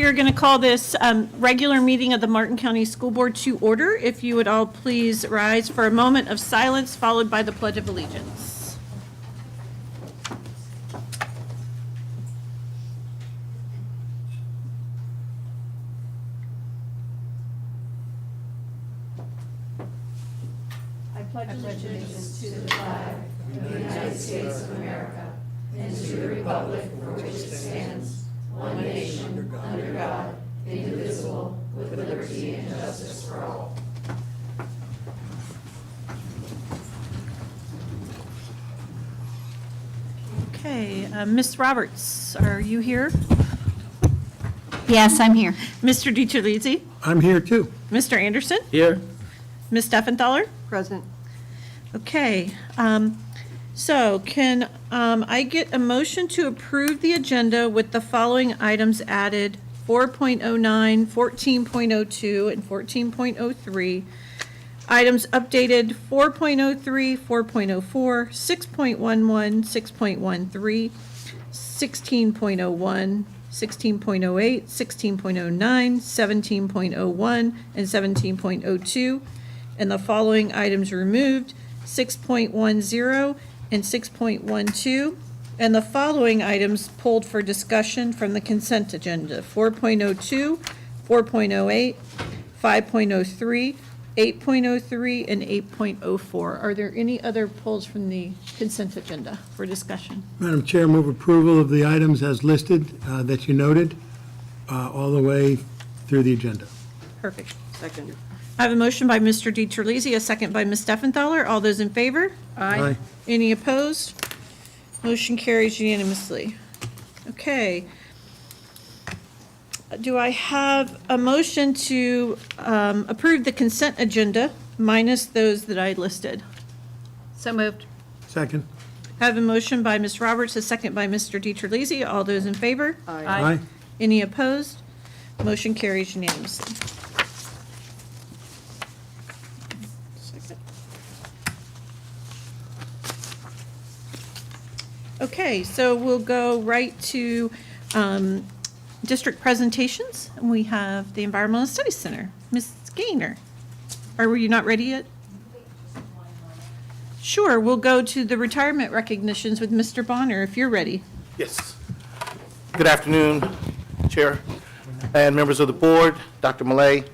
we are going to call this regular meeting of the Martin County School Board to order. If you would all please rise for a moment of silence, followed by the Pledge of Allegiance. I pledge allegiance to the flag of the United States of America and to the republic for which it stands, one nation, under God, indivisible, with liberty and justice for all. Okay, Ms. Roberts, are you here? Yes, I'm here. Mr. DiTerlizzi? I'm here too. Mr. Anderson? Here. Ms. Steffenthaler? Present. Okay, so can I get a motion to approve the agenda with the following items added: 4.09, 14.02, and 14.03. Items updated: 4.03, 4.04, 6.11, 6.13, 16.01, 16.08, 16.09, 17.01, and 17.02. And the following items removed: 6.10 and 6.12. And the following items pulled for discussion from the consent agenda: 4.02, 4.08, 5.03, 8.03, and 8.04. Are there any other pulls from the consent agenda for discussion? Madam Chair, move approval of the items as listed that you noted, all the way through the agenda. Perfect. Second. I have a motion by Mr. DiTerlizzi, a second by Ms. Steffenthaler. All those in favor? Aye. Any opposed? Motion carries unanimously. Okay. Do I have a motion to approve the consent agenda minus those that I listed? So moved. Second. I have a motion by Ms. Roberts, a second by Mr. DiTerlizzi. All those in favor? Aye. Any opposed? Motion carries unanimously. Okay, so we'll go right to district presentations. And we have the Environmental Studies Center. Ms. Gaynor, were you not ready yet? Sure, we'll go to the retirement recognitions with Mr. Bonner, if you're ready. Yes. Good afternoon, Chair and members of the board, Dr. Millay.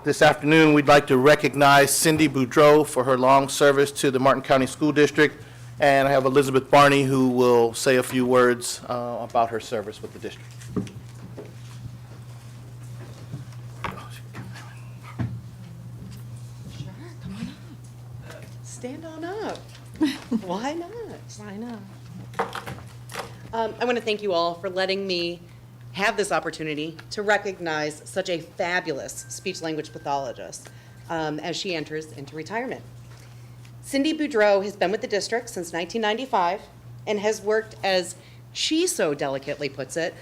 This afternoon, we'd like to recognize Cindy Boudreau for her long service to the Martin County School District, and I have Elizabeth Barney who will say a few words about her service with the district. Stand on up. Why not? Why not? I want to thank you all for letting me have this opportunity to recognize such a fabulous speech-language pathologist as she enters into retirement. Cindy Boudreau has been with the district since 1995 and has worked, as she so delicately puts it,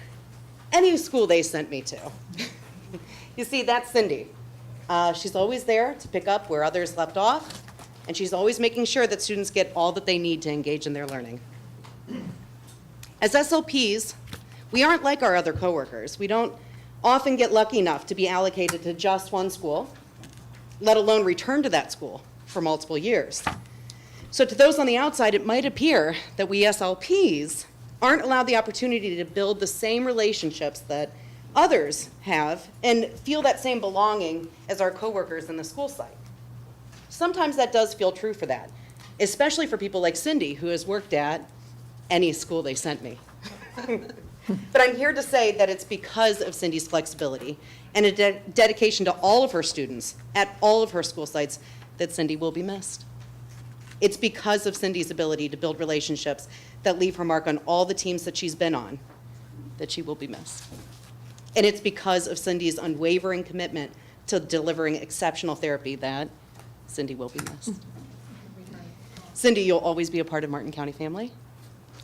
any school they sent me to. You see, that's Cindy. She's always there to pick up where others left off, and she's always making sure that students get all that they need to engage in their learning. As SLPs, we aren't like our other coworkers. We don't often get lucky enough to be allocated to just one school, let alone return to that school for multiple years. So to those on the outside, it might appear that we SLPs aren't allowed the opportunity to build the same relationships that others have and feel that same belonging as our coworkers in the school site. Sometimes that does feel true for that, especially for people like Cindy, who has worked at any school they sent me. But I'm here to say that it's because of Cindy's flexibility and a dedication to all of her students at all of her school sites that Cindy will be missed. It's because of Cindy's ability to build relationships that leave her mark on all the teams that she's been on that she will be missed. And it's because of Cindy's unwavering commitment to delivering exceptional therapy that Cindy will be missed. Cindy, you'll always be a part of Martin County family,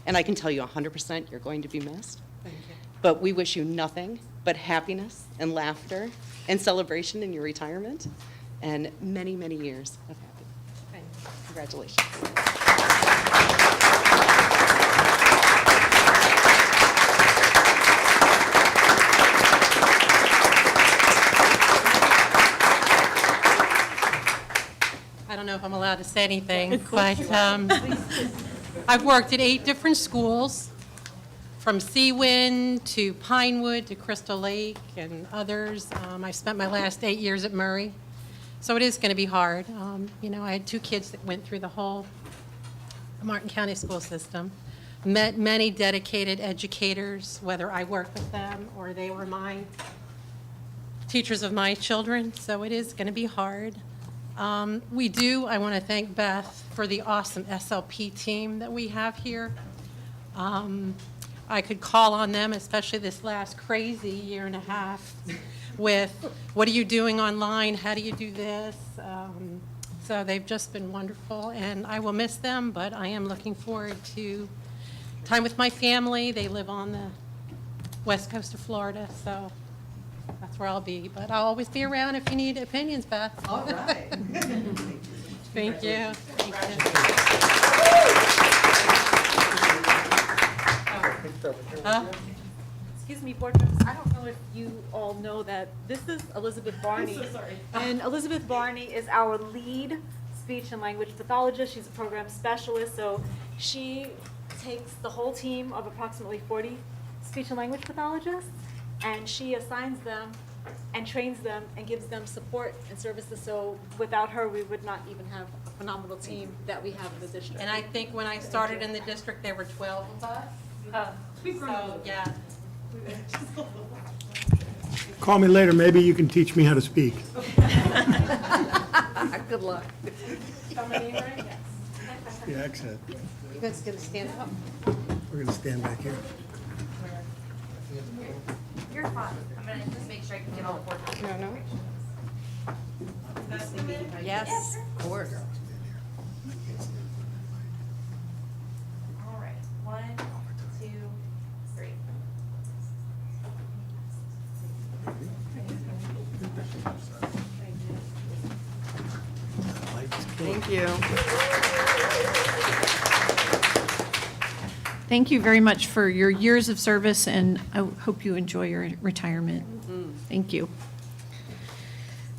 and I can tell you 100% you're going to be missed. Thank you. But we wish you nothing but happiness and laughter and celebration in your retirement and many, many years of happiness. Thank you. Congratulations. say anything, but I've worked at 8 different schools, from Seawind to Pinewood to Crystal Lake and others. I spent my last 8 years at Murray, so it is going to be hard. You know, I had 2 kids that went through the whole Martin County school system. Met many dedicated educators, whether I worked with them or they were my teachers of my children, so it is going to be hard. I want to thank Beth for the awesome SLP team that we have here. I could call on them, especially this last crazy year and a half, with what are you doing online, how do you do this? So they've just been wonderful, and I will miss them, but I am looking forward to time with my family. They live on the west coast of Florida, so that's where I'll be. But I'll always be around if you need opinions, Beth. All right. Thank you. Thank you. Excuse me, board members, I don't know if you all know that this is Elizabeth Barney. And Elizabeth Barney is our lead speech and language pathologist. She's a program specialist, so she takes the whole team of approximately 40 speech and language pathologists, and she assigns them and trains them and gives them support and services. So without her, we would not even have a phenomenal team that we have in the district. And I think when I started in the district, there were 12 of us. So, yeah. Call me later, maybe you can teach me how to speak. Good luck. The accent. You guys gonna stand up? We're going to stand back here. You're fine. I'm gonna just make sure I can get all 4 copies. No. Yes, of course. All right, 1, 2, 3. Thank you. Thank you very much for your years of service, and I hope you enjoy your retirement. Thank you.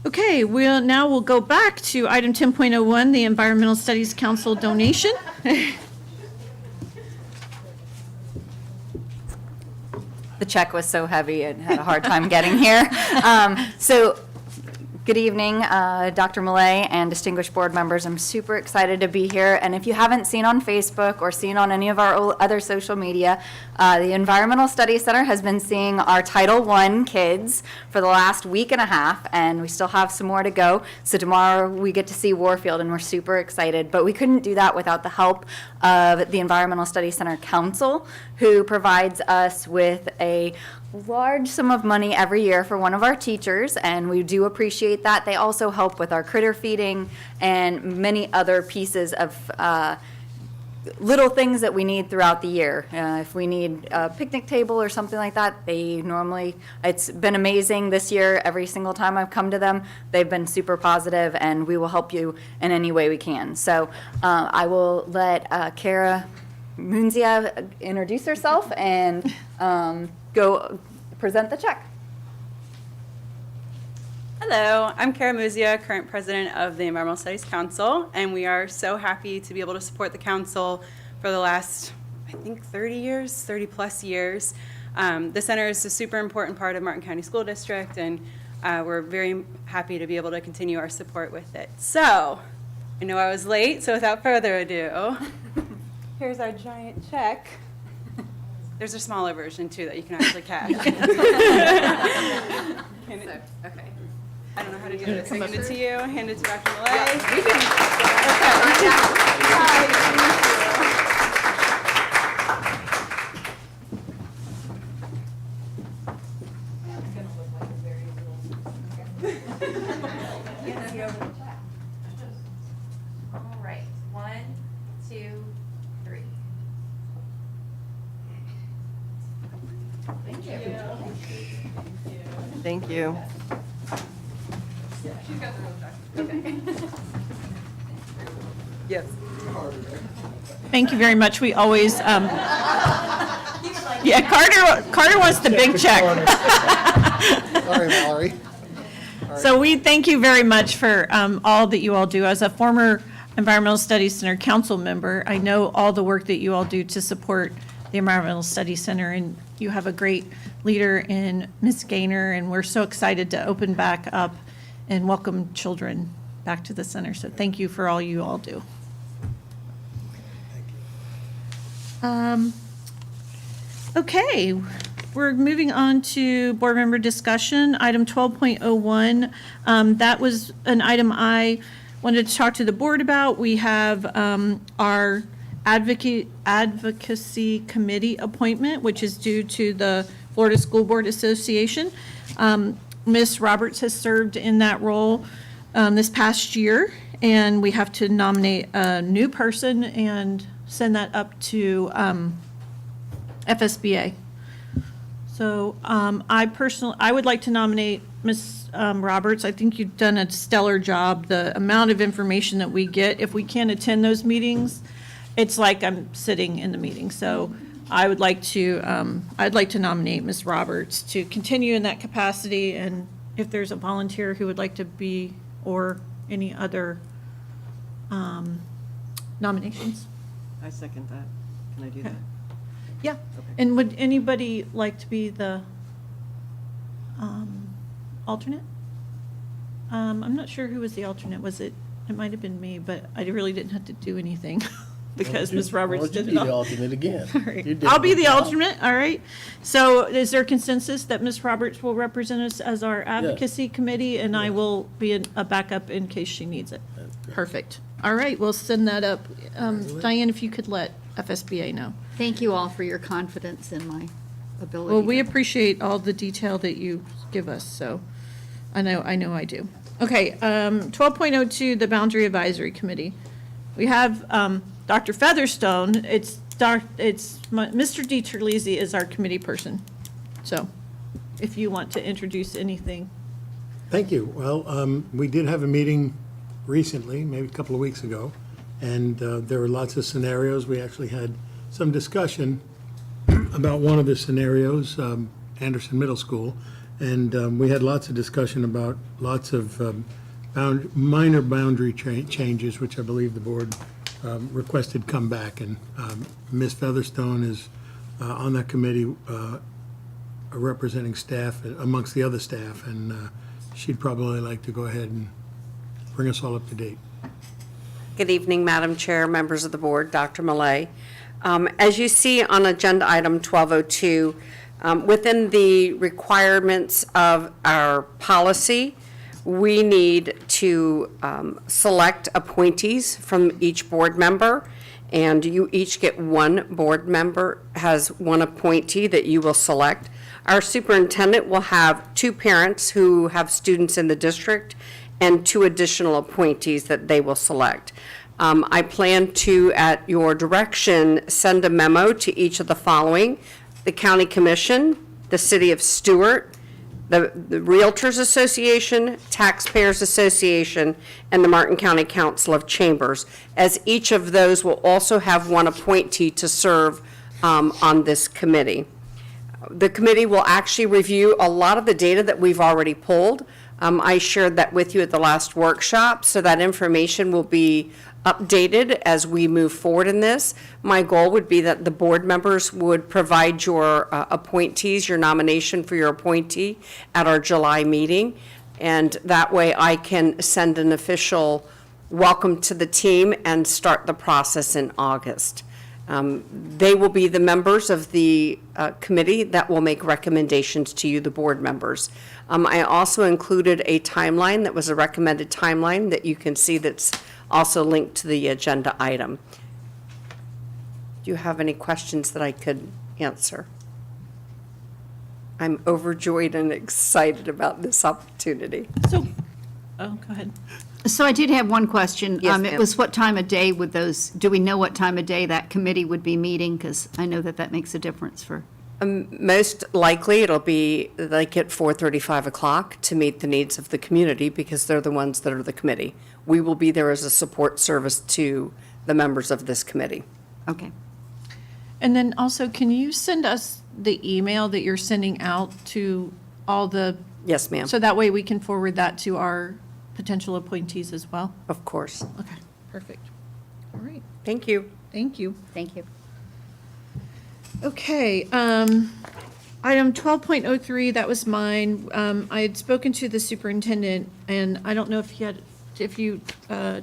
Okay, we'll go back to item 10.01, the Environmental Studies Council donation. The check was so heavy, and had a hard time getting here. So, good evening, Dr. Millay and distinguished board members. I'm super excited to be here. And if you haven't seen on Facebook or seen on any of our other social media, the Environmental Studies Center has been seeing our Title I kids for the last week and a half, and we still have some more to go. So tomorrow we get to see Warfield, and we're super excited. But we couldn't do that without the help of the Environmental Studies Center Council, who provides us with a large sum of money every year for one of our teachers, and we do appreciate that. They also help with our critter feeding and many other pieces of little things that we need throughout the year. If we need a picnic table or something like that, it's been amazing this year. Every single time I've come to them, they've been super positive, and we will help you in any way we can. So I will let Kara Munzia introduce herself and go present the check. Hello, I'm Kara Muzia, current president of the Environmental Studies Council, and we are so happy to be able to support the council for the last, I think, 30 plus years. The center is a super important part of Martin County School District, and we're very happy to be able to continue our support with it. So, I know I was late, so without further ado, here's our giant check. There's a smaller version, too, that you can actually cash. Okay. I don't know how to do this. I hand it to you, hand it to Dr. Millay. All right, 1, 2, 3. Thank you. Yes. Thank you very much. We always, yeah, Carter wants the big check. Sorry, Mallory. So we thank you very much for all that you all do. As a former Environmental Studies Center council member. I know all the work that you all do to support the Environmental Studies Center, and you have a great leader in Ms. Gaynor, and we're so excited to open back up and welcome children back to the center. So thank you for all you all do. Okay, we're moving on to board member discussion. Item 12.01, that was an item I wanted to talk to the board about. We have our advocacy committee appointment, which is due to the Florida School Board Association. Ms. Roberts has served in that role this past year, and we have to nominate a new person and send that up to FSBA. So I would like to nominate Ms. Roberts. I think you've done a stellar job. The amount of information that we get, if we can't attend those meetings, it's like I'm sitting in the meeting. So I would like to, I'd like to nominate Ms. Roberts to continue in that capacity, and if there's a volunteer who would like to be, or any other nominations. I second that. Can I do that? Yeah, and would anybody like to be the alternate? I'm not sure who was the alternate. It might have been me, but I really didn't have to do anything because Ms. Roberts did it Be all. the alternate again. All right. You did I'll be a good the job. alternate, all right. So is there consensus that Ms. Roberts will represent us as our advocacy committee, and I will be a backup in case she needs it? Perfect. All right, we'll send that up. Diane, if you could let FSBA know. Thank you all for your confidence in my ability. Well, we to- appreciate all the detail that you give us, so I know I do. Okay, 12.02, the Boundary Advisory Committee. We have Dr. Featherstone. Mr. DiTerlizzi is our committee person. So if you want to introduce anything. Thank you. Well, we did have a meeting recently, maybe a couple of weeks ago, and there were lots of scenarios. We actually had some discussion about one of the scenarios, Anderson Middle School, and we had lots of discussion about lots of minor boundary changes, which I believe the board requested come back, and Ms. Featherstone is on that committee representing staff amongst the other staff, and she'd probably like to go ahead and bring us all up to date. Good evening, Madam Chair, members of the board, Dr. Millay. As you see on agenda item 1202, within the requirements of our policy, we need to select appointees from each board member, and you each get one board member has one appointee that you will select. Our superintendent will have two parents who have students in the district and two additional appointees that they will select. I plan to, at your direction, send a memo to each of the following: the County Commission, the City of Stewart, the Realtors Association, Taxpayers Association, and the Martin County Council of Chambers, as each of those will also have one appointee to serve on this committee. The committee will actually review a lot of the data that we've already pulled. I shared that with you at the last workshop, so that information will be updated as we move forward in this. My goal would be that the board members would provide your appointees, your nomination for your appointee at our July meeting, and that way I can send an official welcome to the team and start the process in August. They will be the members of the committee that will make recommendations to you, the board members. I also included a timeline that was a recommended timeline that you can see that's also linked to the agenda item. Do you have any questions that I could answer? I'm overjoyed and excited about this opportunity. So, oh, go ahead. So I did have one question. Yes, It ma'am. was what time of day would those, do we know what time of day that committee would be meeting? Because I know that makes a difference for, Most likely, it'll be like at 4:30, 5 o'clock to meet the needs of the community, because they're the ones that are the committee. We will be there as a support service to the members of this committee. okay. And then also, can you send us the email that you're sending out to all the, Yes, ma'am, so that way we can forward that to our potential appointees as well? of course. Okay, Perfect. All right, Thank you. thank you. Thank you. Okay, item 12.03, that was mine. I had spoken to the superintendent, and I don't know if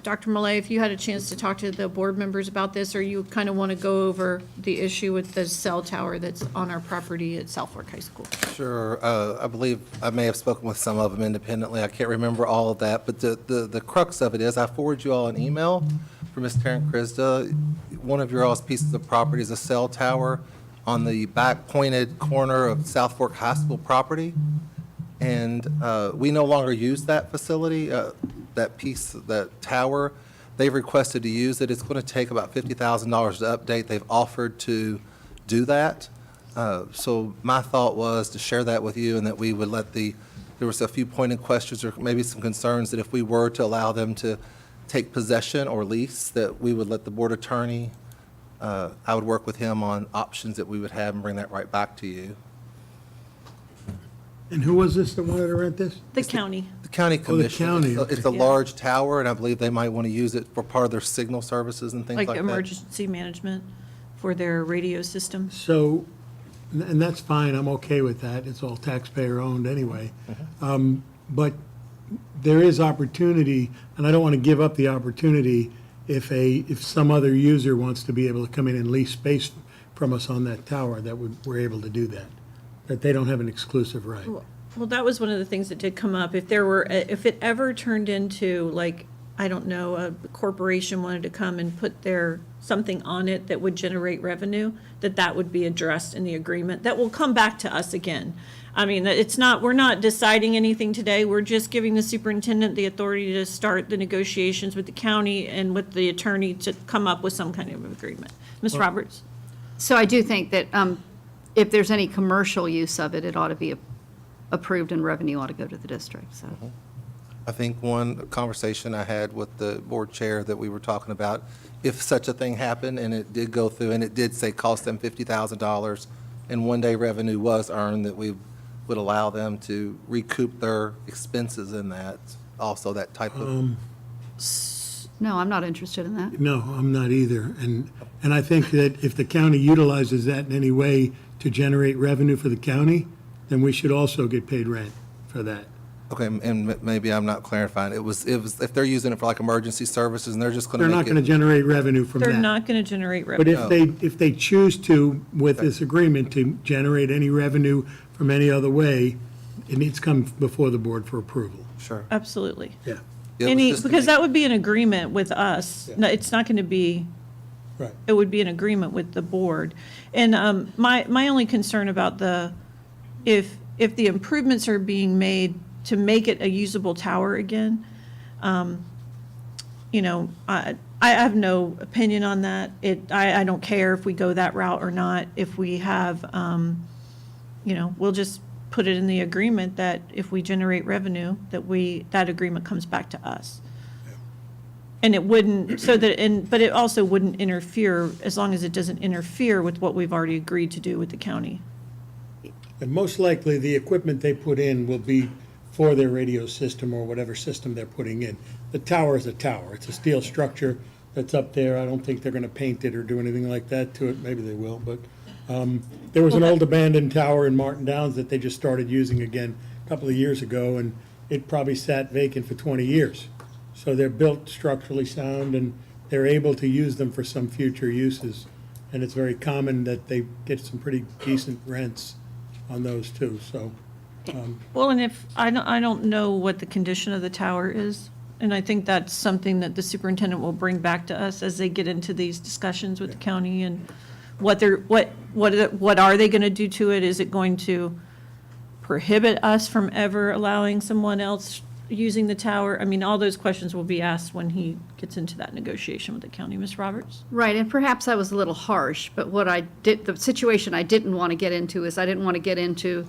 Dr. Malay, if you had a chance to talk to the board members about this, or you kind of want to go over the issue with the cell tower that's on our property at South Fork High School. Sure. I believe I may have spoken with some of them independently. I can't remember all of that, but the crux of it is, I forwarded you all an email from Ms. Taryn Krista. One of your all's pieces of property is a cell tower on the back pointed corner of South Fork High School property. And we no longer use that facility, that piece, that tower. They've requested to use it. It's going to take about $50,000 to update. They've offered to do that. So my thought was to share that with you, and that we would there was a few pointed questions or maybe some concerns that if we were to allow them to take possession or lease, that we would let the board attorney, I would work with him on options that we would have and bring that right back to you. And who was this that wanted to rent this? The county. The county commission. county, It's a okay. large tower, and I believe they might want to use it for part of their signal services and things like Like that. emergency management for their radio system. So, and that's fine, I'm okay with that, it's all taxpayer-owned anyway. But there is opportunity, and I don't want to give up the opportunity if some other user wants to be able to come in and lease space from us on that tower, that we're able to do that they don't have an exclusive right. Well, that was one of the things that did come up. If it ever turned into, like, I don't know, a corporation wanted to come and put something on it that would generate revenue, that would be addressed in the agreement. That will come back to us again. I mean, we're not deciding anything today. We're just giving the superintendent the authority to start the negotiations with the county and with the attorney to come up with some kind of agreement. Ms. Roberts? So I do think that if there's any commercial use of it, it ought to be approved and revenue ought to go to the district, so. I think one conversation I had with the board chair that we were talking about, if such a thing happened and it did go through and it did say cost them $50,000 and one-day revenue was earned, that we would allow them to recoup their expenses in that, also that type of. No, I'm not interested in that. No, I'm not either, and I think that if the county utilizes that in any way to generate revenue for the county, then we should also get paid rent for that. Okay, and maybe I'm not clarifying. It was, if they're using it for like emergency services and they're just going to They're make not going to it. generate revenue from that. They're not going to generate But revenue. if they choose to, with this agreement, to generate any revenue from any other way, it needs to come before the board for approval. Sure. Absolutely. Yeah, It was just to Because make- that would be an agreement with us. No, it's not going to be, right. it would be an agreement with the board. And my only concern about if the improvements are being made to make it a usable tower again, I have no opinion on that. I don't care if we go that route or not. If we have, we'll just put it in the agreement that if we generate revenue, that agreement comes back to us. And it wouldn't, but it also wouldn't interfere, as long as it doesn't interfere with what we've already agreed to do with the county. And most likely, the equipment they put in will be for their radio system or whatever system they're putting in. The tower is a tower. It's a steel structure that's up there. I don't think they're going to paint it or do anything like that to it. Maybe they will, but there was an old abandoned tower in Martin Downs that they just started using again a couple of years ago, and it probably sat vacant for 20 years. So they're built structurally sound, and they're able to use them for some future uses. And it's very common that they get some pretty decent rents on those too, so. Well, and if, I don't know what the condition of the tower is, and I think that's something that the superintendent will bring back to us as they get into these discussions with the county, and what are they going to do to it? Is it going to prohibit us from ever allowing someone else using the tower? I mean, all those questions will be asked when he gets into that negotiation with the county. Ms. Roberts? Right, and perhaps I was a little harsh, but the situation I didn't want to get into is I didn't want to get into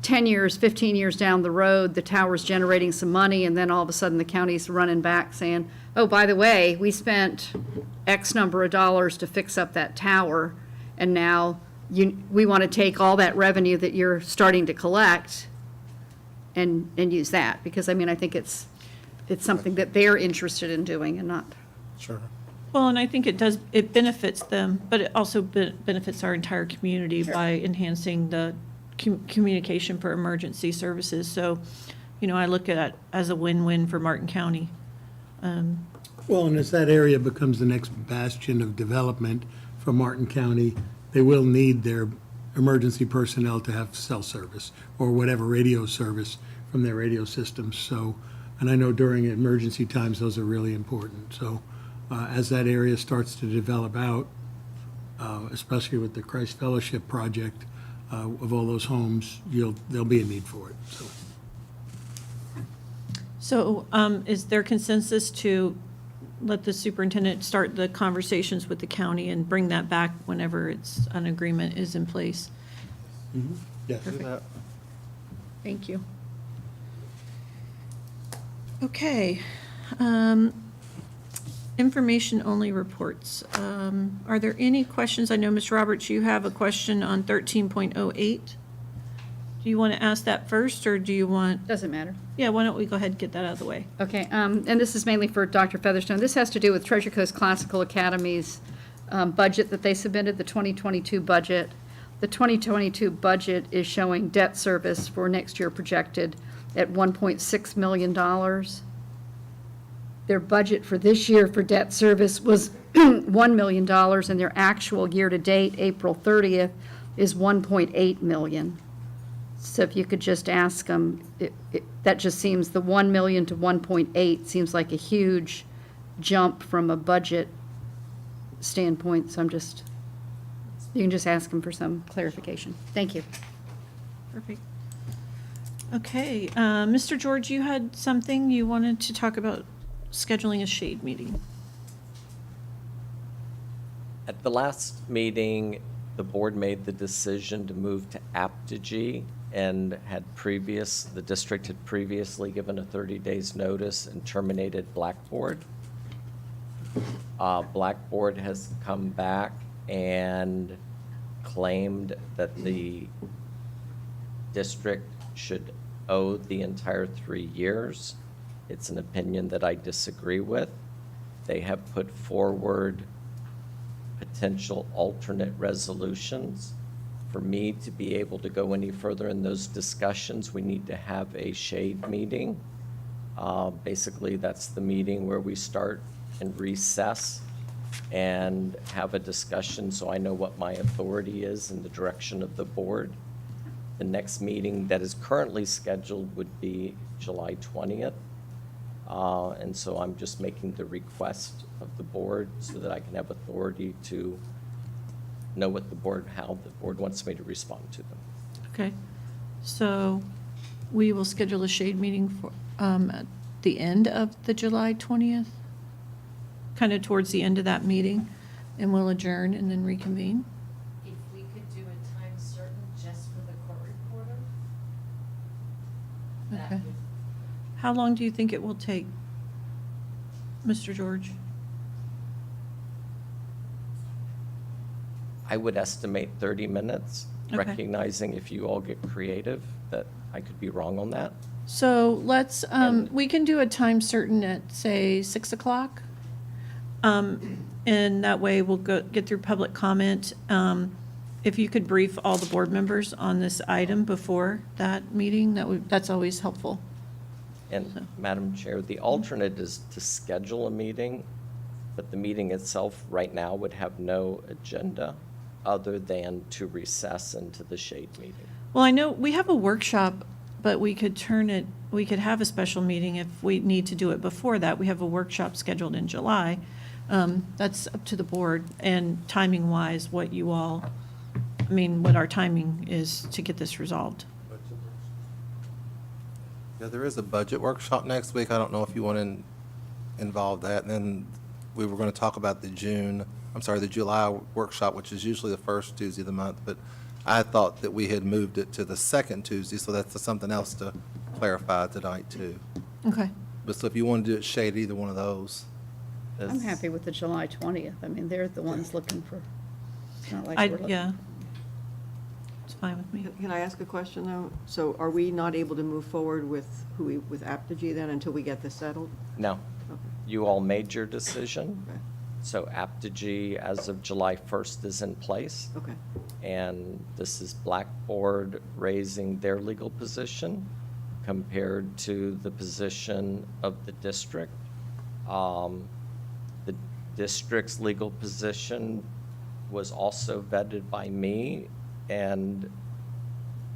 10 years, 15 years down the road, the tower's generating some money, and then all of a sudden the county's running back saying, oh, by the way, we spent X number of dollars to fix up that tower, and now we want to take all that revenue that you're starting to collect and use that, because, I mean, I think it's it's something that they're interested in doing and not. Sure. Well, and I think it benefits them, but it also benefits our entire community by enhancing the communication for emergency services. So, I look at it as a win-win for Martin County. Well, and as that area becomes the next bastion of development for Martin County, they will need their emergency personnel to have cell service or whatever radio service from their radio systems. So, and I know during emergency times, those are really important. So as that area starts to develop out, especially with the Christ Fellowship project of all those homes, there'll be a need for it, so. So is there consensus to let the superintendent start the conversations with the county and bring that back whenever an agreement is in place? Yes. Thank you. Okay. Information-only reports. Are there any questions? I know, Ms. Roberts, you have a question on 13.08. Do you want to ask that first, or do you want? Doesn't matter. Yeah, why don't we go ahead and get that out of the way? Okay, and this is mainly for Dr. Featherstone. This has to do with Treasure Coast Classical Academy's budget that they submitted, the 2022 budget. The 2022 budget is showing debt service for next year projected at $1.6 million. Their budget for this year for debt service was $1 million, and their actual year-to-date, April 30th, is $1.8 million. So if you could just ask them, that just seems, the 1 million to 1.8 seems like a huge jump from a budget standpoint, so you can just ask them for some clarification. Thank you. Perfect. Okay, Mr. George, you had something you wanted to talk about scheduling a shade meeting. At the last meeting, the board made the decision to move to Apogee and the district had previously given a 30 days notice and terminated Blackboard. Blackboard has come back and claimed that the district should owe the entire 3 years. It's an opinion that I disagree with. They have put forward potential alternate resolutions. For me to be able to go any further in those discussions, we need to have a shade meeting. Basically, that's the meeting where we start and recess and have a discussion so I know what my authority is in the direction of the board. The next meeting that is currently scheduled would be July 20th. And so I'm just making the request of the board so that I can have authority to know what how the board wants me to respond to them. Okay, so we will schedule a shade meeting for, at the end of the July 20th, kind of towards the end of that meeting, and we'll adjourn and then reconvene. If we could do a time certain just for the court reporter? Okay. How long do you think it will take, Mr. George? I would estimate 30 minutes, Okay. recognizing if you all get creative, that I could be wrong on that. So let's, we can do a time certain at, say, 6 o'clock. And that way we'll get through public comment. If you could brief all the board members on this item before that meeting, that's always helpful. And Madam Chair, the alternate is to schedule a meeting, but the meeting itself right now would have no agenda other than to recess into the shade meeting. Well, I know we have a workshop, but we could have a special meeting if we need to do it before that. We have a workshop scheduled in July. That's up to the board, and timing-wise, what our timing is to get this resolved. Yeah, there is a budget workshop next week. I don't know if you want to involve that. And then we were going to talk about the July workshop, which is usually the first Tuesday of the month. But I thought that we had moved it to the second Tuesday, so that's something else to clarify tonight, too. Okay. But so if you want to do it shade either one of those. I'm happy with the July 20th. I mean, they're the ones looking for, it's not like we're looking. Yeah. It's fine with me. Can I ask a question, though? So are we not able to move forward with with Apogee then until we get this settled? No. Okay. You all made your decision. Okay. So Apogee, as of July 1st, is in place. Okay. And this is Blackboard raising their legal position compared to the position of the district. The district's legal position was also vetted by me, and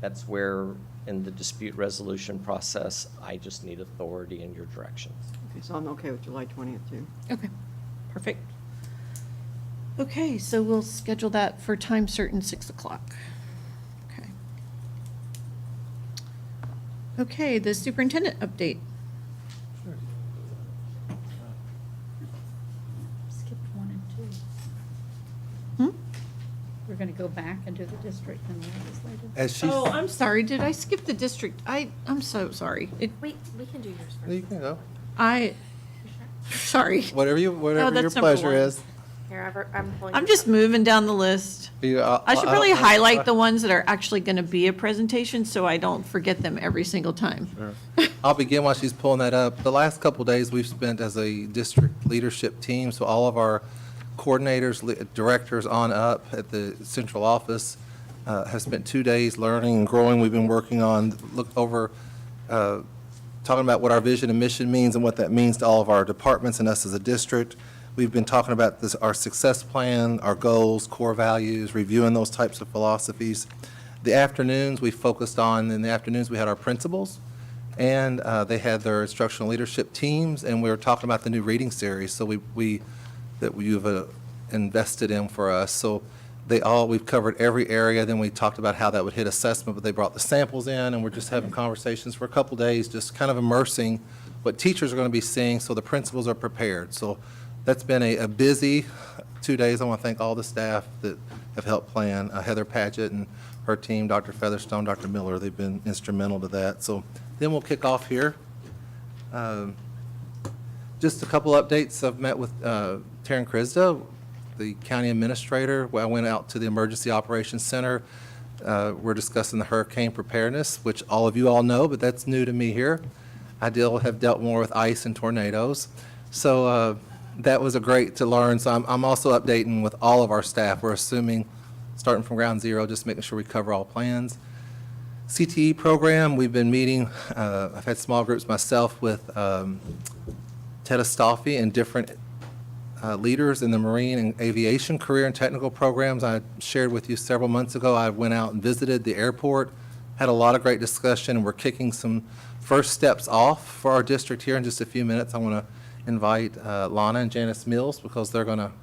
that's where, in the dispute resolution process, I just need authority in your directions. Okay, so I'm okay with July 20th, too. Okay, perfect. Okay, so we'll schedule that for time certain, 6 o'clock. Okay. Okay, the superintendent update. Skipped 1 and 2. We're going to go back and do the district and the legislative. As she's, Oh, I'm sorry, did I skip the district? I'm so sorry. We can do yours first. you can go. Sorry. Whatever your that's number pleasure one. is. Here, I'm pulling. I'm just moving down the list. I should probably highlight the ones that are actually going to be a presentation so I don't forget them every single time. I'll begin while she's pulling that up. The last couple of days we've spent as a district leadership team, so all of our coordinators, directors on up at the central office have spent 2 days learning and growing. We've been working on, talking about what our vision and mission means and what that means to all of our departments and us as a district. We've been talking about our success plan, our goals, core values, reviewing those types of philosophies. The afternoons we focused on, in the afternoons we had our principals, and they had their instructional leadership teams, and we were talking about the new reading series that you've invested in for us. So we've covered every area. Then we talked about how that would hit assessment, but they brought the samples in, and we're just having conversations for a couple days, just kind of immersing what teachers are going to be seeing so the principals are prepared. So that's been a busy 2 days. I want to thank all the staff that have helped plan. Heather Paget and her team, Dr. Featherstone, Dr. Miller, they've been instrumental to that. So then we'll kick off here. Just a couple updates. I've met with Taryn Krizda, the county administrator. I went out to the Emergency Operations Center. We're discussing the hurricane preparedness, which all of you all know, but that's new to me here. I have dealt more with ice and tornadoes. So that was great to learn. So I'm also updating with all of our staff. We're assuming, starting from ground zero, just making sure we cover all plans. CTE program, we've been meeting. I've had small groups myself with Ted Astolfi and different leaders in the marine and aviation career and technical programs. I shared with you several months ago, I went out and visited the airport, had a lot of great discussion, and we're kicking some first steps off for our district here in just a few minutes. I want to invite Lana and Janice Mills because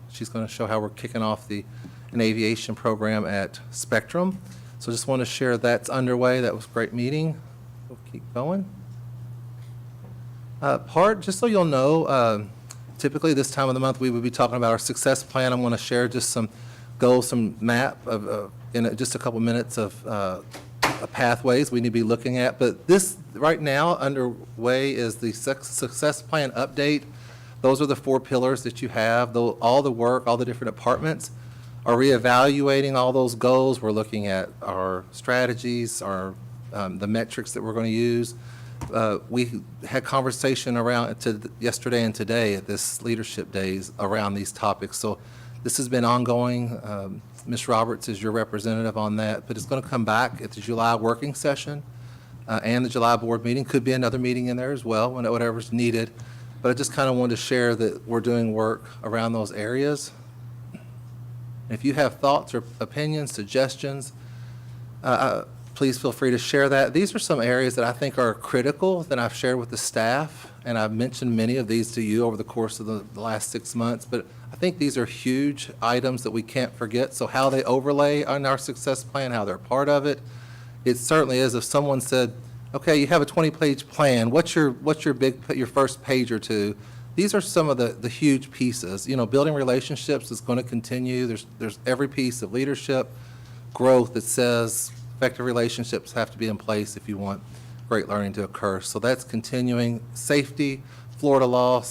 she's going to show how we're kicking off an aviation program at Spectrum. So just want to share that's underway. That was a great meeting. We'll keep going. Just so you'll know, typically this time of the month we would be talking about our success plan. I'm going to share just some goals, some map in just a couple minutes of pathways we need to be looking at. But this right now underway is the success plan update. Those are the 4 pillars that you have. All the work, all the different departments are reevaluating all those goals. We're looking at our strategies, the metrics that we're going to use. We had conversation around yesterday and today at this leadership days around these topics. So this has been ongoing. Ms. Roberts is your representative on that, but it's going to come back at the July working session and the July board meeting. Could be another meeting in there as well, whatever's needed. But I just kind of wanted to share that we're doing work around those areas. If you have thoughts or opinions, suggestions, please feel free to share that. These are some areas that I think are critical that I've shared with the staff, and I've mentioned many of these to you over the course of the last 6 months, but I think these are huge items that we can't forget. So how they overlay on our success plan, how they're part of it, it certainly is. If someone said, okay, you have a 20-page plan, what's your first page or two? These are some of the huge pieces. Building relationships is going to continue. There's every piece of leadership, growth that says effective relationships have to be in place if you want great learning to occur. So that's continuing. Safety, Florida law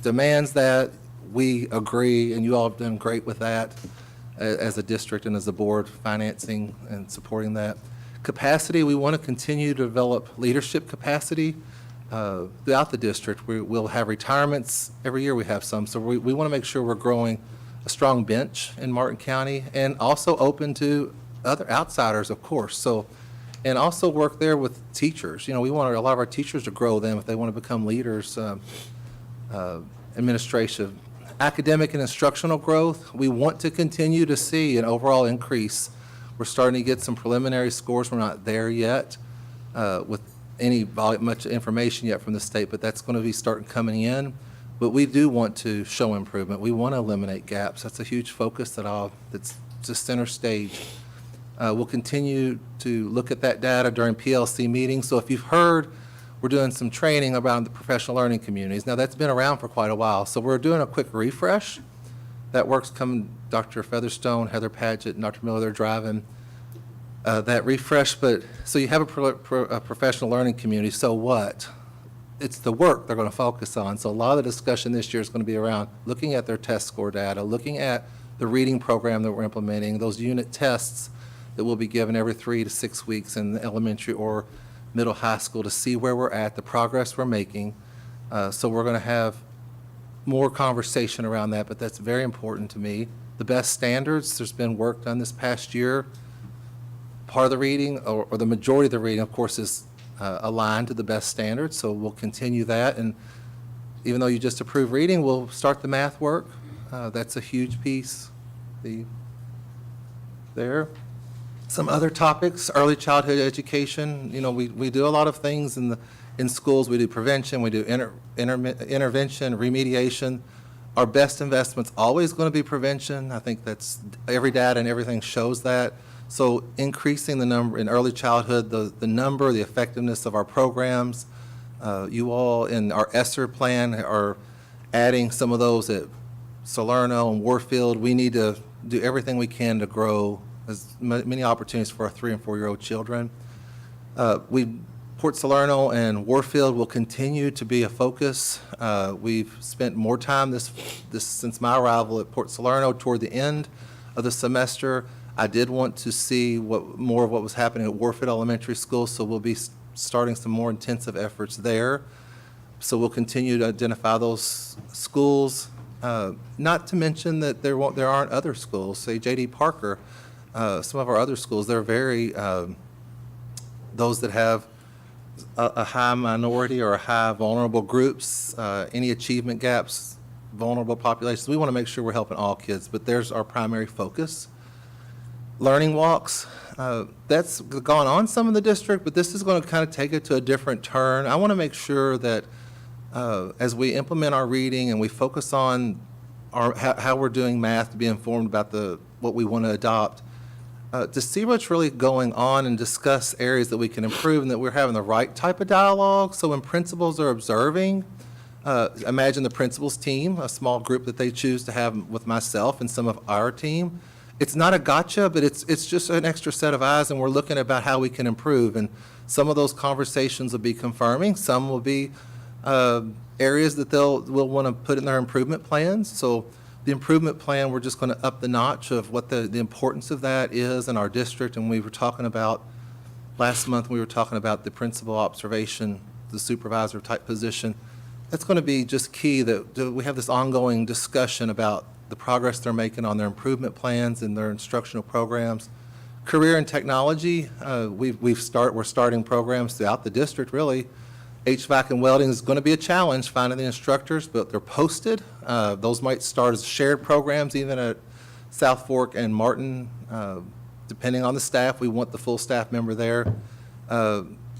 demands that. We agree, and you all have done great with that. as a district and as a board, financing and supporting that. Capacity, we want to continue to develop leadership capacity throughout the district. We'll have retirements. Every year we have some. So we want to make sure we're growing a strong bench in Martin County and also open to other outsiders, of course. So, and also work there with teachers. We want a lot of our teachers to grow them if they want to become leaders, administrative. Academic and instructional growth, we want to continue to see an overall increase. We're starting to get some preliminary scores. We're not there yet with much information yet from the state, but that's going to be starting coming in. But we do want to show improvement. We want to eliminate gaps. That's a huge focus that's just center stage. We'll continue to look at that data during PLC meetings. So if you've heard, we're doing some training around the professional learning communities. Now, that's been around for quite a while, so we're doing a quick refresh. That work's coming, Dr. Featherstone, Heather Paget, and Dr. Miller, they're driving that refresh. But so you have a professional learning community, so what? It's the work they're going to focus on. So a lot of the discussion this year is going to be around looking at their test score data, looking at the reading program that we're implementing, those unit tests that will be given every 3 to 6 weeks in the elementary or middle high school to see where we're at, the progress we're making. So we're going to have more conversation around that, but that's very important to me. The best standards, there's been work done this past year. Part of the reading, or the majority of the reading, of course, is aligned to the best standards, so we'll continue that. And even though you just approve reading, we'll start the math work. That's a huge piece there. Some other topics, early childhood education. We do a lot of things in schools. We do prevention, we do intervention, remediation. Our best investment's always going to be prevention. I think that's every data and everything shows that. So increasing the number in early childhood, the effectiveness of our programs. You all in our ESSER plan are adding some of those at Salerno and Warfield. We need to do everything we can to grow as many opportunities for our 3- and 4-year-old children. Port Salerno and Warfield will continue to be a focus. We've spent more time this since my arrival at Port Salerno toward the end of the semester. I did want to see more of what was happening at Warfield Elementary School, so we'll be starting some more intensive efforts there. So we'll continue to identify those schools. Not to mention that there aren't other schools. Say J.D. Parker, some of our other schools, they're very, those that have a high minority or a high vulnerable groups, any achievement gaps, vulnerable populations. We want to make sure we're helping all kids, but there's our primary focus. Learning walks, that's gone on some in the district, but this is going to kind of take it to a different turn. I want to make sure that as we implement our reading and we focus on how we're doing math to be informed about what we want to adopt, to see what's really going on and discuss areas that we can improve and that we're having the right type of dialogue. So when principals are observing, imagine the principals team, a small group that they choose to have with myself and some of our team. It's not a gotcha, but it's just an extra set of eyes, and we're looking about how we can improve. And some of those conversations will be confirming. Some will be areas that will want to put in their improvement plans. So the improvement plan, we're just going to up the notch of what the importance of that is in our district. And we were talking about, last month, we were talking about the principal observation, the supervisor type position. That's going to be just key that we have this ongoing discussion about the progress they're making on their improvement plans and their instructional programs. Career and technology, we're starting programs throughout the district, really. HVAC and welding is going to be a challenge finding the instructors, but they're posted. Those might start as shared programs even at South Fork and Martin. Depending on the staff, we want the full staff member there.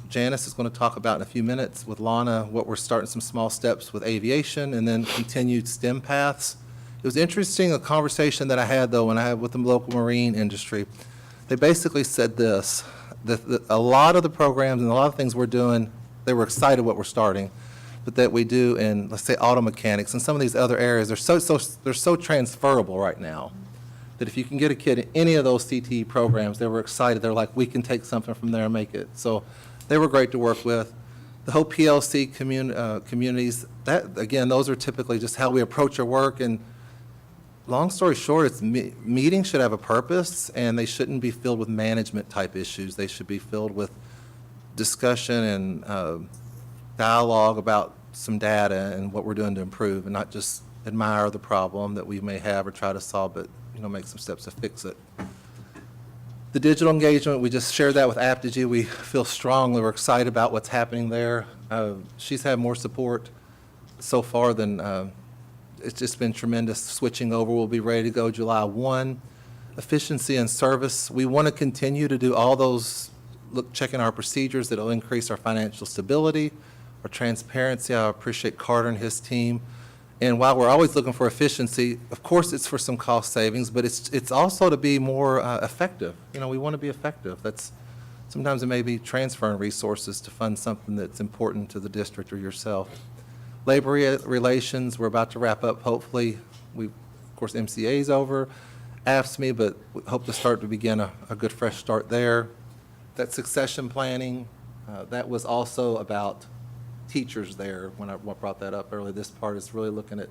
Janice is going to talk about in a few minutes with Lana what we're starting some small steps with aviation and then continued STEM paths. It was interesting, a conversation that I had, though, when I had with the local marine industry. They basically said this, that a lot of the programs and a lot of things we're doing, they were excited what we're starting, but that we do in, let's say, auto mechanics and some of these other areas, they're so transferable right now that if you can get a kid in any of those CTE programs, they were excited. They're like, we can take something from there and make it. So they were great to work with. The whole PLC communities, that, again, those are typically just how we approach our work. And long story short, meetings should have a purpose, and they shouldn't be filled with management-type issues. They should be filled with discussion and dialogue about some data and what we're doing to improve, and not just admire the problem that we may have or try to solve it, make some steps to fix it. The digital engagement, we just shared that with Apogee. We feel strongly, we're excited about what's happening there. She's had more support so far than, it's just been tremendous switching over. We'll be ready to go July 1. Efficiency and service, we want to continue to do all those, checking our procedures that'll increase our financial stability, our transparency. I appreciate Carter and his team. And while we're always looking for efficiency, of course, it's for some cost savings, but it's also to be more effective. We want to be effective. Sometimes it may be transferring resources to fund something that's important to the district or yourself. Labor relations, we're about to wrap up, hopefully. Of course, MCA's over, AFSCME, but we hope to begin a good fresh start there. That succession planning, that was also about teachers there when I brought that up earlier. This part is really looking at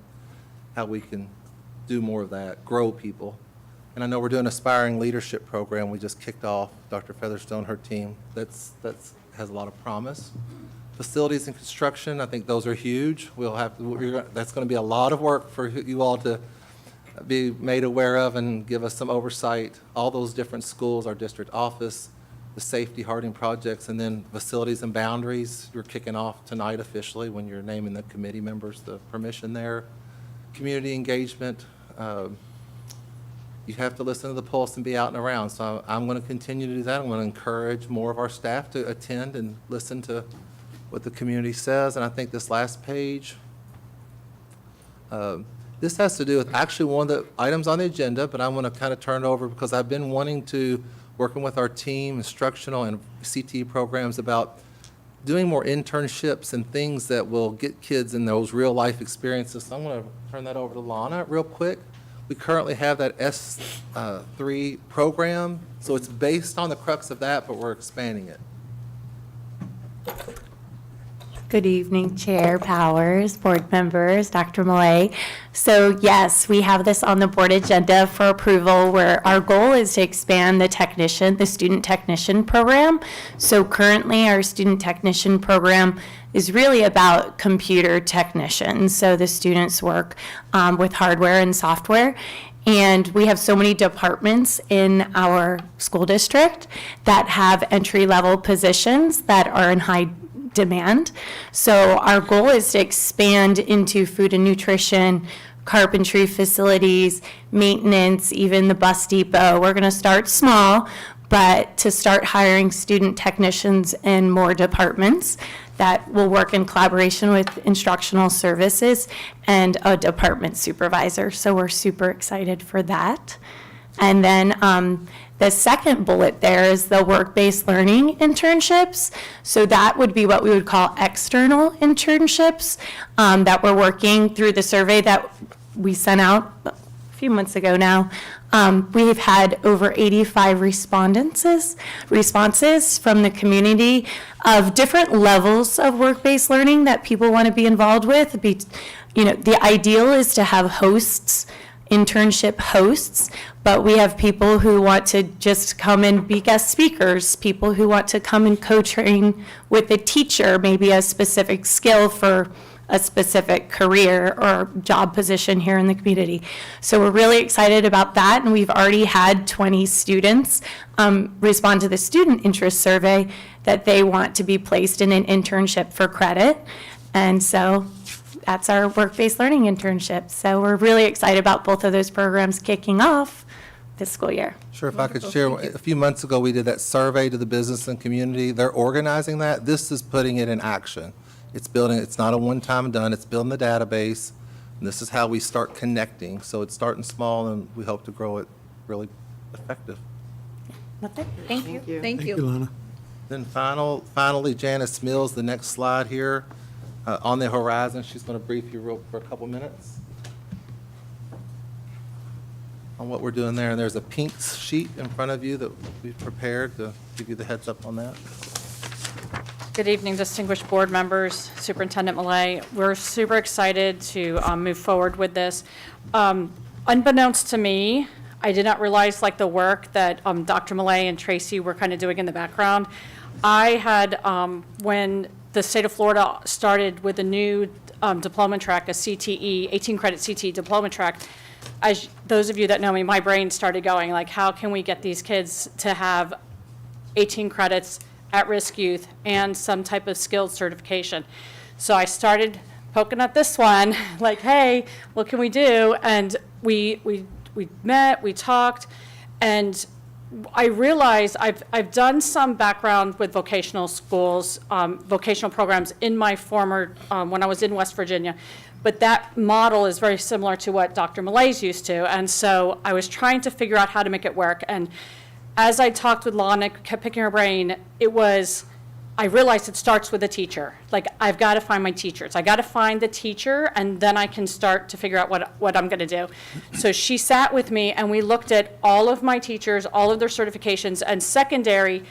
how we can do more of that, grow people. And I know we're doing an aspiring leadership program we just kicked off. Dr. Featherstone, her team, that's has a lot of promise. Facilities and construction, I think those are huge. That's going to be a lot of work for you all to be made aware of and give us some oversight. All those different schools, our district office, the safety hardening projects, and then facilities and boundaries. You're kicking off tonight officially when you're naming the committee members, the permission there. Community engagement. You have to listen to the pulse and be out and around. So I'm going to continue to do that. I'm going to encourage more of our staff to attend and listen to what the community says. And I think this last page, this has to do with actually one of the items on the agenda, but I'm going to kind of turn it over because I've been wanting to, working with our team, instructional and CTE programs, about doing more internships and things that will get kids in those real life experiences. So I'm going to turn that over to Lana real quick. We currently have that S3 program, so it's based on the crux of that, but we're expanding it. Good evening, Chair Powers, board members, Dr. Millay. So yes, we have this on the board agenda for approval where our goal is to expand the student technician program. So currently our student technician program is really about computer technicians. So the students work with hardware and software. And we have so many departments in our school district that have entry-level positions that are in high demand. So our goal is to expand into food and nutrition, carpentry facilities, maintenance, even the bus depot. We're going to start small, but to start hiring student technicians in more departments that will work in collaboration with instructional services and a department supervisor. So we're super excited for that. And then the second bullet there is the work-based learning internships. So that would be what we would call external internships that we're working through the survey that we sent out a few months ago now. We've had over 85 responses from the community of different levels of work-based learning that people want to be involved with. The ideal is to have hosts, internship hosts, but we have people who want to just come and be guest speakers, people who want to come and co-train with a teacher, maybe a specific skill for a specific career or job position here in the community. So we're really excited about that, and we've already had 20 students respond to the student interest survey that they want to be placed in an internship for credit. And so that's our work-based learning internship. So we're really excited about both of those programs kicking off this school year. Sure, if I could share, a few months ago, we did that survey to the business and community. They're organizing that. This is putting it in action. It's building, it's not a one-time done, it's building the database, and this is how we start connecting. So it's starting small, and we hope to grow it really effective. Thank you. Thank you. Lana. Then finally, Janice Mills, the next slide here. On the horizon, she's going to brief you for a couple minutes on what we're doing there. And there's a pink sheet in front of you that we've prepared to give you the heads up on that. Good evening, distinguished board members, Superintendent Millay. We're super excited to move forward with this. Unbeknownst to me, I did not realize like the work that Dr. Millay and Tracy were kind of doing in the background. I had, when the state of Florida started with a new diploma track, a CTE, 18-credit CTE diploma track, as those of you that know me, my brain started going like, how can we get these kids to have 18 credits, at-risk youth, and some type of skilled certification? So I started poking at this one, like, hey, what can we do? And we met, we talked, and I realized I've done some background with vocational schools, vocational programs in my former, when I was in West Virginia, but that model is very similar to what Dr. Millay's used to, and so I was trying to figure out how to make it work. And as I talked with Lana, kept picking her brain, I realized it starts with a teacher. Like, I've got to find my teachers. I got to find the teacher, and then I can start to figure out what I'm going to do. So she sat with me, and we looked at all of my teachers, all of their certifications, and secondary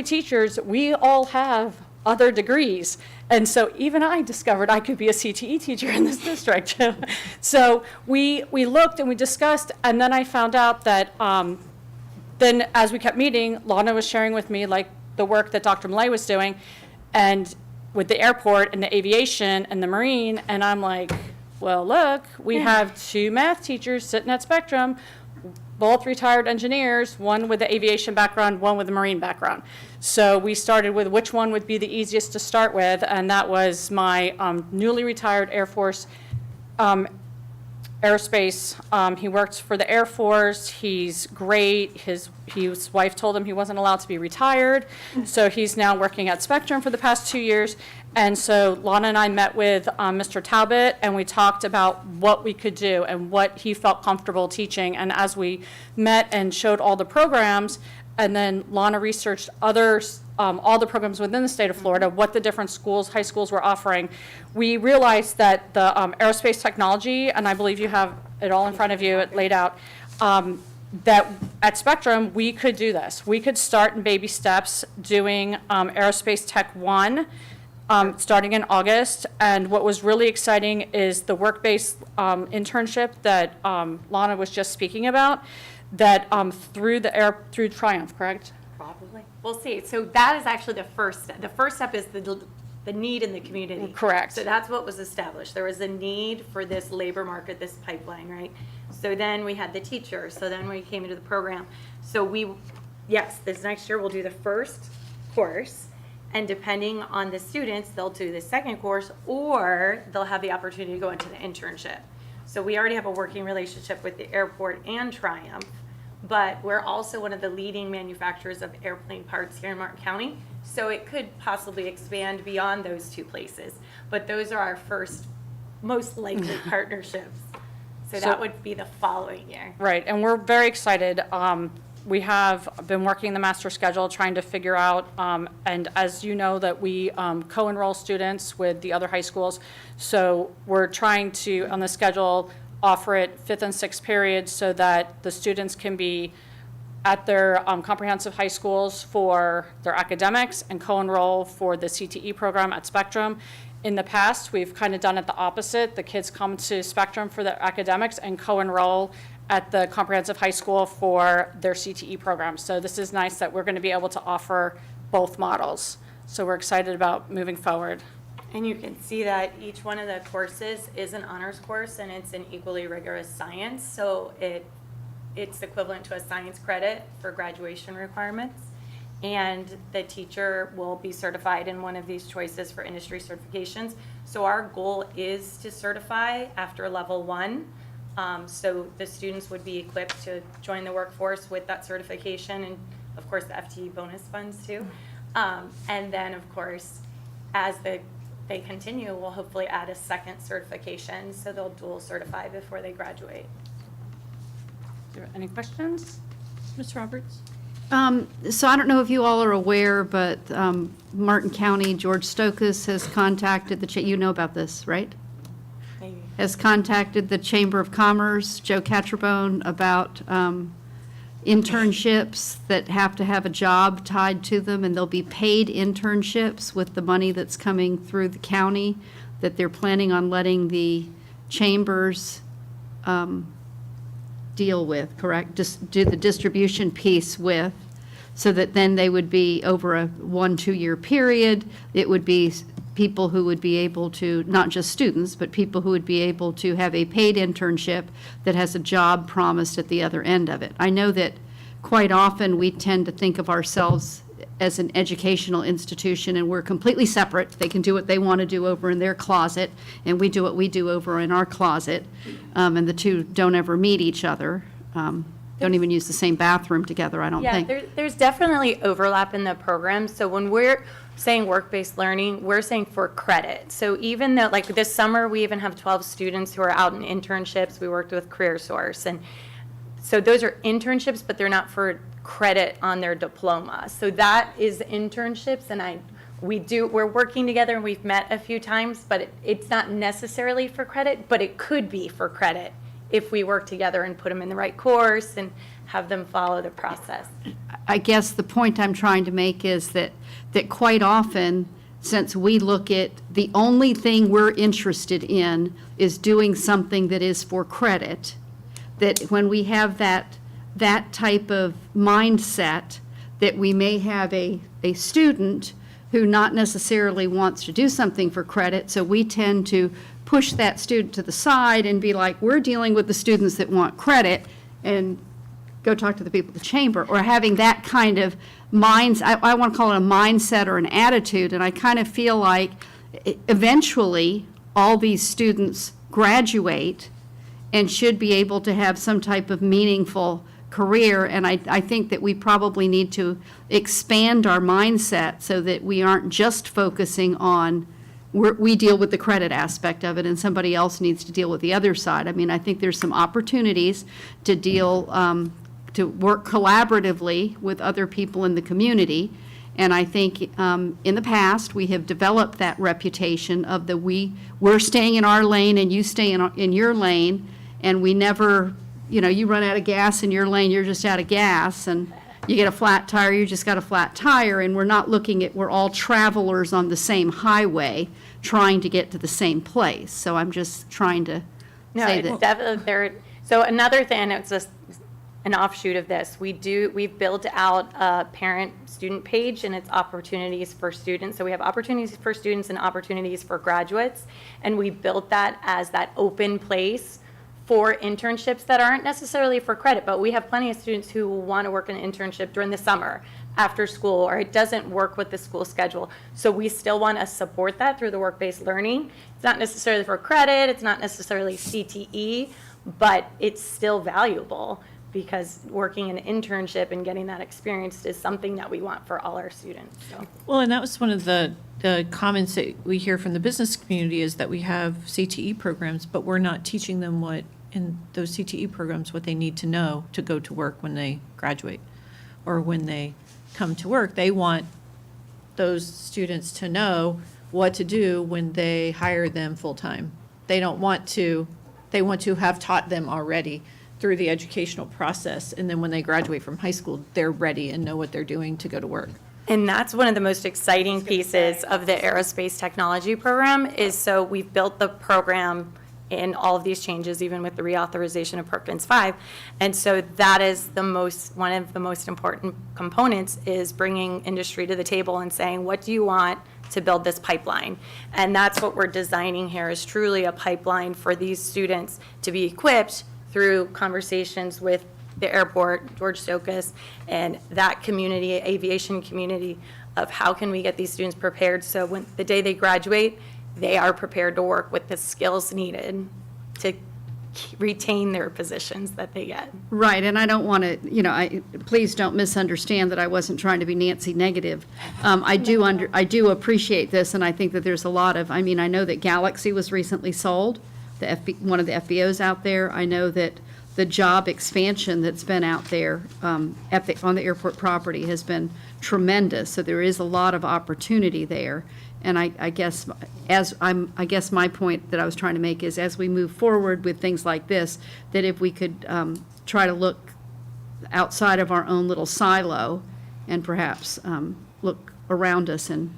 teachers, we all have other degrees. And so even I discovered I could be a CTE teacher in this district. So we looked and we discussed, and then I found out that then as we kept meeting, Lana was sharing with me like the work that Dr. Millay was doing, and with the airport and the aviation and the marine, and I'm like, well, look, we have 2 math teachers sitting at Spectrum, both retired engineers, one with the aviation background, one with the marine background. So we started with which one would be the easiest to start with, and that was my newly retired Air Force Aerospace. He works for the Air Force. He's great. His wife told him he wasn't allowed to be retired, so he's now working at Spectrum for the past 2 years. And so Lana and I met with Mr. Talbot, and we talked about what we could do and what he felt comfortable teaching. And as we met and showed all the programs, and then Lana researched all the programs within the state of Florida, what the different schools, high schools were offering, we realized that the Aerospace Technology, and I believe you have it all in front of you, it laid out, that at Spectrum, we could do this. We could start in baby steps doing Aerospace Tech 1, starting in August. And what was really exciting is the work-based internship that Lana was just speaking about, that through Triumph, correct? Probably. We'll see. So that is actually the first step. The first step is the need in the community. Correct. So that's what was established. There was a need for this labor market, this pipeline, right? So then we had the teachers. So then we came into the program. So yes, this next year we'll do the first course. And depending on the students, they'll do the second course, or they'll have the opportunity to go into the internship. So we already have a working relationship with the airport and Triumph, but we're also one of the leading manufacturers of airplane parts here in Martin County. So it could possibly expand beyond those 2 places. But those are our first, most likely partnerships. So that would be the following year. Right, and we're very excited. We have been working the master schedule, trying to figure out, and as you know, that we co-enroll students with the other high schools. So we're trying to, on the schedule, offer it 5th and 6th periods so that the students can be at their comprehensive high schools for their academics and co-enroll for the CTE program at Spectrum. In the past, we've kind of done it the opposite. The kids come to Spectrum for their academics and co-enroll at the comprehensive high school for their CTE program. So this is nice that we're going to be able to offer both models. So we're excited about moving forward. And you can see that each one of the courses is an honors course, and it's an equally rigorous science. So it's equivalent to a science credit for graduation requirements. And the teacher will be certified in one of these choices for industry certifications. So our goal is to certify after level 1. So the students would be equipped to join the workforce with that certification, and of course the FTE bonus funds too. And then of course, as they continue, we'll hopefully add a second certification, so they'll dual certify before they graduate. Is there any questions? Ms. Roberts? So I don't know if you all are aware, but Martin County, George Stokas has contacted you know about this, right? Maybe. Has contacted the Chamber of Commerce, Joe Catrabone, about internships that have to have a job tied to them, and they'll be paid internships with the money that's coming through the county, that they're planning on letting the chambers deal with, correct? Just do the distribution piece with, so that then they would be over a 1-2 year period. It would be people who would be able to, not just students, but people who would be able to have a paid internship that has a job promised at the other end of it. I know that quite often we tend to think of ourselves as an educational institution, and we're completely separate. They can do what they want to do over in their closet, and we do what we do over in our closet, and the two don't ever meet each other. Don't even use the same bathroom together, I don't think. Yeah, there's definitely overlap in the program. So when we're saying work-based learning, we're saying for credit. So even though, like this summer, we even have 12 students who are out in internships. We worked with CareerSource. And so those are internships, but they're not for credit on their diploma. So that is internships, and we're working together, and we've met a few times, but it's not necessarily for credit, but it could be for credit if we work together and put them in the right course and have them follow the process. I guess the point I'm trying to make is that quite often, since we look at the only thing we're interested in is doing something that is for credit, that when we have that type of mindset, that we may have a student who not necessarily wants to do something for credit, so we tend to push that student to the side and be like, we're dealing with the students that want credit, and go talk to the people at the chamber, or having that kind of I want to call it a mindset or an attitude, and I kind of feel like eventually all these students graduate and should be able to have some type of meaningful career, and I think that we probably need to expand our mindset so that we aren't just focusing on we deal with the credit aspect of it and somebody else needs to deal with the other side. I mean, I think there's some opportunities to to work collaboratively with other people in the community. And I think in the past, we have developed that reputation of we're staying in our lane and you stay in your lane, and we never, you run out of gas in your lane, you're just out of gas, and you get a flat tire, you just got a flat tire, and we're not looking at, we're all travelers on the same highway trying to get to the same place. So I'm just trying to say it's that. definitely there. So another thing, it's just an offshoot of this. We've built out a parent-student page, and it's opportunities for students. So we have opportunities for students and opportunities for graduates, and we built that as that open place for internships that aren't necessarily for credit, but we have plenty of students who want to work an internship during the summer, after school, or it doesn't work with the school schedule. So we still want to support that through the work-based learning. It's not necessarily for credit, it's not necessarily CTE, but it's still valuable because working an internship and getting that experience is something that we want for all our students. So. Well, and that was one of the comments that we hear from the business community is that we have CTE programs, but we're not teaching them in those CTE programs what they need to know to go to work when they graduate or when they come to work. They want those students to know what to do when they hire them full-time. They want to have taught them already through the educational process, and then when they graduate from high school, they're ready and know what they're doing to go to work. And that's one of the most exciting pieces of the Aerospace Technology program is so we've built the program in all of these changes, even with the reauthorization of Perkins 5. And so that is one of the most important components is bringing industry to the table and saying, what do you want to build this pipeline? And that's what we're designing here is truly a pipeline for these students to be equipped through conversations with the airport, George Stokes, and that community, aviation community, of how can we get these students prepared so when the day they graduate, they are prepared to work with the skills needed to retain their positions that they get. Right, and I don't want to, please don't misunderstand that I wasn't trying to be Nancy negative. I do appreciate this, and I think that there's a lot of, I know that Galaxy was recently sold, one of the FBOs out there. I know that the job expansion that's been out there on the airport property has been tremendous, so there is a lot of opportunity there. And I guess my point that I was trying to make is as we move forward with things like this, that if we could try to look outside of our own little silo and perhaps look around us and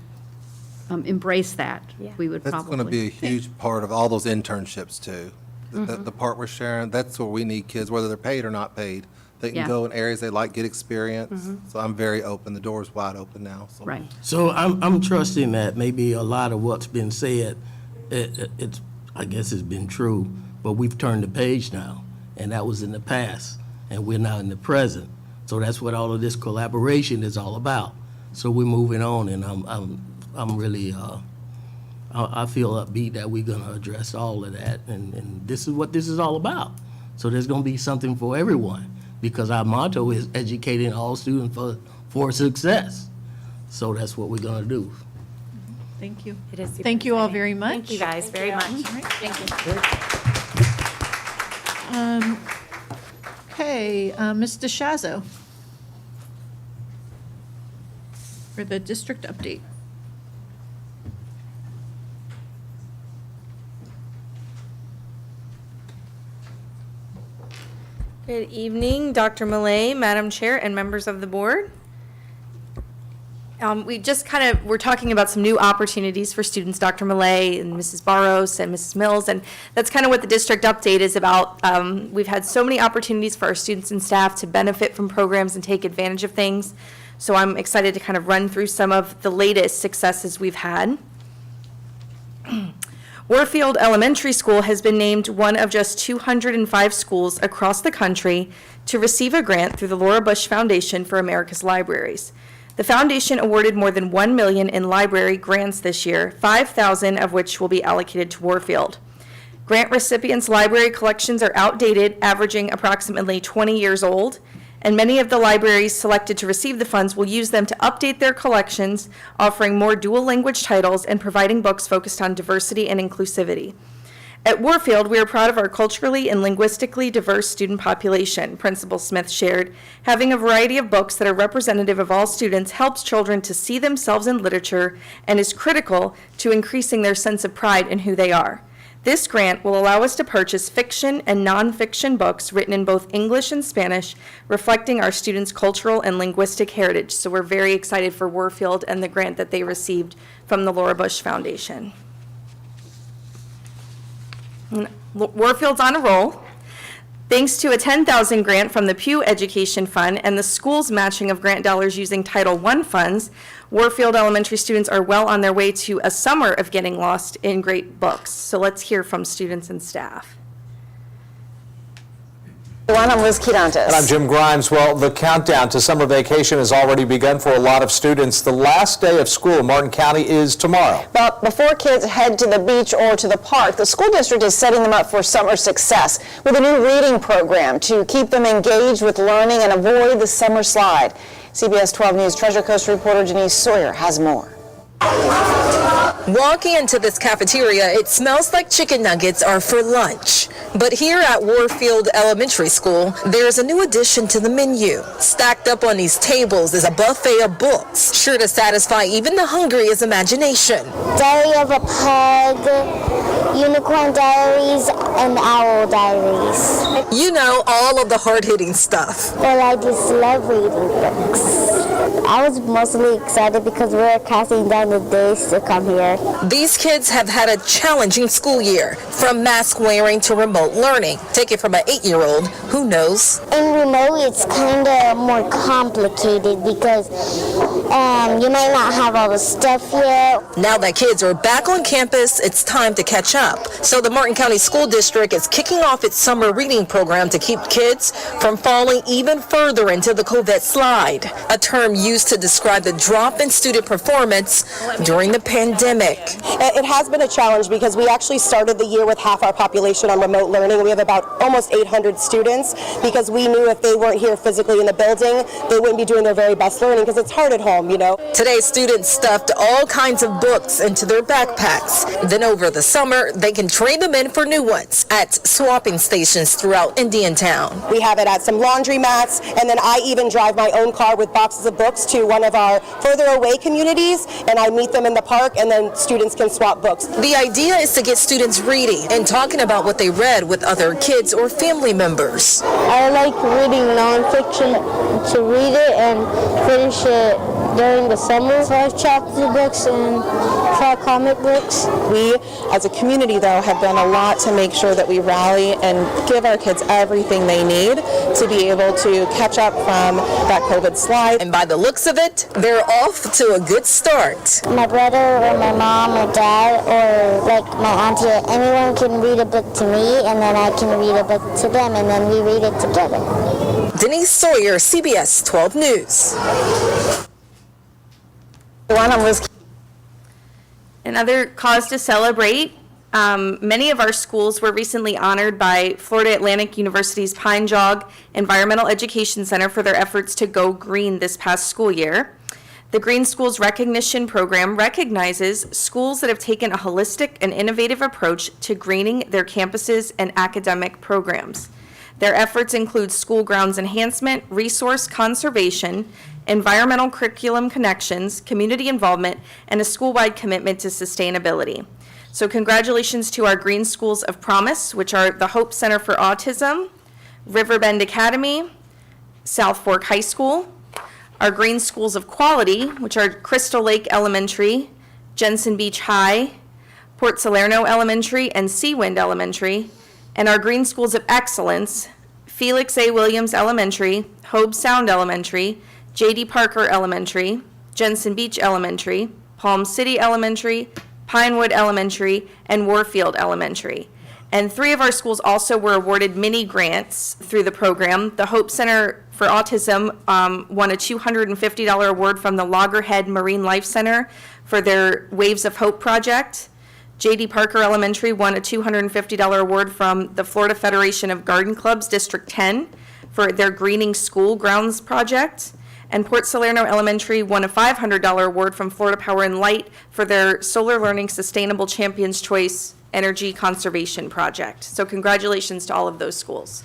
embrace that, we would That's probably. going to be a huge part of all those internships too. the part we're sharing, that's where we need kids, whether they're paid or not paid. They Yeah. can go in areas they like, get experience. So I'm very open. The door's wide open now. So. Right. So I'm trusting that maybe a lot of what's been said, it's, I guess it's been true, but we've turned the page now, and that was in the past, and we're now in the present. So that's what all of this collaboration is all about. So we're moving on, and I'm really, I feel upbeat that we're gonna address all of that, and this is what this is all about. So there's gonna be something for everyone, because our motto is educating all students for success. So that's what we're gonna do. Thank you. It is super Thank you all exciting. very much. Thank you guys very much. Thank you. Okay, Ms. DeShazo. For the district update. Good evening, Dr. Millay, Madam Chair, and members of the board. We're talking about some new opportunities for students, Dr. Millay and Mrs. Barros and Mrs. Mills, and that's kind of what the district update is about. We've had so many opportunities for our students and staff to benefit from programs and take advantage of things. So I'm excited to kind of run through some of the latest successes we've had. Warfield Elementary School has been named one of just 205 schools across the country to receive a grant through the Laura Bush Foundation for America's Libraries. The foundation awarded more than $1 million in library grants this year, 5,000 of which will be allocated to Warfield. Grant recipients' library collections are outdated, averaging approximately 20 years old, and many of the libraries selected to receive the funds will use them to update their collections, offering more dual language titles and providing books focused on diversity and inclusivity. At Warfield, we are proud of our culturally and linguistically diverse student population, Principal Smith shared. Having a variety of books that are representative of all students helps children to see themselves in literature and is critical to increasing their sense of pride in who they are. This grant will allow us to purchase fiction and nonfiction books written in both English and Spanish, reflecting our students' cultural and linguistic heritage. So we're very excited for Warfield and the grant that they received from the Laura Bush Foundation. Warfield's on a roll. Thanks to a $10,000 grant from the Pew Education Fund and the school's matching of grant dollars using Title I funds, Warfield Elementary students are well on their way to a summer of getting lost in great books. So let's hear from students and staff. I'm Liz Quirantes. And I'm Jim Grimes. Well, the countdown to summer vacation has already begun for a lot of students. The last day of school in Martin County is tomorrow. But before kids head to the beach or to the park, the school district is setting them up for summer success with a new reading program to keep them engaged with learning and avoid the summer slide. CBS 12 News Treasure Coast reporter Denise Sawyer has more. Walking into this cafeteria, it smells like chicken nuggets are for lunch. But here at Warfield Elementary School, there's a new addition to the menu. Stacked up on these tables is a buffet of books, sure to satisfy even the hungriest imagination. Diary of a Pug, Unicorn Diaries, and Owl Diaries. You know, all of the hard-hitting stuff. Well, I just love reading books. I was mostly excited because we're counting down the days to come here. These kids have had a challenging school year, from mask wearing to remote learning. Take it from an 8-year-old who knows. In remote, it's kind of more complicated because you might not have all the stuff yet. Now that kids are back on campus, it's time to catch up. So the Martin County School District is kicking off its summer reading program to keep kids from falling even further into the COVID slide, a term used to describe the drop in student performance during the pandemic. It has been a challenge because we actually started the year with half our population on remote learning. We have about almost 800 students because we knew if they weren't here physically in the building, they wouldn't be doing their very best learning because it's hard at home, you know. Today, students stuffed all kinds of books into their backpacks. Then over the summer, they can trade them in for new ones at swapping stations throughout Indiantown. We have it at some laundromats, and then I even drive my own car with boxes of books to one of our further away communities, and I meet them in the park, and then students can swap books. The idea is to get students reading and talking about what they read with other kids or family members. I like reading nonfiction to read it and finish it during the summer. 5 chapter books and 5 comic books. We, as a community, though, have done a lot to make sure that we rally and give our kids everything they need to be able to catch up from that COVID slide. And by the looks of it, they're off to a good start. My brother or my mom or dad or like my auntie, anyone can read a book to me and then I can read a book to them and then we read it together. Denise Sawyer, CBS 12 News. Another cause to celebrate. Many of our schools were recently honored by Florida Atlantic University's Pine Jog Environmental Education Center for their efforts to go green this past school year. The Green Schools Recognition Program recognizes schools that have taken a holistic and innovative approach to greening their campuses and academic programs. Their efforts include school grounds enhancement, resource conservation, environmental curriculum connections, community involvement, and a school-wide commitment to sustainability. So congratulations to our Green Schools of Promise, which are the Hope Center for Autism, Riverbend Academy, South Fork High School, our Green Schools of Quality, which are Crystal Lake Elementary, Jensen Beach High, Port Salerno Elementary, and Seawind Elementary, and our Green Schools of Excellence, Felix A. Williams Elementary, Hobe Sound Elementary, J.D. Parker Elementary, Jensen Beach Elementary, Palm City Elementary, Pinewood Elementary, and Warfield Elementary. And 3 of our schools also were awarded mini grants through the program. The Hope Center for Autism won a $250 award from the Loggerhead Marine Life Center for their Waves of Hope project. J.D. Parker Elementary won a $250 award from the Florida Federation of Garden Clubs District 10 for their Greening School Grounds project. And Port Salerno Elementary won a $500 award from Florida Power and Light for their Solar Learning Sustainable Champions Choice Energy Conservation Project. So congratulations to all of those schools.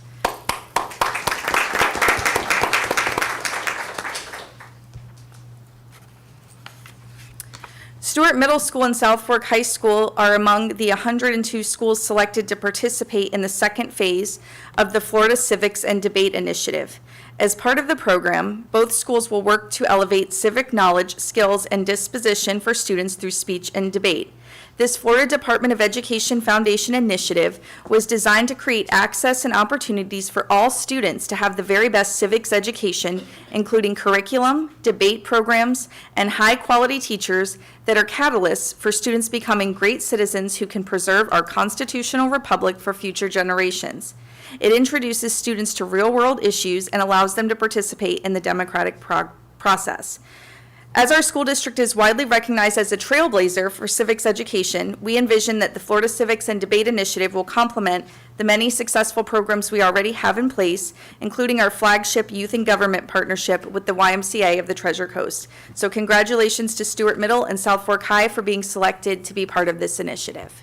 Stewart Middle School and South Fork High School are among the 102 schools selected to participate in the second phase of the Florida Civics and Debate Initiative. As part of the program, both schools will work to elevate civic knowledge, skills, and disposition for students through speech and debate. This Florida Department of Education Foundation initiative was designed to create access and opportunities for all students to have the very best civics education, including curriculum, debate programs, and high-quality teachers that are catalysts for students becoming great citizens who can preserve our constitutional republic for future generations. It introduces students to real-world issues and allows them to participate in the democratic process. As our school district is widely recognized as a trailblazer for civics education, we envision that the Florida Civics and Debate Initiative will complement the many successful programs we already have in place, including our flagship youth and government partnership with the YMCA of the Treasure Coast. So congratulations to Stewart Middle and South Fork High for being selected to be part of this initiative.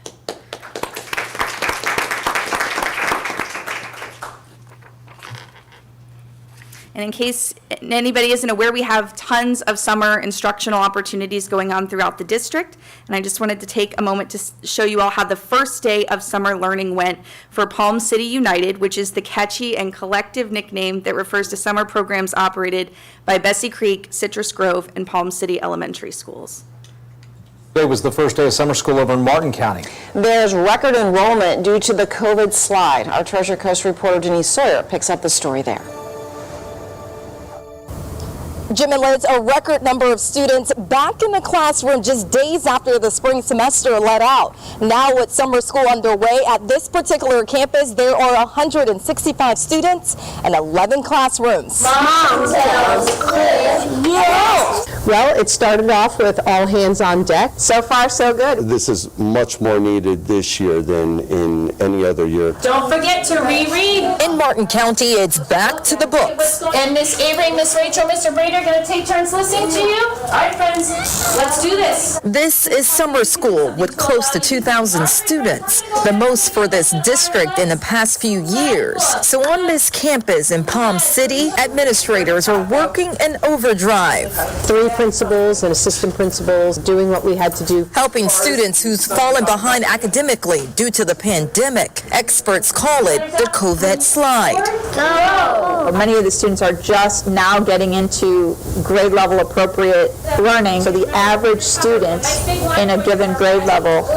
And in case anybody isn't aware, we have tons of summer instructional opportunities going on throughout the district. And I just wanted to take a moment to show you all how the first day of summer learning went for Palm City United, which is the catchy and collective nickname that refers to summer programs operated by Bessie Creek, Citrus Grove, and Palm City Elementary Schools. Today was the first day of summer school over in Martin County. There's record enrollment due to the COVID slide. Our Treasure Coast reporter Denise Sawyer picks up the story there. Jim and Liz, a record number of students back in the classroom just days after the spring semester let out. Now with summer school underway at this particular campus, there are 165 students and 11 classrooms. Mom tells Cliff yes. Well, it started off with all hands on deck. So far, so good. This is much more needed this year than in any other year. Don't forget to reread. In Martin County, it's back to the books. And Miss Avery, Miss Rachel, Mr. Brader going to take turns listening to you? All right, friends, let's do this. This is summer school with close to 2,000 students, the most for this district in the past few years. So on this campus in Palm City, administrators are working in overdrive. 3 principals and assistant principals doing what we had to do. Helping students who's fallen behind academically due to the pandemic. Experts call it the COVID slide. Go! Many of the students are just now getting into to grade level appropriate learning. So the average student in a given grade level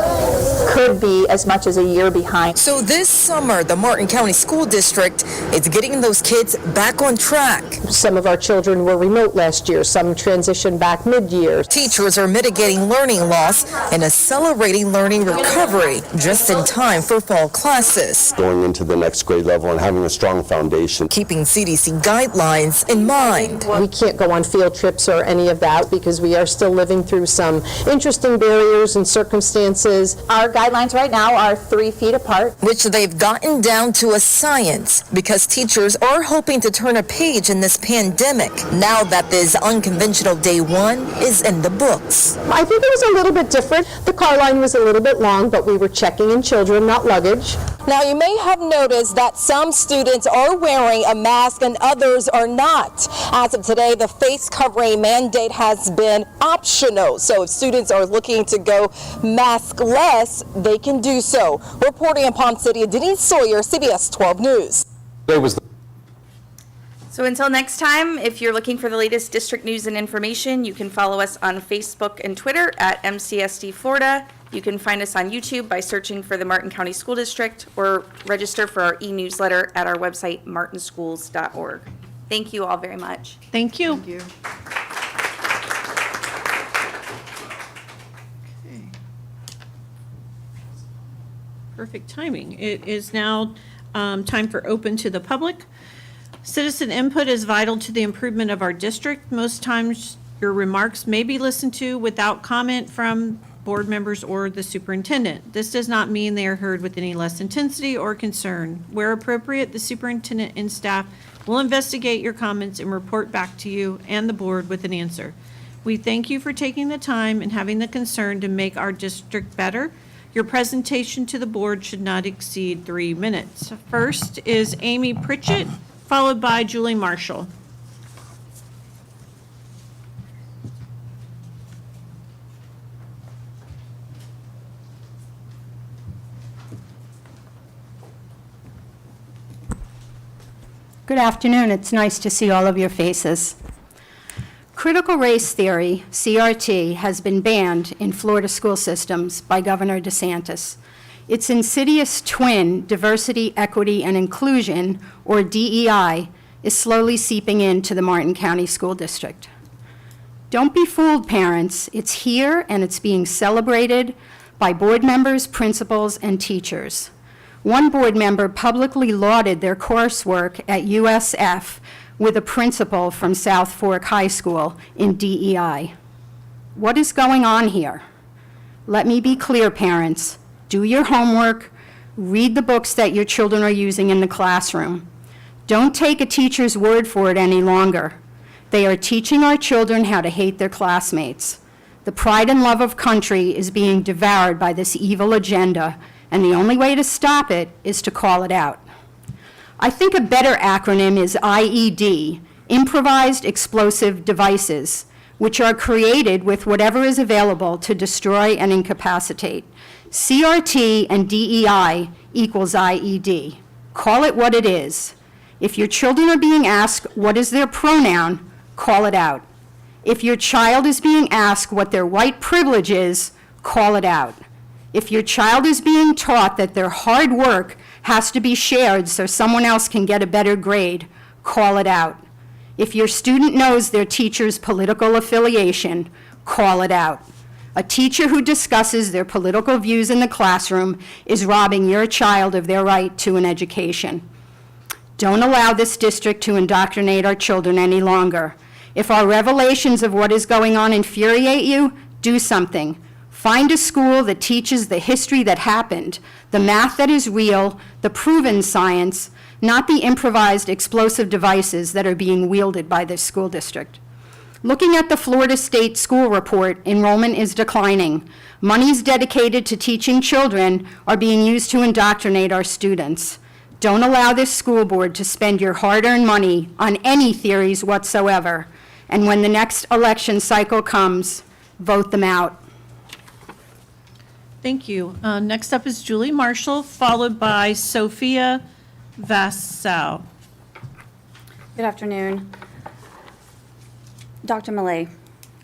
could be as much as a year behind. So this summer, the Martin County School District is getting those kids back on track. Some of our children were remote last year, some transitioned back mid-year. Teachers are mitigating learning loss and accelerating learning recovery just in time for fall classes. Going into the next grade level and having a strong foundation. Keeping CDC guidelines in mind. We can't go on field trips or any of that because we are still living through some interesting barriers and circumstances. Our guidelines right now are 3 feet apart. Which they've gotten down to a science because teachers are hoping to turn a page in this pandemic now that this unconventional day one is in the books. I think it was a little bit different. The car line was a little bit long, but we were checking in children, not luggage. Now, you may have noticed that some students are wearing a mask and others are not. As of today, the face covering mandate has been optional. So if students are looking to go maskless, they can do so. Reporting in Palm City, Denise Sawyer, CBS 12 News. So until next time, if you're looking for the latest district news and information, you can follow us on Facebook and Twitter at MCSD Florida. You can find us on YouTube by searching for the Martin County School District or register for our e-newsletter at our website, martinschools.org. Thank you all very much. Thank you. Thank you. Okay. Perfect timing. It is now time for open to the public. Citizen input is vital to the improvement of our district. Most times, your remarks may be listened to without comment from board members or the superintendent. This does not mean they are heard with any less intensity or concern. Where appropriate, the superintendent and staff will investigate your comments and report back to you and the board with an answer. We thank you for taking the time and having the concern to make our district better. Your presentation to the board should not exceed 3 minutes. First is Amy Pritchett, followed by Julie Marshall. Good afternoon. It's nice to see all of your faces. Critical race theory, CRT, has been banned in Florida school systems by Governor DeSantis. Its insidious twin, diversity, equity, and inclusion, or DEI, is slowly seeping into the Martin County School District. Don't be fooled, parents. It's here and it's being celebrated by board members, principals, and teachers. One board member publicly lauded their coursework at USF with a principal from South Fork High School in DEI. What is going on here? Let me be clear, parents. Do your homework, read the books that your children are using in the classroom. Don't take a teacher's word for it any longer. They are teaching our children how to hate their classmates. The pride and love of country is being devoured by this evil agenda, and the only way to stop it is to call it out. I think a better acronym is IED, Improvised Explosive Devices, which are created with whatever is available to destroy and incapacitate. CRT and DEI equals IED. Call it what it is. If your children are being asked what is their pronoun, call it out. If your child is being asked what their white privilege is, call it out. If your child is being taught that their hard work has to be shared so someone else can get a better grade, call it out. If your student knows their teacher's political affiliation, call it out. A teacher who discusses their political views in the classroom is robbing your child of their right to an education. Don't allow this district to indoctrinate our children any longer. If our revelations of what is going on infuriate you, do something. Find a school that teaches the history that happened, the math that is real, the proven science, not the improvised explosive devices that are being wielded by this school district. Looking at the Florida State School Report, enrollment is declining. Monies dedicated to teaching children are being used to indoctrinate our students. Don't allow this school board to spend your hard-earned money on any theories whatsoever. And when the next election cycle comes, vote them out. Thank you. Next up is Julie Marshall, followed by Sophia Vassau. Good afternoon. Dr. Millay,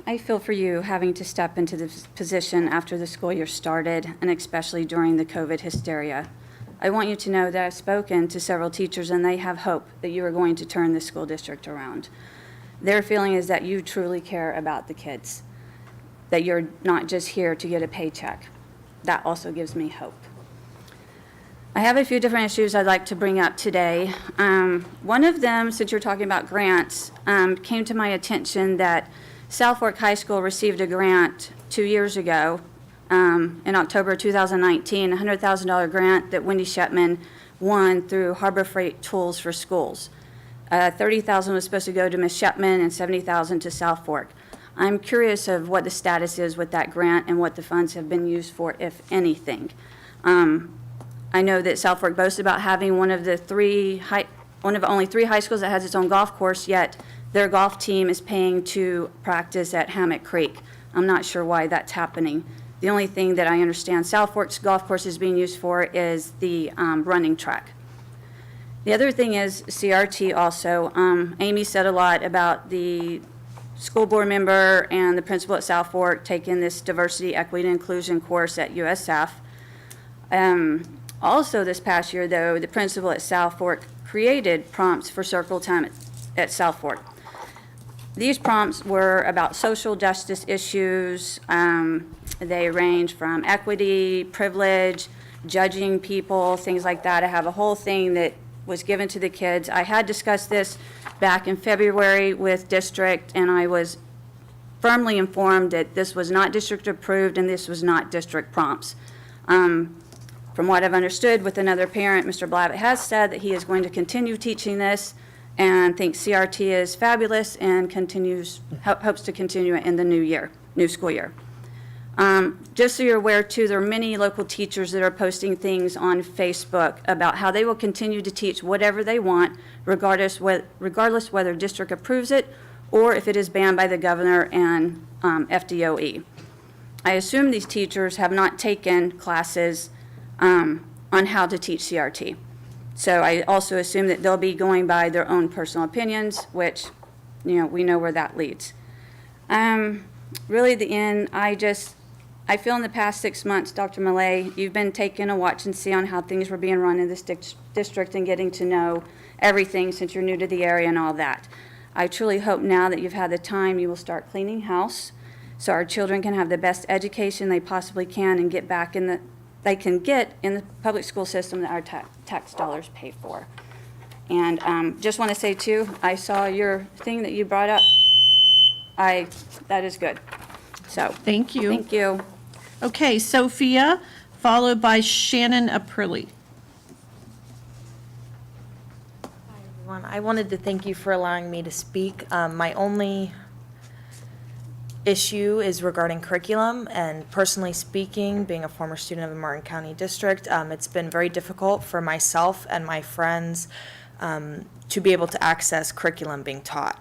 I feel for you having to step into this position after the school year started, and especially during the COVID hysteria. I want you to know that I've spoken to several teachers, and they have hope that you are going to turn the school district around. Their feeling is that you truly care about the kids, that you're not just here to get a paycheck. That also gives me hope. I have a few different issues I'd like to bring up today. One of them, since you're talking about grants, came to my attention that South Fork High School received a grant 2 years ago in October 2019, a $100,000 grant that Wendy Shepman won through Harbor Freight Tools for Schools. $30,000 was supposed to go to Ms. Shepman and $70,000 to South Fork. I'm curious of what the status is with that grant and what the funds have been used for, if anything. I know that South Fork boasts about having one of only 3 high schools that has its own golf course, yet their golf team is paying to practice at Hammock Creek. I'm not sure why that's happening. The only thing that I understand South Fork's golf course is being used for is the running track. The other thing is CRT also. Amy said a lot about the school board member and the principal at South Fork taking this diversity, equity, and inclusion course at USF. Also this past year, though, the principal at South Fork created prompts for Circle Time at South Fork. These prompts were about social justice issues. They range from equity, privilege, judging people, things like that. I have a whole thing that was given to the kids. I had discussed this back in February with district, and I was firmly informed that this was not district approved and this was not district prompts. From what I've understood with another parent, Mr. Blavitt has said that he is going to continue teaching this and thinks CRT is fabulous and hopes to continue it in the new school year. Just so you're aware, too, there are many local teachers that are posting things on Facebook about how they will continue to teach whatever they want, regardless whether district approves it or if it is banned by the governor and FDOE. I assume these teachers have not taken classes on how to teach CRT. So I also assume that they'll be going by their own personal opinions, which, we know where that leads. Really, the end, I feel in the past 6 months, Dr. Millay, you've been taking a watch and see on how things were being run in this district and getting to know everything since you're new to the area and all that. I truly hope now that you've had the time, you will start cleaning house so our children can have the best education they possibly can and get back in the public school system that our tax dollars pay for. And just want to say, too, I saw your thing that you brought up. That is good. So. Thank you. Thank you. Okay, Sophia, followed by Shannon Aprilli. Everyone, I wanted to thank you for allowing me to speak. My only issue is regarding curriculum, and personally speaking, being a former student of the Martin County District, it's been very difficult for myself and my friends to be able to access curriculum being taught.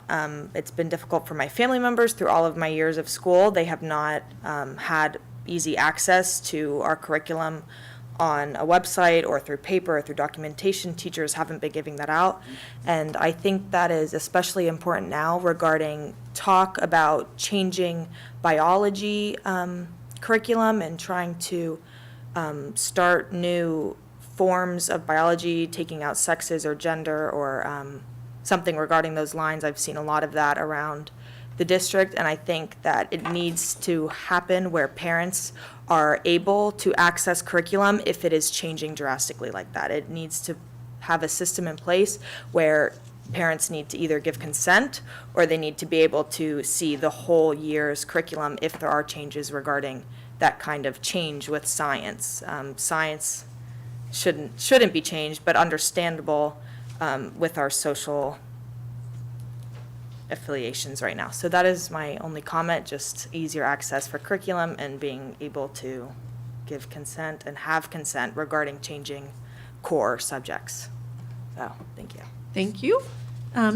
It's been difficult for my family members through all of my years of school. They have not had easy access to our curriculum on a website or through paper or through documentation. Teachers haven't been giving that out. And I think that is especially important now regarding talk about changing biology curriculum and trying to start new forms of biology, taking out sexes or gender or something regarding those lines. I've seen a lot of that around the district, and I think that it needs to happen where parents are able to access curriculum if it is changing drastically like that. It needs to have a system in place where parents need to either give consent or they need to be able to see the whole year's curriculum if there are changes regarding that kind of change with science. Science shouldn't be changed, but understandable with our social affiliations right now. So that is my only comment, just easier access for curriculum and being able to give consent and have consent regarding changing core subjects. So, thank you. Thank you.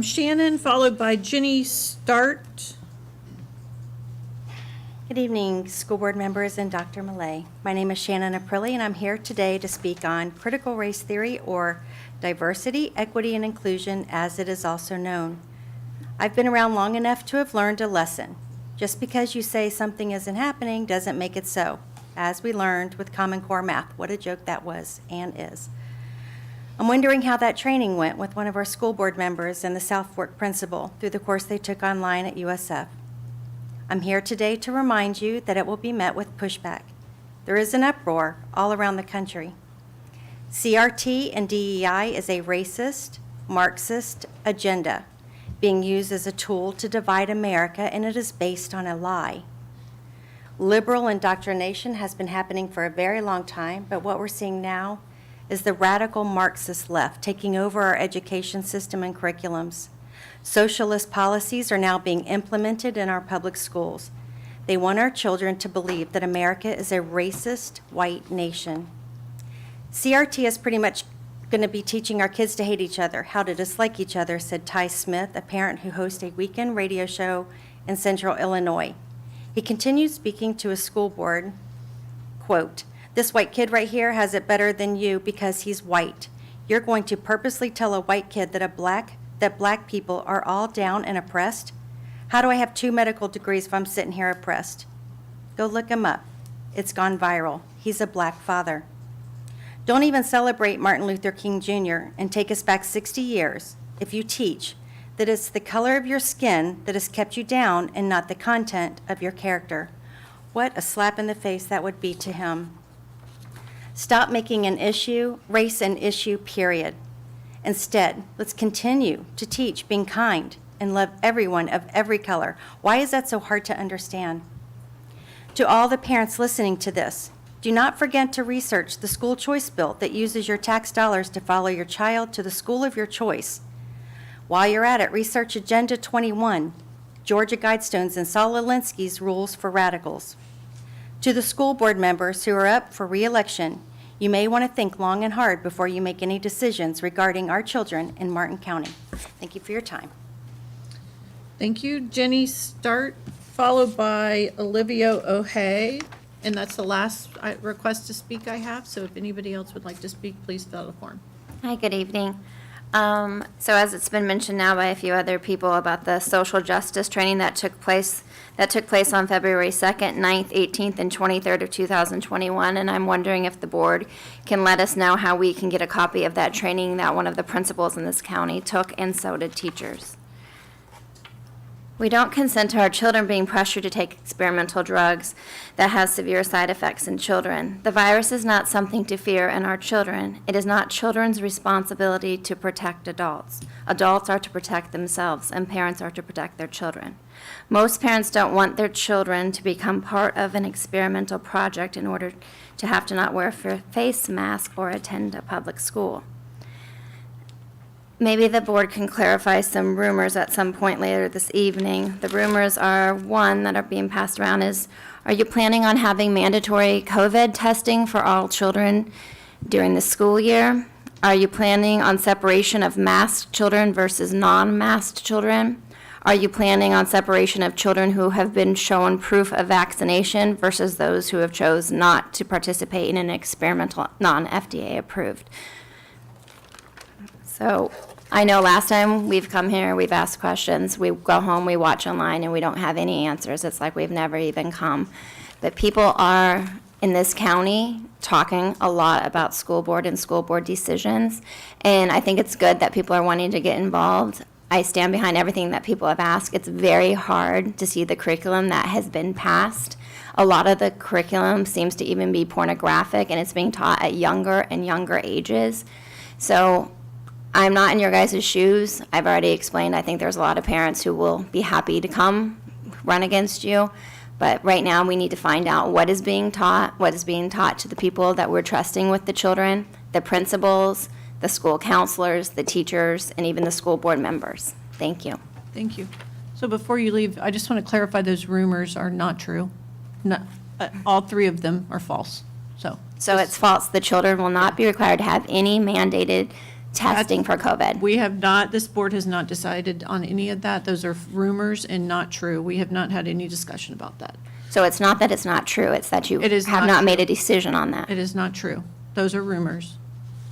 Shannon, followed by Ginny Start. Good evening, school board members and Dr. Millay. My name is Shannon Aprilli, and I'm here today to speak on critical race theory, or diversity, equity, and inclusion, as it is also known. I've been around long enough to have learned a lesson. Just because you say something isn't happening doesn't make it so. As we learned with Common Core math, what a joke that was and is. I'm wondering how that training went with one of our school board members and the South Fork principal through the course they took online at USF. I'm here today to remind you that it will be met with pushback. There is an uproar all around the country. CRT and DEI is a racist, Marxist agenda being used as a tool to divide America, and it is based on a lie. Liberal indoctrination has been happening for a very long time, but what we're seeing now is the radical Marxist left taking over our education system and curriculums. Socialist policies are now being implemented in our public schools. They want our children to believe that America is a racist white nation. CRT is pretty much going to be teaching our kids to hate each other, how to dislike each other, said Ty Smith, a parent who hosts a weekend radio show in Central Illinois. He continued speaking to a school board, quote, "This white kid right here has it better than you because he's white. You're going to purposely tell a white kid that black people are all down and oppressed? How do I have 2 medical degrees if I'm sitting here oppressed? Go look him up. It's gone viral. He's a black father. Don't even celebrate Martin Luther King Jr. and take us back 60 years if you teach that it's the color of your skin that has kept you down and not the content of your character." What a slap in the face that would be to him. Stop making race an issue, period. Instead, let's continue to teach being kind and love everyone of every color. Why is that so hard to understand? To all the parents listening to this, do not forget to research the school choice bill that uses your tax dollars to follow your child to the school of your choice. While you're at it, research Agenda 21, Georgia Guidestones and Saul Alinsky's Rules for Radicals. To the school board members who are up for re-election, you may want to think long and hard before you make any decisions regarding our children in Martin County. Thank you for your time. Thank you. Jenny Start, followed by Olivia O'Hay. And that's the last request to speak I have. So if anybody else would like to speak, please fill out a form. Hi, good evening. So as it's been mentioned now by a few other people about the social justice training that took place on February 2nd, 9th, 18th, and 23rd of 2021, and I'm wondering if the board can let us know how we can get a copy of that training that one of the principals in this county took, and so did teachers. We don't consent to our children being pressured to take experimental drugs that have severe side effects in children. The virus is not something to fear in our children. It is not children's responsibility to protect adults. Adults are to protect themselves, and parents are to protect their children. Most parents don't want their children to become part of an experimental project in order to have to not wear a face mask or attend a public school. Maybe the board can clarify some rumors at some point later this evening. The rumors are, one, that are being passed around is, are you planning on having mandatory COVID testing for all children during the school year? Are you planning on separation of masked children versus non-masked children? Are you planning on separation of children who have been shown proof of vaccination versus those who have chose not to participate in an experimental, non-FDA approved? So I know last time we've come here, we've asked questions, we go home, we watch online, and we don't have any answers. It's like we've never even come. But people are, in this county, talking a lot about school board and school board decisions, and I think it's good that people are wanting to get involved. I stand behind everything that people have asked. It's very hard to see the curriculum that has been passed. A lot of the curriculum seems to even be pornographic, and it's being taught at younger and younger ages. So I'm not in your guys' shoes. I've already explained, I think there's a lot of parents who will be happy to come run against you. But right now, we need to find out what is being taught to the people that we're trusting with the children, the principals, the school counselors, the teachers, and even the school board members. Thank you. Thank you. So before you leave, I just want to clarify those rumors are not true. All 3 of them are false. So it's false. The children will not be required to have any mandated testing for COVID. We have not, this board has not decided on any of that. Those are rumors and not true. We have not had any discussion about that. So it's not that it's not true, it's that you have not made a decision on that. It is not true. Those are rumors.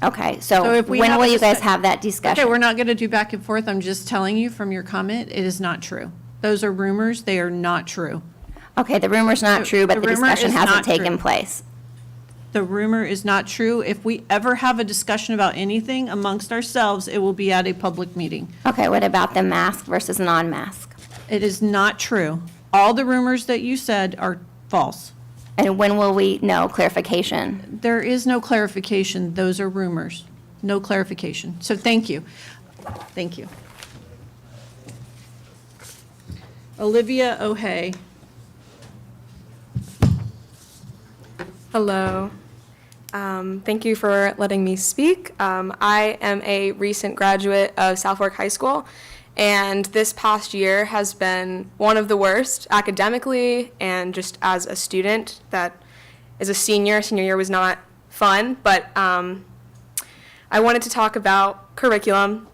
Okay, So so if we when have will a you guys discuss- have that discussion? Okay, we're not going to do back and forth. I'm just telling you from your comment, it is not true. Those are rumors. They are not true. Okay, the rumor's not true, but the rumor discussion is hasn't not taken true. place. The rumor is not true. If we ever have a discussion about anything amongst ourselves, it will be at a public meeting. Okay, what about the mask versus non-mask? It is not true. All the rumors that you said are false. And when will we know clarification? There is no clarification. Those are rumors. No clarification. So thank you. Thank you. Olivia O'Hay. Hello. Thank you for letting me speak. I am a recent graduate of Southwark High School, and this past year has been one of the worst academically and just as a student. That as a senior year was not fun, but I wanted to talk about curriculum,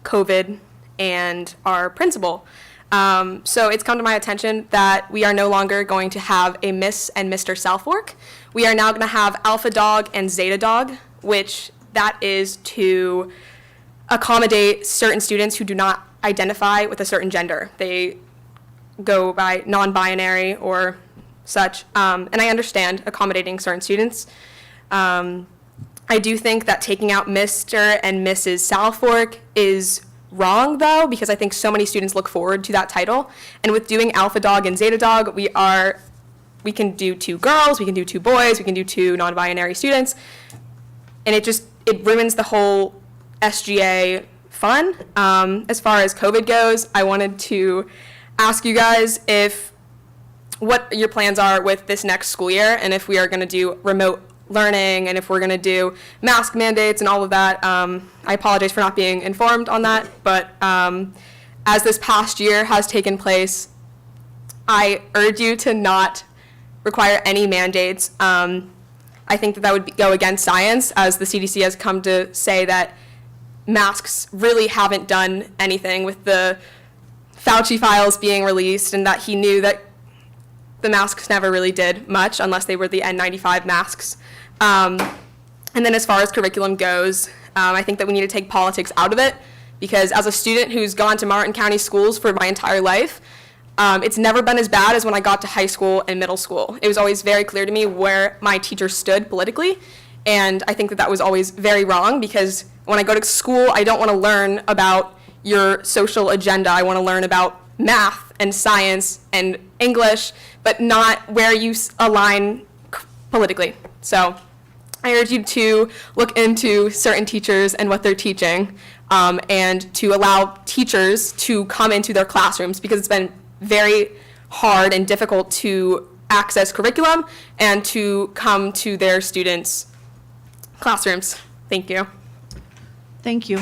COVID, and our principal. So it's come to my attention that we are no longer going to have a Miss and Mr. Southwark. We are now going to have Alpha Dog and Zeta Dog, which that is to accommodate certain students who do not identify with a certain gender. They go by non-binary or such, and I understand accommodating certain students. I do think that taking out Mr. and Mrs. Southwark is wrong, though, because I think so many students look forward to that title. And with doing Alpha Dog and Zeta Dog, we can do 2 girls, we can do 2 boys, we can do 2 non-binary students, and it ruins the whole SGA fun. As far as COVID goes, I wanted to ask you guys what your plans are with this next school year, and if we are going to do remote learning, and if we're going to do mask mandates and all of that. I apologize for not being informed on that, but as this past year has taken place, I urge you to not require any mandates. I think that would go against science, as the CDC has come to say that masks really haven't done anything, with the Fauci files being released, and that he knew that the masks never really did much unless they were the N95 masks. And then as far as curriculum goes, I think that we need to take politics out of it, because as a student who's gone to Martin County schools for my entire life, it's never been as bad as when I got to high school and middle school. It was always very clear to me where my teachers stood politically, and I think that that was always very wrong, because when I go to school, I don't want to learn about your social agenda. I want to learn about math and science and English, but not where you align politically. So I urge you to look into certain teachers and what they're teaching, and to allow teachers to come into their classrooms, because it's been very hard and difficult to access curriculum and to come to their students' classrooms. Thank you. Thank you.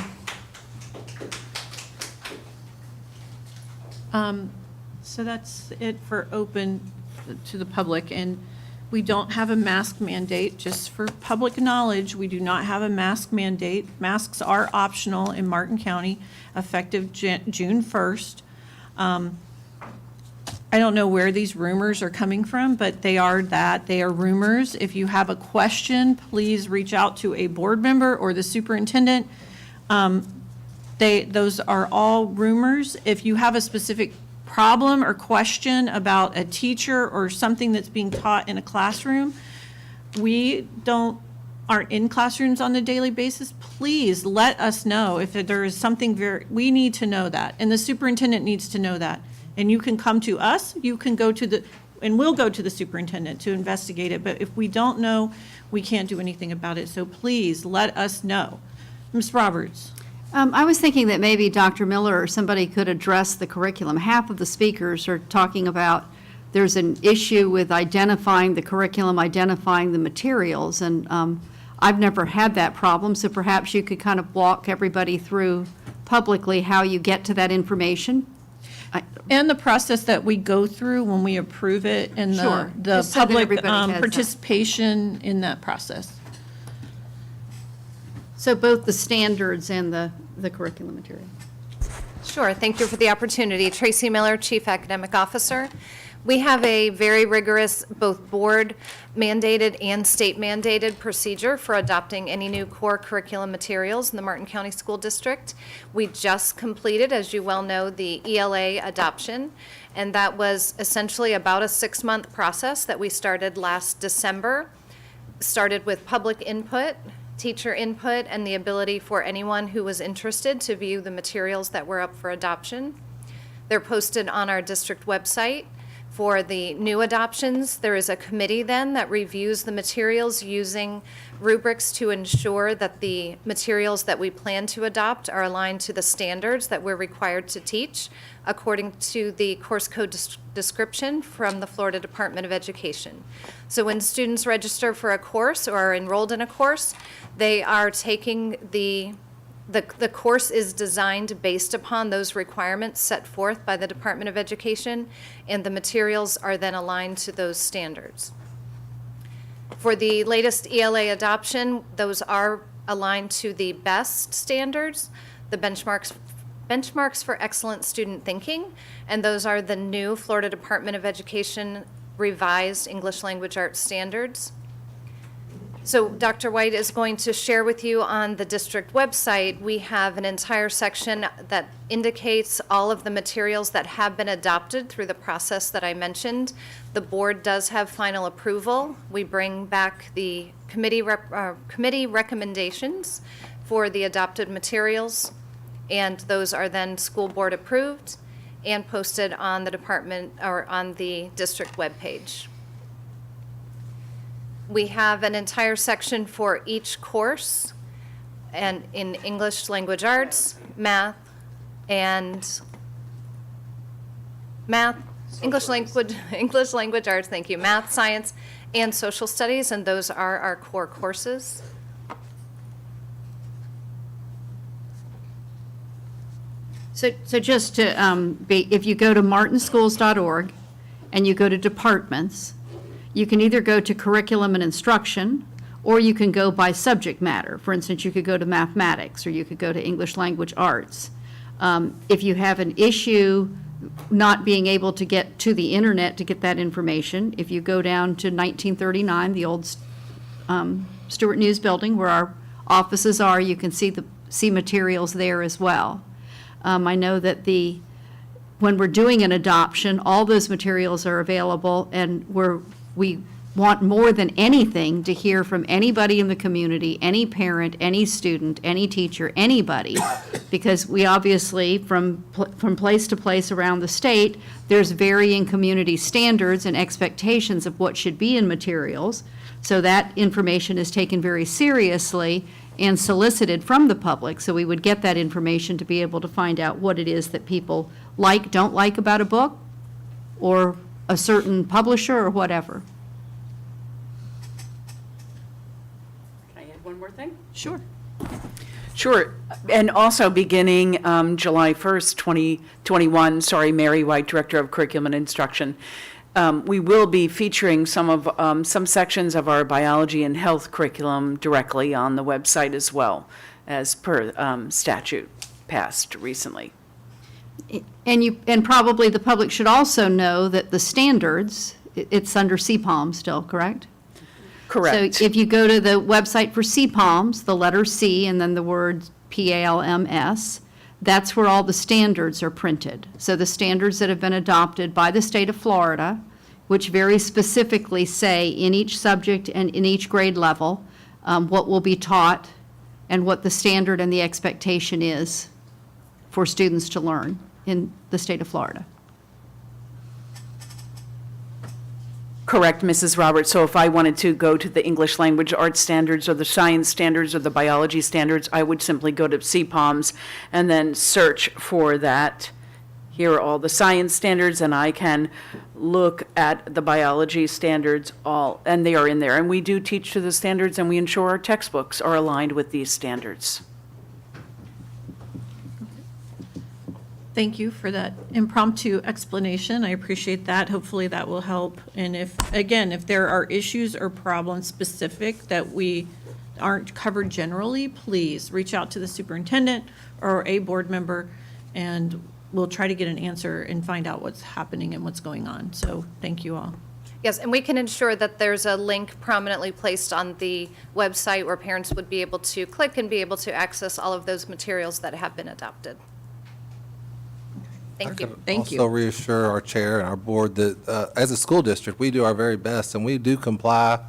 So that's it for open to the public, and we don't have a mask mandate. Just for public knowledge, we do not have a mask mandate. Masks are optional in Martin County, effective June 1st. I don't know where these rumors are coming from, but they are rumors. If you have a question, please reach out to a board member or the superintendent. Those are all rumors. If you have a specific problem or question about a teacher or something that's being taught in a classroom, we aren't in classrooms on a daily basis. Please let us know if there is something we need to know that, and the superintendent needs to know that. And you can come to us, you can go to and we'll go to the superintendent to investigate it, but if we don't know, we can't do anything about it. So please let us know. Ms. Roberts. I was thinking that maybe Dr. Miller or somebody could address the curriculum. Half of the speakers are talking about there's an issue with identifying the curriculum, identifying the materials, and I've never had that problem, so perhaps you could kind of walk everybody through publicly how you get to that information. And the process that we go through when we approve it, and Sure. the Just so that public everybody has that. participation in that process. So both the standards and the curriculum material. Sure, thank you for the opportunity. Tracy Miller, Chief Academic Officer. We have a very rigorous, both board mandated and state mandated procedure for adopting any new core curriculum materials in the Martin County School District. We just completed, as you well know, the ELA adoption, and that was essentially about a 6-month process that we started last December. Started with public input, teacher input, and the ability for anyone who was interested to view the materials that were up for adoption. They're posted on our district website. For the new adoptions, there is a committee then that reviews the materials using rubrics to ensure that the materials that we plan to adopt are aligned to the standards that we're required to teach according to the course code description from the Florida Department of Education. So when students register for a course or are enrolled in a course, they are taking the course is designed based upon those requirements set forth by the Department of Education, and the materials are then aligned to those standards. For the latest ELA adoption, those are aligned to the BEST standards, the benchmarks for excellent student thinking, and those are the new Florida Department of Education revised English Language Arts standards. So Dr. White is going to share with you on the district website, we have an entire section that indicates all of the materials that have been adopted through the process that I mentioned. The board does have final approval. We bring back the committee recommendations for the adopted materials, and those are then school board approved and posted on the department or on the district webpage. We have an entire section for each course, and in English Language Arts, English Language Arts, thank you, Math, Science, and Social Studies, and those are our core courses. So just to if you go to martinschools.org and you go to departments, you can either go to curriculum and instruction, or you can go by subject matter. For instance, you could go to mathematics, or you could go to English Language Arts. If you have an issue not being able to get to the internet to get that information, if you go down to 1939, the old Stewart News Building where our offices are, you can see materials there as well. I know that when we're doing an adoption, all those materials are available, and we want more than anything to hear from anybody in the community, any parent, any student, any teacher, anybody, because we obviously, from place to place around the state, there's varying community standards and expectations of what should be in materials. So that information is taken very seriously and solicited from the public. So we would get that information to be able to find out what it is that people like, don't like about a book, or a certain publisher, or whatever. Can I add one more thing? Sure. Sure. And also beginning July 1st, 2021, Mary White, Director of Curriculum and Instruction, we will be featuring some sections of our biology and health curriculum directly on the website as well, as per statute passed recently. And probably the public should also know that the standards, it's under CPALM still, correct? Correct. So if you go to the website for CPALMs, the letter C and then the word PALMS, that's where all the standards are printed. So the standards that have been adopted by the state of Florida, which very specifically say in each subject and in each grade level, what will be taught and what the standard and the expectation is for students to learn in the state of Florida. Correct, Mrs. Roberts. So if I wanted to go to the English Language Arts standards or the science standards or the biology standards, I would simply go to CPALMS and then search for that. Here are all the science standards, and I can look at the biology standards and they are in there. And we do teach to the standards, and we ensure our textbooks are aligned with these standards. Thank you for that impromptu explanation. I appreciate that. Hopefully that will help. And if there are issues or problems specific that we aren't covered generally, please reach out to the superintendent or a board member, and we'll try to get an answer and find out what's happening and what's going on. So thank you all. Yes, and we can ensure that there's a link prominently placed on the website where parents would be able to click and be able to access all of those materials that have been adopted. Thank you. Thank you. Also reassure our chair and our board that as a school district, we do our very best, and we do comply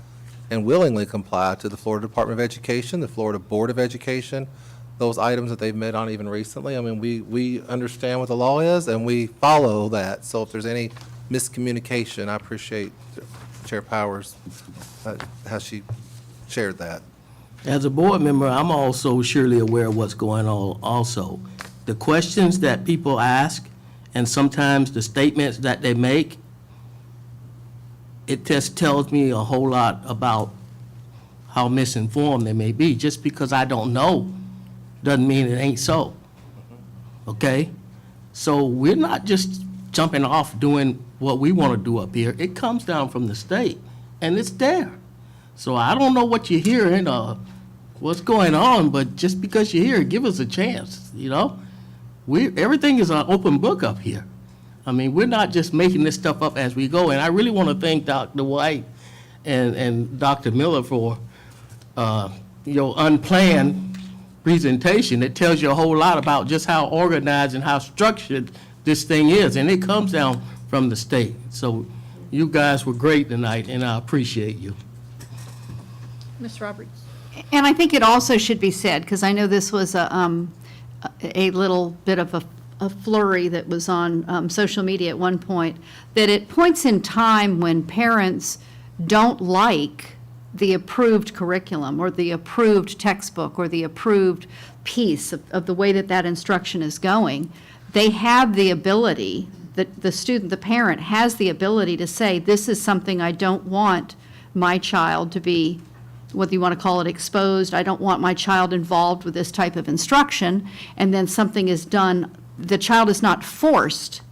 and willingly comply to the Florida Department of Education, the Florida Board of Education, those items that they've met on even recently. I mean, we understand what the law is, and we follow that. So if there's any miscommunication, I appreciate Chair Powers, how she shared that. As a board member, I'm also surely aware of what's going on also. The questions that people ask and sometimes the statements that they make, it just tells me a whole lot about how misinformed they may be. Just because I don't know doesn't mean it ain't so. Okay? So we're not just jumping off doing what we want to do up here. It comes down from the state, and it's there. So I don't know what you're hearing or what's going on, but just because you're here, give us a chance, you know? Everything is an open book up here. I mean, we're not just making this stuff up as we go, and I really want to thank Dr. White and Dr. Miller for your unplanned presentation. It tells you a whole lot about just how organized and how structured this thing is, and it comes down from the state. So you guys were great tonight, and I appreciate you. Ms. Roberts. And I think it also should be said, because I know this was a little bit of a flurry that was on social media at one point, that at points in time when parents don't like the approved curriculum or the approved textbook or the approved piece of the way that that instruction is going, they have the ability, the parent has the ability to say, this is something I don't want my child to be, whether you want to call it exposed, I don't want my child involved with this type of instruction, and then something is done, the child is not forced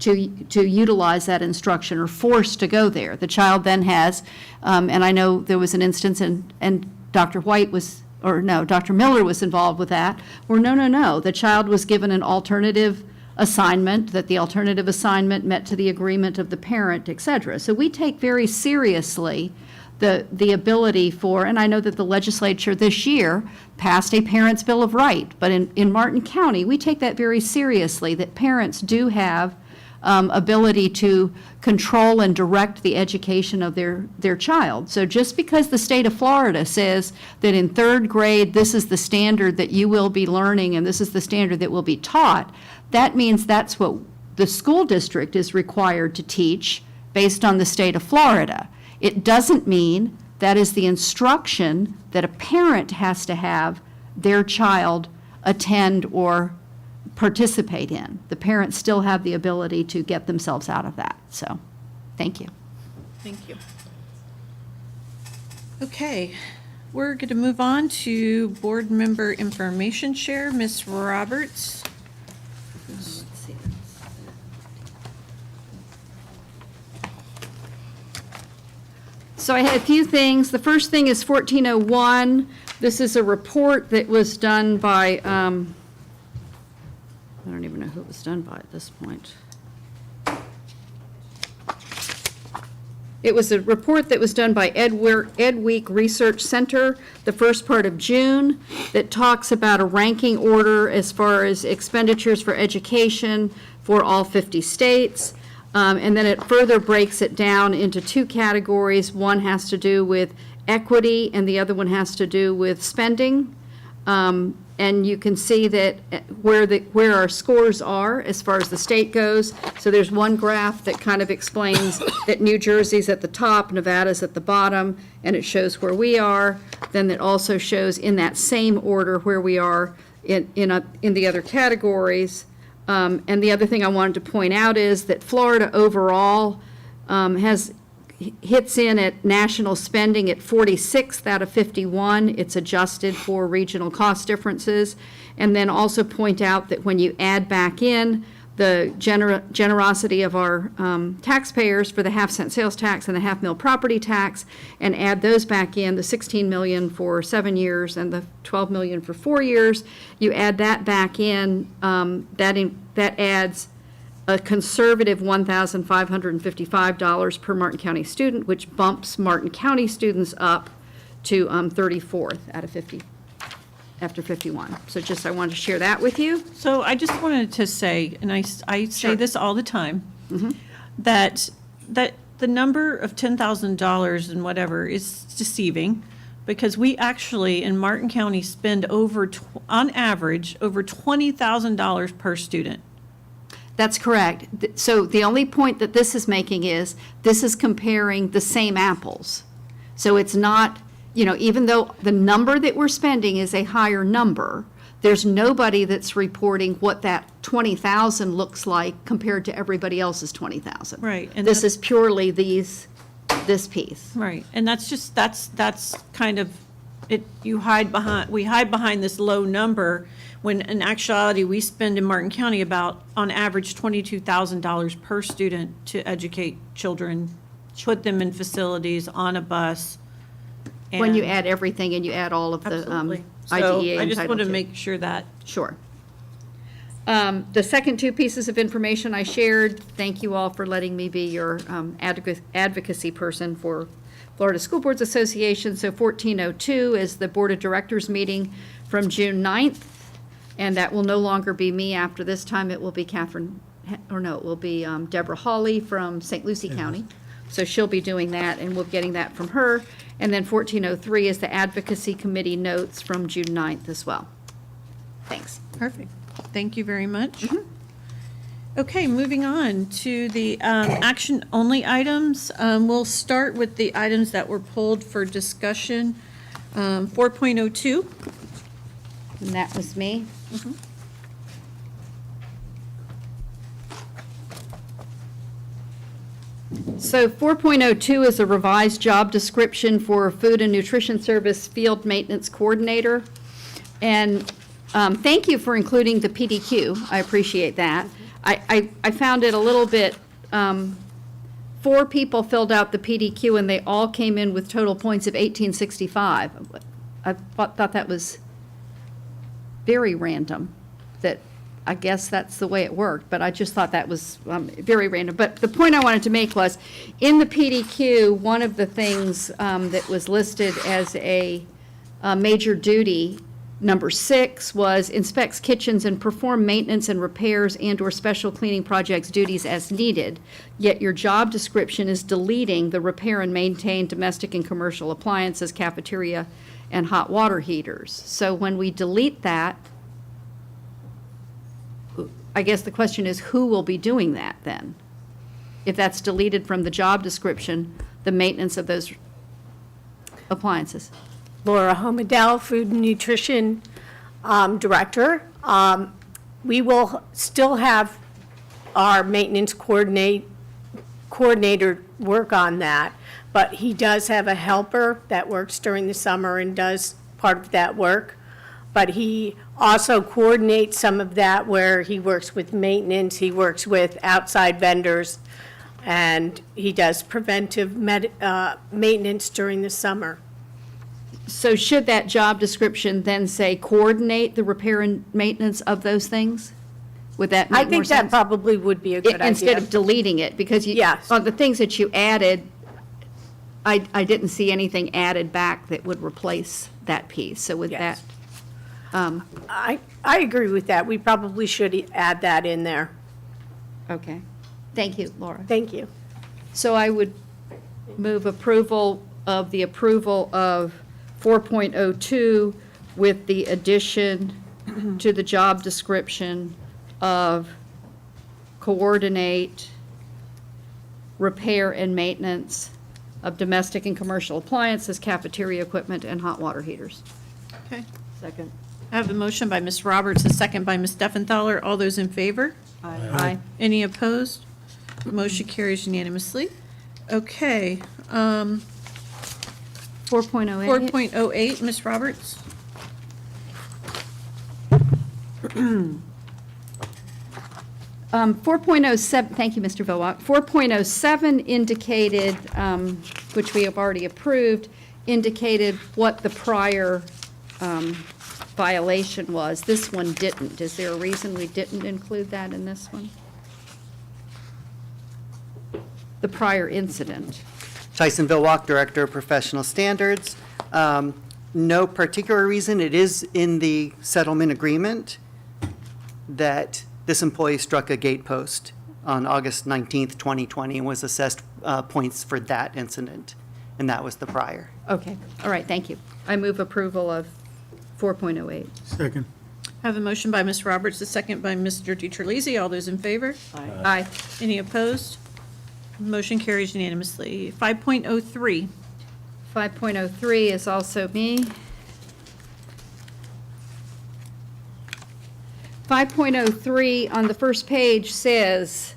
to utilize that instruction or forced to go there. The child then has, and I know there was an instance, and Dr. White was, or no, Dr. Miller was involved with that, where no, the child was given an alternative assignment, that the alternative assignment met to the agreement of the parent, et cetera. So we take very seriously the ability for, and I know that the legislature this year passed a Parents' Bill of Rights, but in Martin County, we take that very seriously, that parents do have ability to control and direct the education of their child. So just because the state of Florida says that in third grade, this is the standard that you will be learning and this is the standard that will be taught, that means that's what the school district is required to teach based on the state of Florida. It doesn't mean that is the instruction that a parent has to have their child attend or participate in. The parents still have the ability to get themselves out of that. So, thank you. Thank you. Okay, we're going to move on to board member information share. Ms. Roberts. So I had a few things. The first thing is 1401. This is a report that was done by, I don't even know who it was done by at this point. It was a report that was done by Ed Week Research Center, the first part of June, that talks about a ranking order as far as expenditures for education for all 50 states. And then it further breaks it down into two categories. One has to do with equity and the other one has to do with spending. And you can see that where our scores are as far as the state goes. So there's one graph that kind of explains that New Jersey's at the top, Nevada's at the bottom, and it shows where we are. Then it also shows in that same order where we are in the other categories. And the other thing I wanted to point out is that Florida overall hits in at national spending at 46th out of 51. It's adjusted for regional cost differences. And then also point out that when you add back in the generosity of our taxpayers for the half-cent sales tax and the half-mil property tax, and add those back in, the $16 million for 7 years and the $12 million for 4 years, you add that back in, that adds a conservative $1,555 per Martin County student, which bumps Martin County students up to 34th out of 50, after 51. So just, I wanted to share that with you. So I just wanted to say, and I say Sure. this all the time, that the number of $10,000 and whatever is deceiving, because we actually, in Martin County, spend on average, over $20,000 per student. That's correct. So the only point that this is making is, this is comparing the same apples. So it's not, even though the number that we're spending is a higher number, there's nobody that's reporting what that 20,000 looks like compared to everybody else's 20,000. Right. And This is purely this piece. Right, and that's kind of, we hide behind this low number, when in actuality, we spend in Martin County about, on average, $22,000 per student to educate children, put them in facilities, on a bus. When you and- add everything and you add all of the Absolutely. IDEA So I and just Title want to II. make sure that. Sure. The second two pieces of information I shared, thank you all for letting me be your advocacy person for Florida School Boards Association. So 1402 is the Board of Directors meeting from June 9th, and that will no longer be me after this time. It will be it will be Deborah Hawley from St. Lucie County. So she'll be doing that, and we'll be getting that from her. And then 1403 is the Advocacy Committee notes from June 9th as well. Thanks. Perfect. Thank you very much. Okay, moving on to the action-only items. We'll start with the items that were pulled for discussion. 4.02. And that was me. So 4.02 is a revised job description for Food and Nutrition Service Field Maintenance Coordinator. And thank you for including the PDQ. I appreciate that. I found it a little bit, 4 people filled out the PDQ and they all came in with total points of 1865. I thought that was very random, that I guess that's the way it worked, but I just thought that was very random. But the point I wanted to make was, in the PDQ, one of the things that was listed as a major duty, number 6, was inspects kitchens and perform maintenance and repairs and/or special cleaning projects duties as needed. Yet your job description is deleting the repair and maintain domestic and commercial appliances, cafeteria, and hot water heaters. So when we delete that, I guess the question is, who will be doing that then? If that's deleted from the job description, the maintenance of those appliances. Laura Homadell, Food and Nutrition Director. We will still have our maintenance coordinator work on that, but he does have a helper that works during the summer and does part of that work. But he also coordinates some of that, where he works with maintenance, he works with outside vendors, and he does preventive maintenance during the summer. So should that job description then say coordinate the repair and maintenance of those things? Would that make more sense? I think that probably would be a good idea. Instead of deleting it, because on the things that you added, I didn't see anything added back that would replace that piece. So with that. I agree with that. We probably should add that in there. Okay. Thank you, Laura. Thank you. So I would move approval of 4.02 with the addition to the job description of coordinate repair and maintenance of domestic and commercial appliances, cafeteria equipment, and hot water heaters. Okay. Second. I have a motion by Ms. Roberts, a second by Ms. Steffenthaler. All those in favor? Aye. Any opposed? Motion carries unanimously. Okay. 4.08. 4.08, Ms. Roberts? 4.07, thank you, Mr. Vilwack. 4.07 indicated, which we have already approved, indicated what the prior violation was. This one didn't. Is there a reason we didn't include that in this one? The prior incident. Tyson Vilwalk, Director of Professional Standards. No particular reason. It is in the settlement agreement that this employee struck a gate post on August 19th, 2020, and was assessed points for that incident, and that was the prior. Okay, all right, thank you. I move approval of 4.08. Second. I have a motion by Ms. Roberts, a second by Mr. DiTerlizzi. All those in favor? Aye. Aye. Any opposed? Motion carries unanimously. 5.03. 5.03 is also me. 5.03 on the first page says,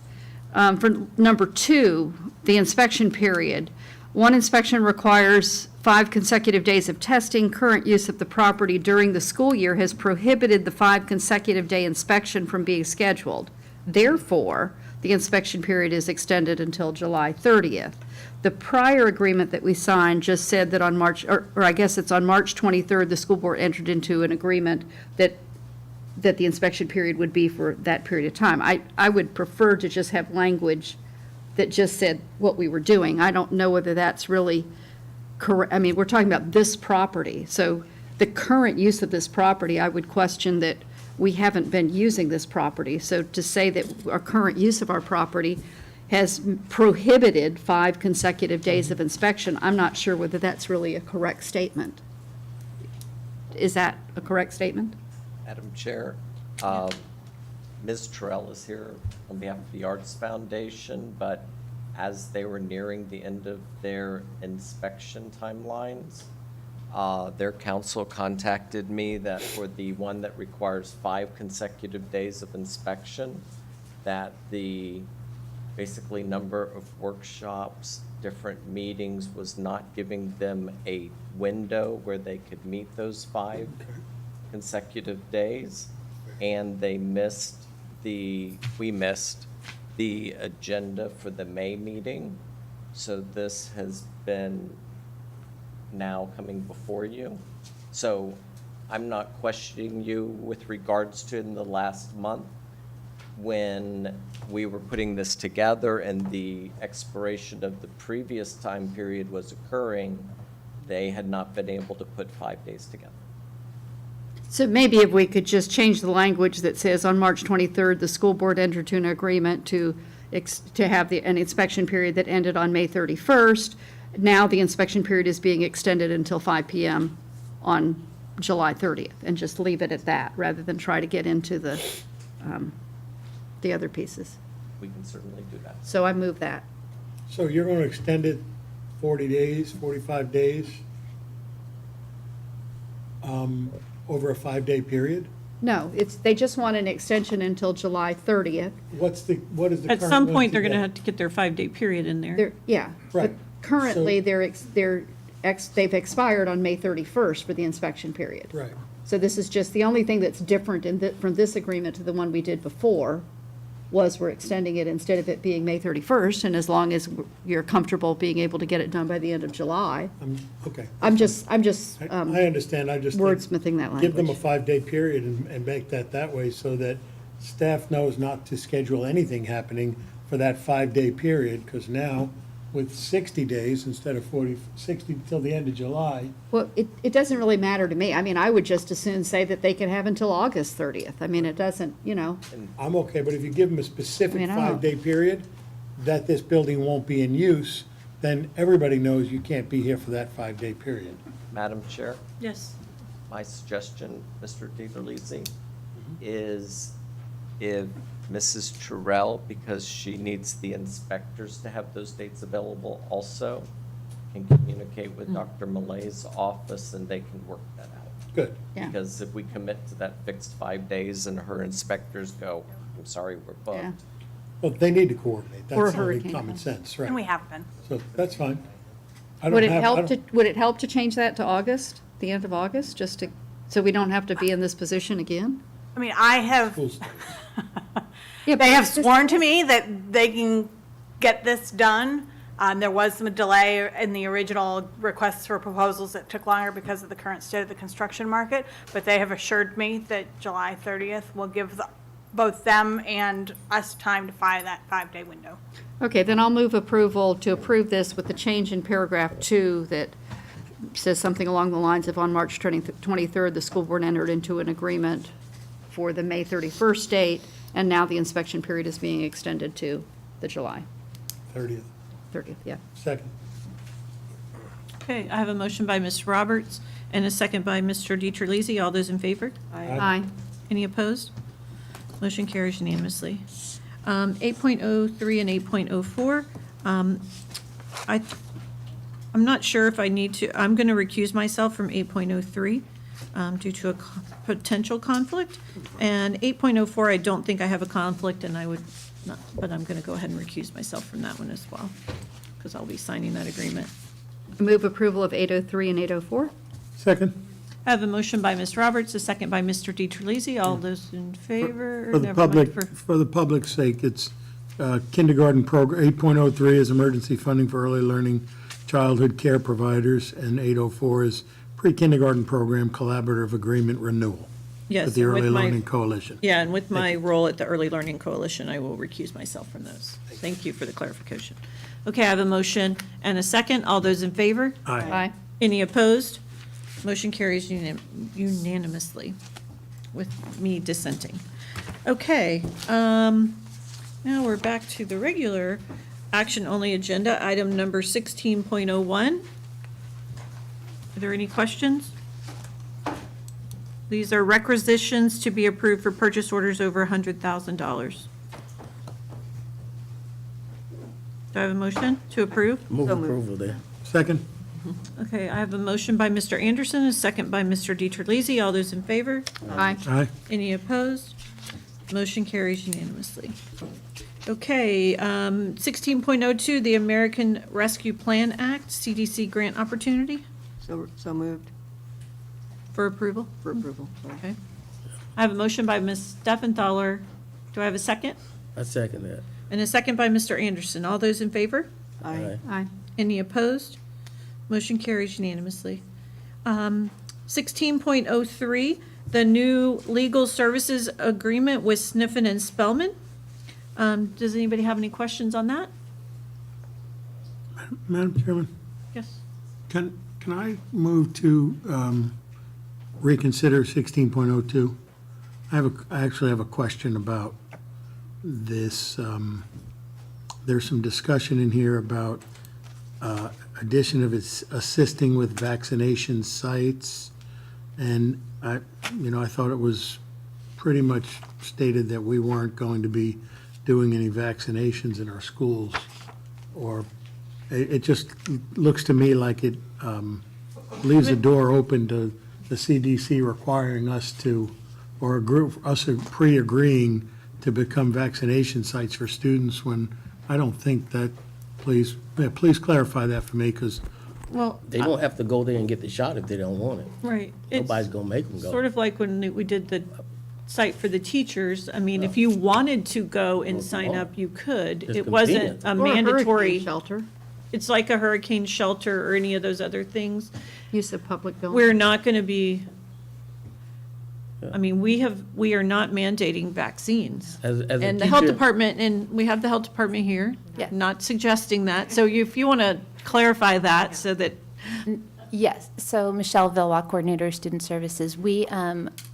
for number 2, the inspection period. One inspection requires 5 consecutive days of testing. Current use of the property during the school year has prohibited the 5 consecutive day inspection from being scheduled. Therefore, the inspection period is extended until July 30th. The prior agreement that we signed just said that on March, or I guess it's on March 23rd, the school board entered into an agreement that the inspection period would be for that period of time. I would prefer to just have language that just said what we were doing. I don't know whether that's really correct. I mean, we're talking about this property. So the current use of this property, I would question that we haven't been using this property. So to say that our current use of our property has prohibited 5 consecutive days of inspection, I'm not sure whether that's really a correct statement. Is that a correct statement? Madam Chair, Ms. Terrell is here on behalf of the Arts Foundation, but as they were nearing the end of their inspection timelines, their counsel contacted me that for the one that requires 5 consecutive days of inspection, that the basically number of workshops, different meetings was not giving them a window where they could meet those 5 consecutive days, and we missed the agenda for the May meeting. So this has been now coming before you. So I'm not questioning you with regards to in the last month when we were putting this together and the expiration of the previous time period was occurring, they had not been able to put 5 days together. So maybe if we could just change the language that says on March 23rd, the school board entered into an agreement to have an inspection period that ended on May 31st. Now the inspection period is being extended until 5 p.m. on July 30th, and just leave it at that, rather than try to get into the other pieces. We can certainly do that. So I move that. So you're going to extend it 40 days, 45 days, over a 5-day period? No, they just want an extension until July 30th. What is the current? At some point, one they're going to today? have to get their 5-day period in there. Yeah. Right. But currently, So- they've expired on May 31st for the inspection period. Right. So this is just, the only thing that's different from this agreement to the one we did before was we're extending it instead of it being May 31st, and as long as you're comfortable being able to get it done by the end of July. Okay. I'm just I understand, I just. think wordsmithing that Give them a language. 5-day period and make that way so that staff knows not to schedule anything happening for that 5-day period, because now with 60 days instead of 60 till the end of July. Well, it doesn't really matter to me. I mean, I would just as soon say that they can have until August 30th. I mean, it doesn't, I'm okay, but if you give them a specific I mean, I don't- 5-day period that this building won't be in use, then everybody knows you can't be here for that 5-day period. Madam Chair, Yes. my suggestion, Mr. DiTerlizzi, is if Mrs. Terrell, because she needs the inspectors to have those dates available also, can communicate with Dr. Malay's office and they can work that out. Good. Yeah. Because if we commit to that fixed 5 days and her inspectors go, I'm sorry, we're Yeah. booked. Well, they need to coordinate. Or That's only hurricane. common sense, right? And we have been. So that's fine. I don't Would it have- I help don't- would it help to change that to August, the end of August, so we don't have to be in this position again? I mean, I have, Schools- Yeah, they have sworn to me that they can get this done There was some delay in the original requests for proposals that took longer because of the current state of the construction market, but they have assured me that July 30th will give both them and us time to file that 5-day window. Okay, then I'll move approval to approve this with the change in paragraph 2 that says something along the lines of on March 23rd, the school board entered into an agreement for the May 31st date, and now the inspection period is being extended to the July 30th. 30th, yeah. Second. Okay, I have a motion by Ms. Roberts and a second by Mr. DiTerlizzi. All those in favor? Aye. Any opposed? Motion carries unanimously. 8.03 and 8.04, I'm not sure if I need to, I'm going to recuse myself from 8.03 due to a potential conflict. And 8.04, I don't think I have a conflict, and I would not, but I'm going to go ahead and recuse myself from that one as well, because I'll be signing that agreement. I move approval of 803 and 804. Second. I have a motion by Ms. Roberts, a second by Mr. DiTerlizzi. All those in favor? For the Never mind, public, for the public's sake, it's kindergarten program, 8.03 is emergency funding for early learning childhood care providers, and 804 is pre-kindergarten program collaborative agreement renewal. Yes, With the and Early with my- Learning Coalition. Yeah, and with my role at the Early Learning Coalition, I will recuse myself from those. Thank you for the clarification. Okay, I have a motion and a second. All those in favor? Aye. Any opposed? Motion carries unanimously with me dissenting. Okay, now we're back to the regular action-only agenda, item number 16.01. Are there any questions? These are requisitions to be approved for purchase orders over $100,000. Do I have a motion to approve? Move approval there. Second. Okay, I have a motion by Mr. Anderson, a second by Mr. DiTerlizzi. All those in favor? Aye. Aye. Any opposed? Motion carries unanimously. Okay, 16.02, the American Rescue Plan Act, CDC grant opportunity So moved for approval. for approval. Sorry. Okay. I have a motion by Ms. Steffenthaler. Do I have a second? I second that. And a second by Mr. Anderson. All those in favor? Aye. Aye. Any opposed? Motion carries unanimously. 16.03, the new legal services agreement with Sniffen and Spellman. Does anybody have any questions on that? Madam Chairman, Yes. can I move to reconsider 16.02? I actually have a question about this. There's some discussion in here about addition of its assisting with vaccination sites. And I thought it was pretty much stated that we weren't going to be doing any vaccinations in our schools. Or it just looks to me like it leaves the door open to the CDC requiring us to, or us pre-agreeing to become vaccination sites for students when I don't think that, please clarify that for me, because Well, They don't have to go there and get the shot if they don't want it. right. It's Nobody's gonna make them go. sort of like when we did the site for the teachers. I mean, if you wanted to go and sign up, you could. It's It wasn't convenient. a Or a hurricane mandatory. shelter, It's like a hurricane shelter or any of those other things. use of public buildings. We're not going to be, I mean, we are not mandating vaccines. As a And the health teacher- department, and we have the health department here, Yeah. not suggesting that. So if you want to clarify that so that, Yes, so Michelle Villois, Coordinator of Student Services, we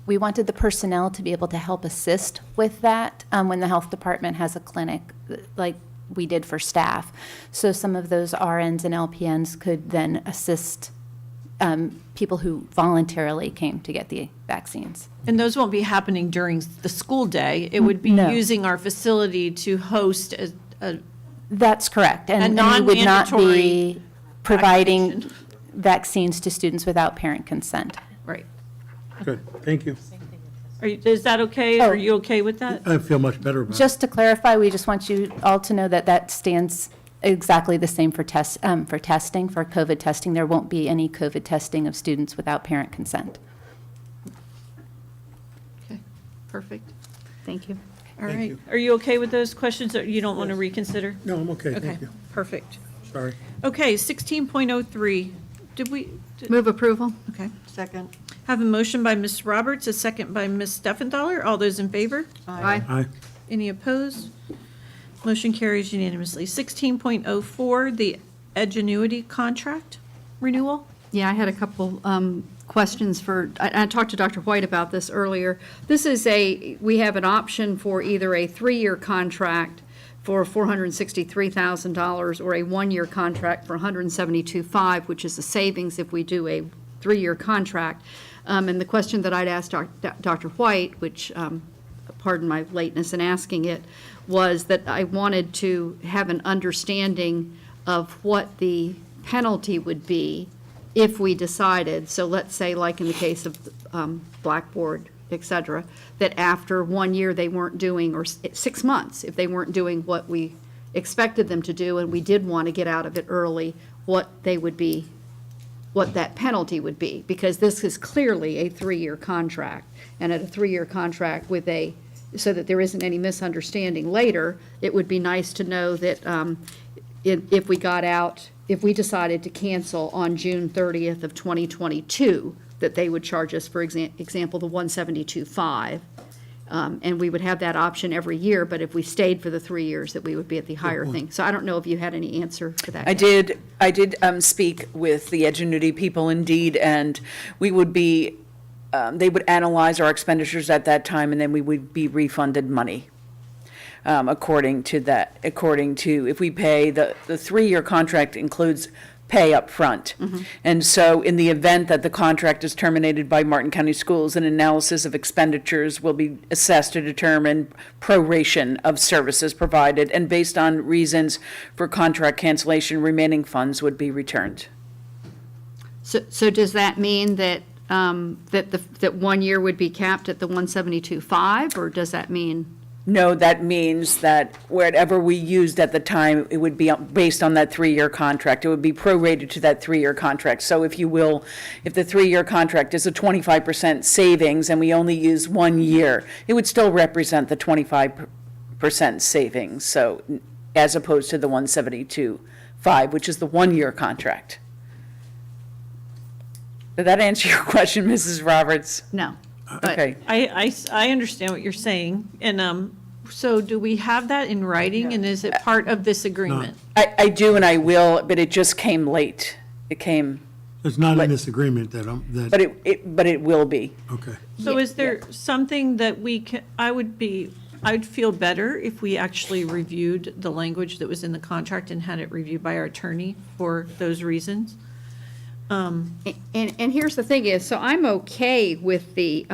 wanted the personnel to be able to help assist with that when the health department has a clinic, like we did for staff. So some of those RNs and LPNs could then assist people who voluntarily came to get the vaccines. and those won't be happening during the school day. It would be No. using our facility to host a That's correct. A And we would not non-mandatory be providing vaccination. vaccines to students without parent consent. right. good, thank you. Is that okay? Oh. Are you okay with that? I feel much better about it. Just to clarify, we just want you all to know that that stands exactly the same for testing, for COVID testing. There won't be any COVID testing of students without parent consent. Okay, perfect. Thank you. All Thank right. you. Are you okay with those questions, or you don't want to reconsider? No, I'm okay, Okay, thank you. perfect. Sorry. Okay, 16.03. Did we? Move approval? Okay. Second. Have a motion by Ms. Roberts, a second by Ms. Steffenthaler. All those in favor? Aye. Aye. Any opposed? Motion carries unanimously. 16.04, the Edgenuity contract renewal. Yeah, I had a couple questions for, I talked to Dr. White about this earlier. This is we have an option for either a 3-year contract for $463,000 or a 1-year contract for $172,500, which is a savings if we do a 3-year contract. And the question that I'd asked Dr. White, which, pardon my lateness in asking it, was that I wanted to have an understanding of what the penalty would be if we decided, so let's say like in the case of Blackboard, et cetera, that after 1 year they weren't doing, or 6 months, if they weren't doing what we expected them to do and we did want to get out of it early, what they would be, what that penalty would be, because this is clearly a 3-year contract. And at a 3-year contract with so that there isn't any misunderstanding later, it would be nice to know that if we got out, if we decided to cancel on June 30th of 2022, that they would charge us, for example, the $172,500. And we would have that option every year, but if we stayed for the 3 years, that we would be at the higher thing. So I don't know if you had any answer to that. I did speak with the Edgenuity people indeed, and we would be, they would analyze our expenditures at that time, and then we would be refunded money. According to, if we pay, the 3-year contract includes pay up front. And so in the event that the contract is terminated by Martin County Schools, an analysis of expenditures will be assessed to determine proration of services provided, and based on reasons for contract cancellation, remaining funds would be returned. So does that mean that, that 1 year would be capped at the $172,500, or does that mean? No, that means that whatever we used at the time, it would be based on that 3-year contract. It would be prorated to that 3-year contract. So if you will, if the 3-year contract is a 25% savings and we only use 1 year, it would still represent the 25% savings. So as opposed to the $172,500, which is the 1-year contract. Did that answer your question, Mrs. Roberts? No. Okay. I understand what you're saying, and so do we have that in writing, and is it part of this agreement? I do and I will, but it just came late. It came, It's not in this agreement that but it will be. okay. So is there something that we can, I'd feel better if we actually reviewed the language that was in the contract and had it reviewed by our attorney for those reasons. And here's the thing is, so I'm okay with the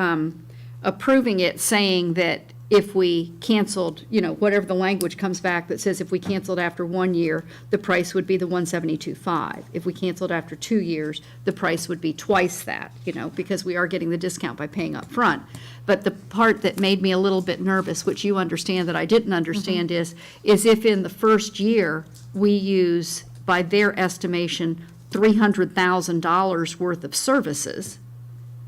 approving it, saying that if we canceled, whatever the language comes back that says if we canceled after 1 year, the price would be the $172,500. If we canceled after 2 years, the price would be twice that, because we are getting the discount by paying up front. But the part that made me a little bit nervous, which you understand that I didn't understand, is if in the first year we use, by their estimation, $300,000 worth of services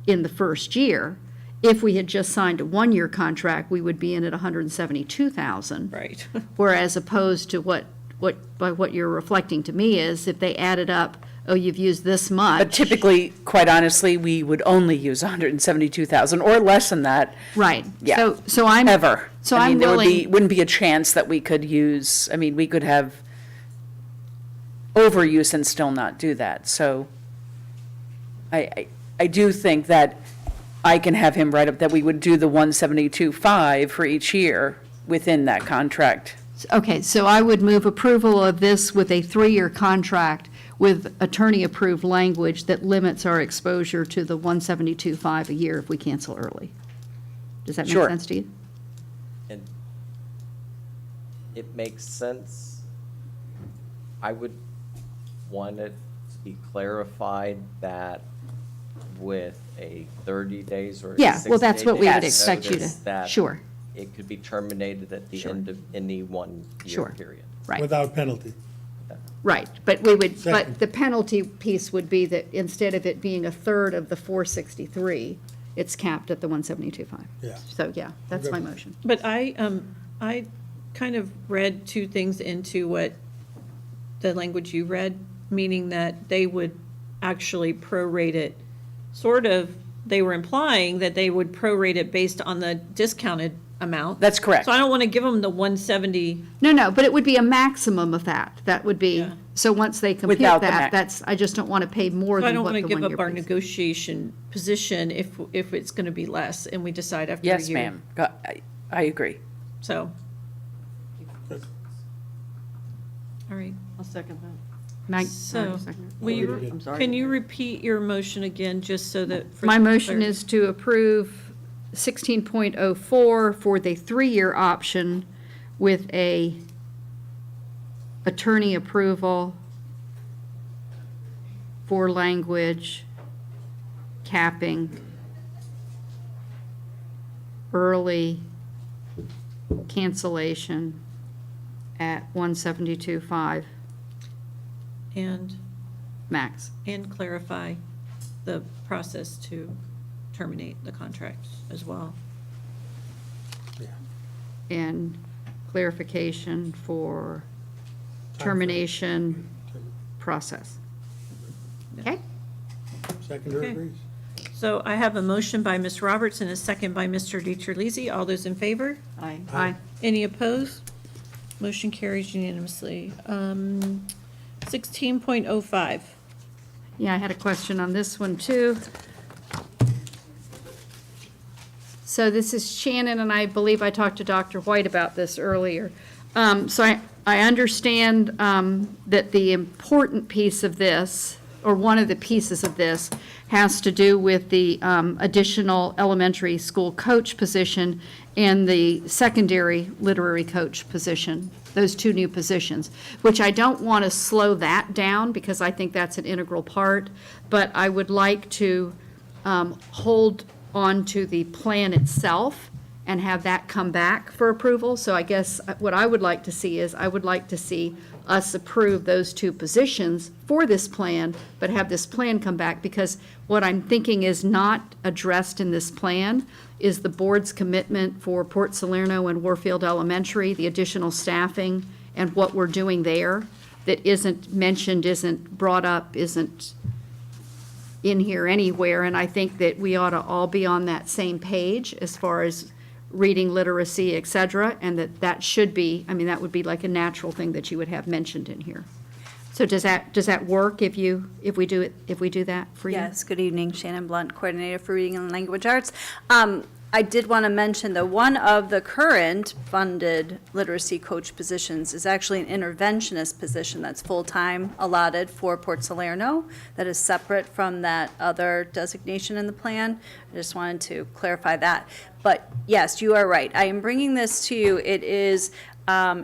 in the first year. If we had just signed a 1-year contract, we would be in at $172,000. Right. Whereas opposed to what you're reflecting to me is if they added up, oh, you've used this much. But typically, quite honestly, we would only use $172,000 or less than that. Right. Yeah. So I'm Ever. So I mean, I'm there willing. wouldn't be a chance that we could use, we could have overuse and still not do that. So I do think that I can have him write up that we would do the $172,500 for each year within that contract. Okay, so I would move approval of this with a 3-year contract with attorney-approved language that limits our exposure to the $172,500 a year if we cancel early. Does that make Sure. sense to you? And it makes sense. I would want it to be clarified that with a 30 days or a 60 Yeah, well, that's what we would days expect you notice to, that sure, it could be terminated at the Sure. end of any 1 year Sure. period. right, Without penalty. right. But we would, but Second. the penalty piece would be that instead of it being a third of the 463, it's capped at the 172,500. Yeah. So, yeah, that's my motion. But I kind of read two things into what the language you read, meaning that they would actually prorate it, sort of, they were implying that they would prorate it based on the discounted amount. That's correct. So I don't want to give them the 170. No, but it would be a maximum of that. That would be, Yeah. so once they compute Without the that, max. I just don't want to pay more So I than don't what want the to give one-year up our pays. negotiation position if it's going to be less and we decide after a year. Yes, ma'am. I agree. So. All right. I'll second that. So, will I'm sorry. can you repeat your motion again, just so that? for My motion clarity? is to approve 16.04 for the 3-year option with a attorney approval for language capping early cancellation at 172.5 And, max. and clarify the process to terminate the contract as well. And clarification for termination process. Okay? Seconder Okay. agrees. So I have a motion by Ms. Roberts and a second by Mr. DiTerlizzi. All those in favor? Aye. Aye. Any opposed? Motion carries unanimously. 16.05. Yeah, I had a question on this one, too. So this is Shannon, and I believe I talked to Dr. White about this earlier. So I understand that the important piece of this, or one of the pieces of this, has to do with the additional elementary school coach position and the secondary literary coach position, those 2 new positions, which I don't want to slow that down because I think that's an integral part, but I would like to hold on to the plan itself and have that come back for approval. So I guess what I would like to see is, I would like to see us approve those 2 positions for this plan, but have this plan come back, because what I'm thinking is not addressed in this plan is the board's commitment for Port Salerno and Warfield Elementary, the additional staffing, and what we're doing there that isn't mentioned, isn't brought up, isn't in here anywhere. And I think that we ought to all be on that same page as far as reading literacy, et cetera, and that should be, I mean, that would be like a natural thing that you would have mentioned in here. So does that work if we do that for you? Yes, good evening, Shannon Blunt, Coordinator for Reading and Language Arts. I did want to mention that one of the current funded literacy coach positions is actually an interventionist position that's full-time allotted for Port Salerno, that is separate from that other designation in the plan. I just wanted to clarify that. But yes, you are right. I am bringing this to you. It is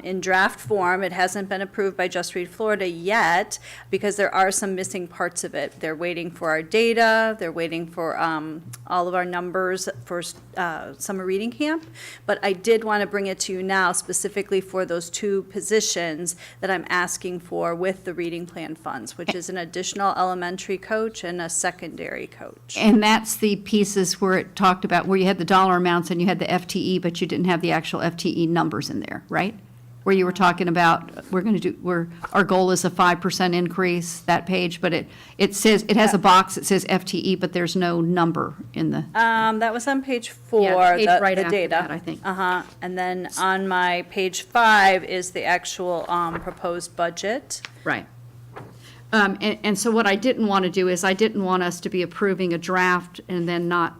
in draft form. It hasn't been approved by Just Read Florida yet because there are some missing parts of it. They're waiting for our data. They're waiting for all of our numbers for summer reading camp. But I did want to bring it to you now specifically for those 2 positions that I'm asking for with the reading plan funds, which is an additional elementary coach and a secondary coach. And that's the pieces where it talked about, where you had the dollar amounts and you had the FTE, but you didn't have the actual FTE numbers in there, right? Where you were talking about, where our goal is a 5% increase, that page, but it says, it has a box that says FTE, but there's no number in the. That was on page 4, Yeah, the page right the after data. that, I think. And then on my page 5 is the actual proposed budget. Right. And so what I didn't want to do is, I didn't want us to be approving a draft and then not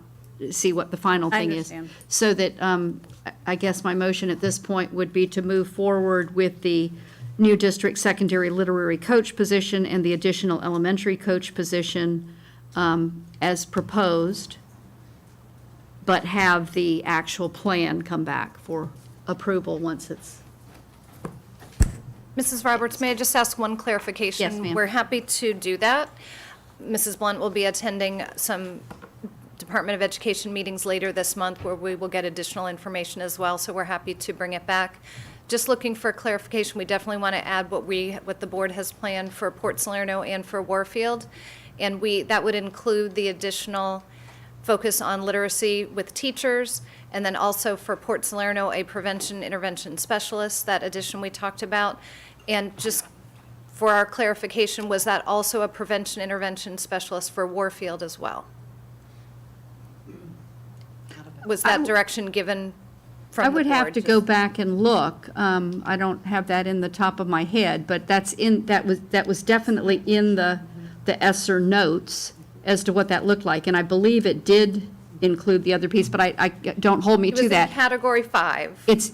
see what the final I thing is. understand. So that, I guess my motion at this point would be to move forward with the new district secondary literary coach position and the additional elementary coach position as proposed, but have the actual plan come back for approval once it's. Mrs. Roberts, may I just ask one clarification? Yes, ma'am. We're happy to do that. Mrs. Blunt will be attending some Department of Education meetings later this month where we will get additional information as well, so we're happy to bring it back. Just looking for clarification, we definitely want to add what the board has planned for Port Salerno and for Warfield, and that would include the additional focus on literacy with teachers, and then also for Port Salerno, a prevention intervention specialist, that addition we talked about. And just for our clarification, was that also a prevention intervention specialist for Warfield as well? Was that direction given from I the would have board? to go back and look. I don't have that in the top of my head, but that was definitely in the ESSER notes as to what that looked like. And I believe it did include the other piece, but I don't hold me It was to in that. category 5.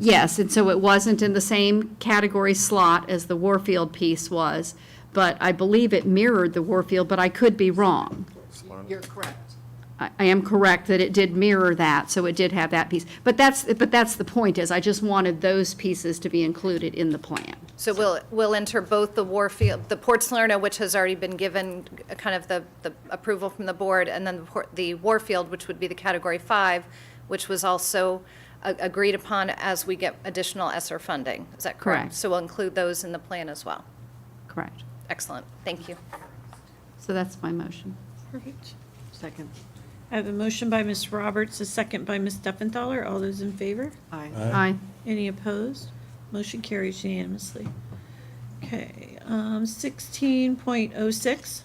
Yes, and so it wasn't in the same category slot as the Warfield piece was, but I believe it mirrored the Warfield, but I could be wrong. You're correct. I am correct that it did mirror that, so it did have that piece. But that's the point, is I just wanted those pieces to be included in the plan. So we'll enter both the Warfield, the Port Salerno, which has already been given kind of the approval from the board, and then the Warfield, which would be the category 5, which was also agreed upon as we get additional ESSER funding. Is that correct? Correct. So we'll include those in the plan as well. Correct. Excellent. Thank you. So that's my motion. Perfect. Second. I have a motion by Ms. Roberts, a second by Ms. Steffenthaler. All those in favor? Aye. Aye. Any opposed? Motion carries unanimously. Okay, 16.06,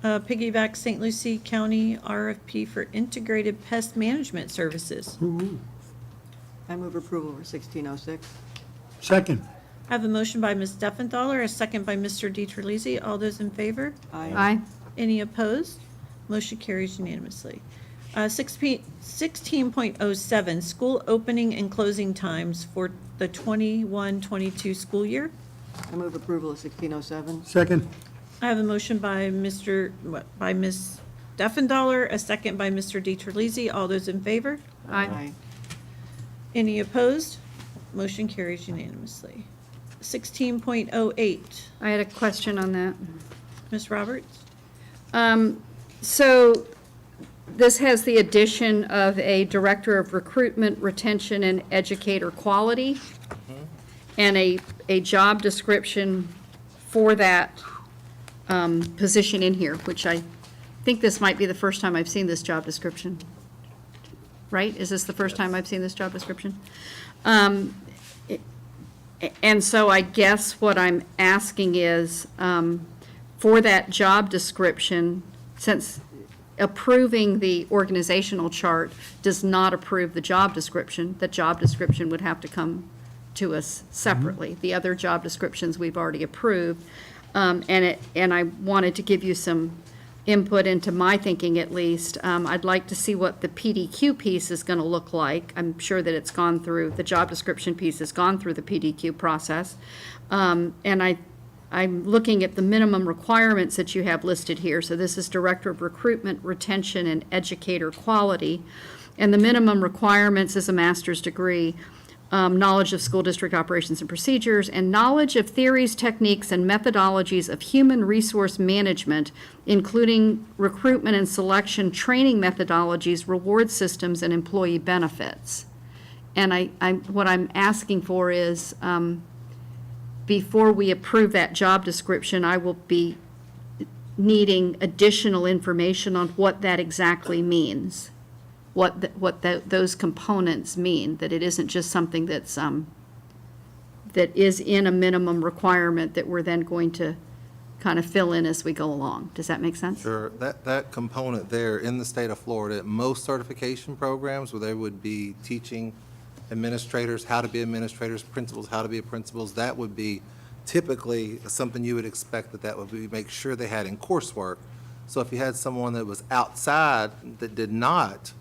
piggyback St. Lucie County RFP for integrated pest management services. I move approval for 1606. Second. I have a motion by Ms. Steffenthaler, a second by Mr. DiTerlizzi. All those in favor? Aye. Any opposed? Motion carries unanimously. 16.07, school opening and closing times for the 21-22 school year. I move approval of 1607. Second. I have a motion by Ms. Steffenthaler, a second by Mr. DiTerlizzi. All those in favor? Aye. Any opposed? Motion carries unanimously. 16.08, I had a question on that. Ms. Roberts? So this has the addition of a Director of Recruitment, Retention, and Educator Quality, and a job description for that position in here, which I think this might be the first time I've seen this job description. Right? Is this the first time I've seen this job description? And so I guess what I'm asking is, for that job description, since approving the organizational chart does not approve the job description would have to come to us separately. The other job descriptions we've already approved. And I wanted to give you some input into my thinking, at least. I'd like to see what the PDQ piece is going to look like. I'm sure that it's gone through, the job description piece has gone through the PDQ process. And I'm looking at the minimum requirements that you have listed here. So this is Director of Recruitment, Retention, and Educator Quality. And the minimum requirements is a master's degree, knowledge of school district operations and procedures, and knowledge of theories, techniques, and methodologies of human resource management, including recruitment and selection, training methodologies, reward systems, and employee benefits. And what I'm asking for is, before we approve that job description, I will be needing additional information on what that exactly means, those components mean, that it isn't just something that's, that is in a minimum requirement that we're then going to kind of fill in as we go along. Does that make sense? Sure. That component there in the state of Florida, most certification programs where they would be teaching administrators how to be administrators, principals how to be principals, that would be typically something you would expect that would be, make sure they had in coursework. So if you had someone that was outside that did not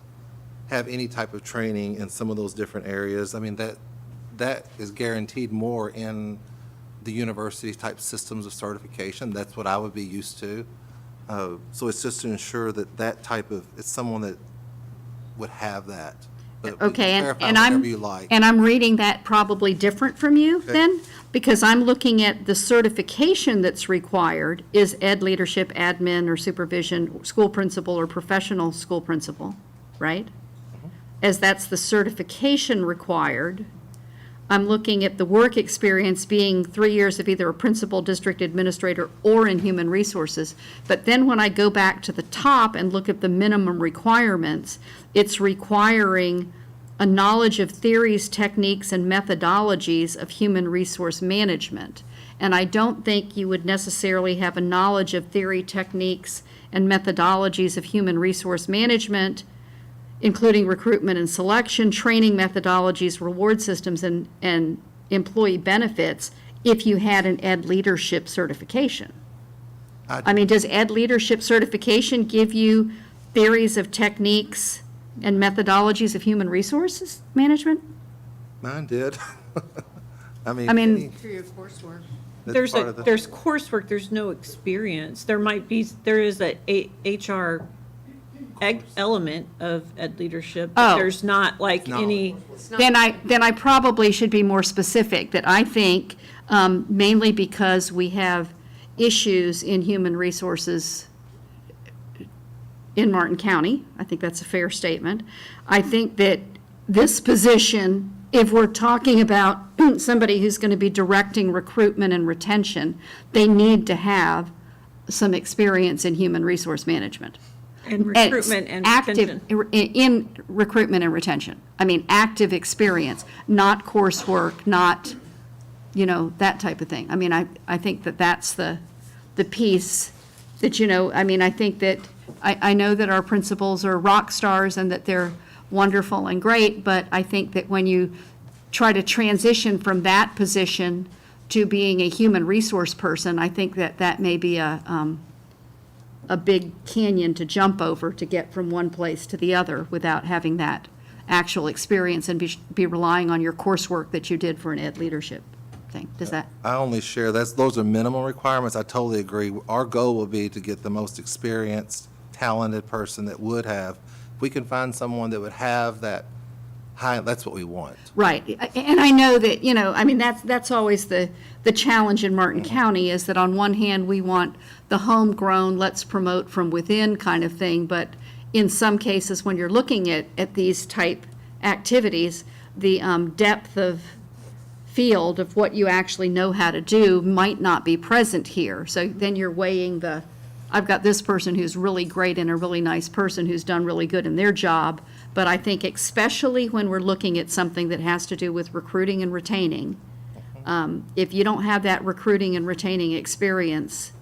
have any type of training in some of those different areas, I mean, that is guaranteed more in the university type systems of certification. That's what I would be used to. So it's just to ensure that type of, it's someone that would have that. But we can Okay, clarify and whatever you like. I'm reading that probably different from you Okay. then, because I'm looking at the certification that's required is ed leadership, admin, or supervision, school principal, or professional school principal, right? As that's the certification required. I'm looking at the work experience being 3 years of either a principal, district administrator, or in human resources. But then when I go back to the top and look at the minimum requirements, it's requiring a knowledge of theories, techniques, and methodologies of human resource management. And I don't think you would necessarily have a knowledge of theory, techniques, and methodologies of human resource management, including recruitment and selection, training methodologies, reward systems, and employee benefits, if you had an ed leadership certification. I mean, does ed leadership certification give you theories of techniques and methodologies of human resources management? Mine did. I mean. Through your coursework. That's part of the- There's coursework, there's no experience. There is a HR element of ed leadership, but Oh. there's not like any. Then I probably should be more specific, that I think, mainly because we have issues in human resources in Martin County, I think that's a fair statement. I think that this position, if we're talking about somebody who's going to be directing recruitment and retention, they need to have some experience in human resource management. And recruitment and active, retention. in recruitment and retention. I mean, active experience, not coursework, not, that type of thing. I mean, I think that that's the piece that, I think that, I know that our principals are rock stars and that they're wonderful and great, but I think that when you try to transition from that position to being a human resource person, I think that that may be a big canyon to jump over to get from one place to the other without having that actual experience and be relying on your coursework that you did for an ed leadership thing. Does that? I only share, those are minimum requirements. I totally agree. Our goal will be to get the most experienced, talented person that would have. If we can find someone that would have that high, that's what we want. Right. And I know that, that's always the challenge in Martin County, is that on one hand, we want the homegrown, let's promote from within kind of thing, but in some cases, when you're looking at these type activities, the depth of field of what you actually know how to do might not be present here. So then you're weighing I've got this person who's really great and a really nice person who's done really good in their job, but I think especially when we're looking at something that has to do with recruiting and retaining, if you don't have that recruiting and retaining experience,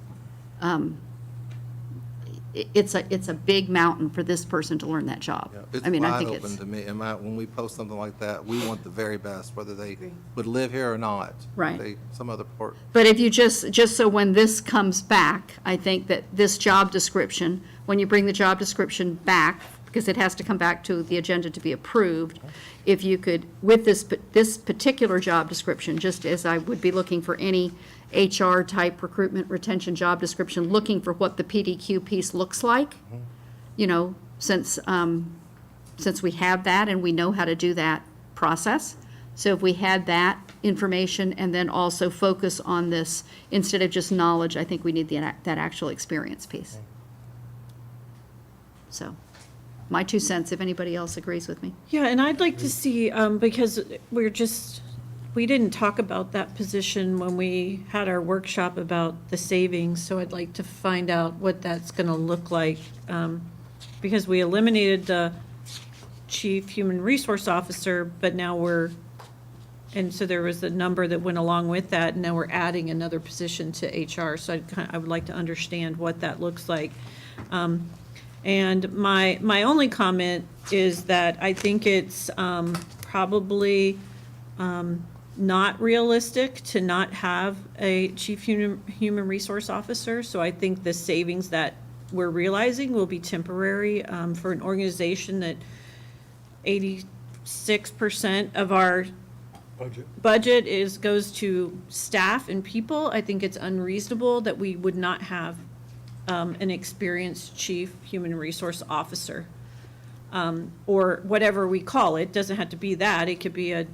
it's a big mountain for this person to learn that job. It's I wide think open to me. And when we post something like that, we want the very best, whether they would live here or not. Right. Some other part. But if you just so when this comes back, I think that this job description, when you bring the job description back, because it has to come back to the agenda to be approved, if you could, with this particular job description, just as I would be looking for any HR type recruitment retention job description, looking for what the PDQ piece looks like, since we have that and we know how to do that process. So if we had that information and then also focus on this, instead of just knowledge, I think we need that actual experience piece. So, my 2 cents, if anybody else agrees with me. Yeah, and I'd like to see, because we didn't talk about that position when we had our workshop about the savings, so I'd like to find out what that's going to look like. Because we eliminated the chief human resource officer, but now and so there was a number that went along with that, and now we're adding another position to HR, so I would like to understand what that looks like. And my only comment is that I think it's probably not realistic to not have a chief human resource officer. So I think the savings that we're realizing will be temporary for an organization that 86% of our budget goes to staff and people. I think it's unreasonable that we would not have an experienced chief human resource officer, or whatever we call it. Doesn't have to be that. It could be a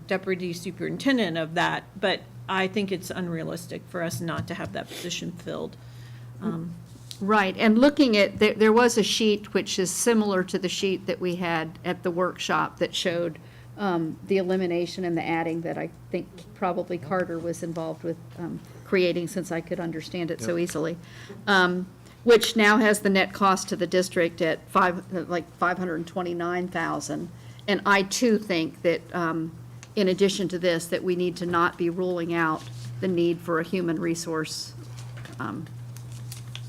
deputy superintendent of that. But I think it's unrealistic for us not to have that position filled. Right, and looking at, there was a sheet which is similar to the sheet that we had at the workshop that showed the elimination and the adding that I think probably Carter was involved with creating, since I could understand it so easily, which now has the net cost to the district at $529,000. And I too think that in addition to this, that we need to not be ruling out the need for a human resource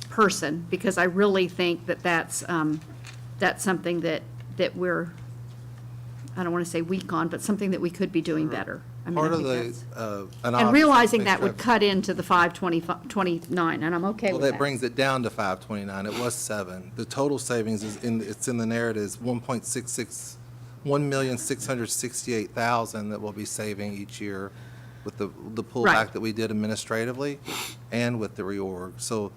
person, because I really think that that's something that we're, I don't want to say weak on, but something that we could be doing better. I mean, I Part of think the, that's- And realizing that would cut into the 529, and I'm okay well, with that that. brings it down to 529. It was 7. The total savings it's in the narrative is 1,668,000 that we'll be saving each year with the pullback Right. that we did administratively and with the reorg. So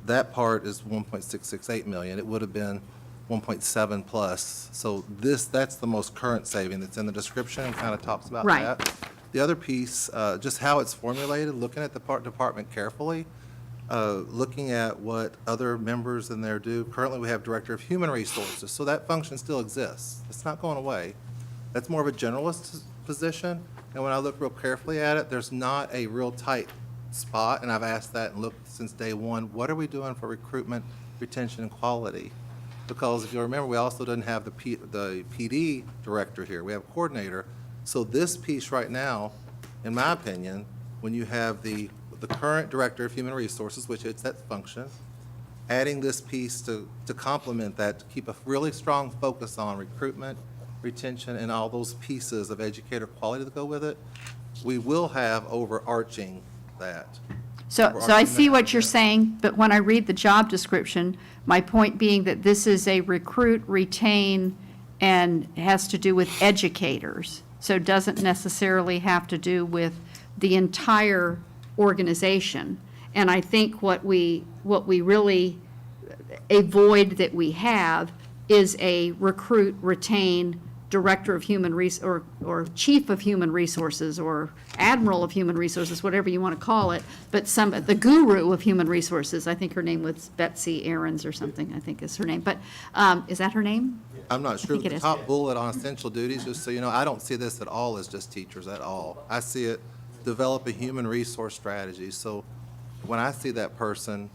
that part is 1.668 million. It would have been 1.7 plus. So that's the most current saving that's in the description and kind of talks about Right. that. The other piece, just how it's formulated, looking at the department carefully, looking at what other members in there do. Currently, we have Director of Human Resources, so that function still exists. It's not going away. That's more of a generalist position, and when I look real carefully at it, there's not a real tight spot, and I've asked that and looked since day one. What are we doing for recruitment, retention, and quality? Because if you remember, we also didn't have the PD director here. We have a coordinator. So this piece right now, in my opinion, when you have the current Director of Human Resources, which it's that function, adding this piece to complement that, to keep a really strong focus on recruitment, retention, and all those pieces of educator quality that go with it, we will have overarching that. So I see what you're saying, but when I read the job description, my point being that this is a recruit, retain, and has to do with educators. So doesn't necessarily have to do with the entire organization. And I think what we really, a void that we have is a recruit, retain, Director of Human or Chief of Human Resources, or Admiral of Human Resources, whatever you want to call it, but the guru of human resources. I think her name was Betsy Aarons or something, I think is her name. But is that her name? I'm not sure. think it The is. top bullet on essential duties, just so you know, I don't see this at all as just teachers at all. I see it, develop a human resource strategy. So when I see that person,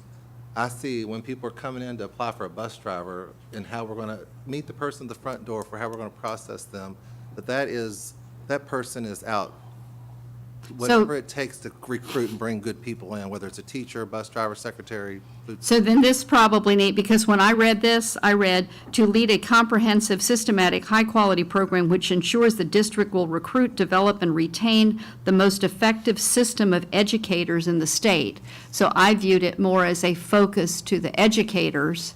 I see when people are coming in to apply for a bus driver and how we're going to meet the person at the front door for how we're going to process them, that person is out. Whatever it takes to recruit and bring good people in, whether it's a teacher, bus driver, secretary. So then this probably need, because when I read this, I read, to lead a comprehensive, systematic, high-quality program which ensures the district will recruit, develop, and retain the most effective system of educators in the state. So I viewed it more as a focus to the educators,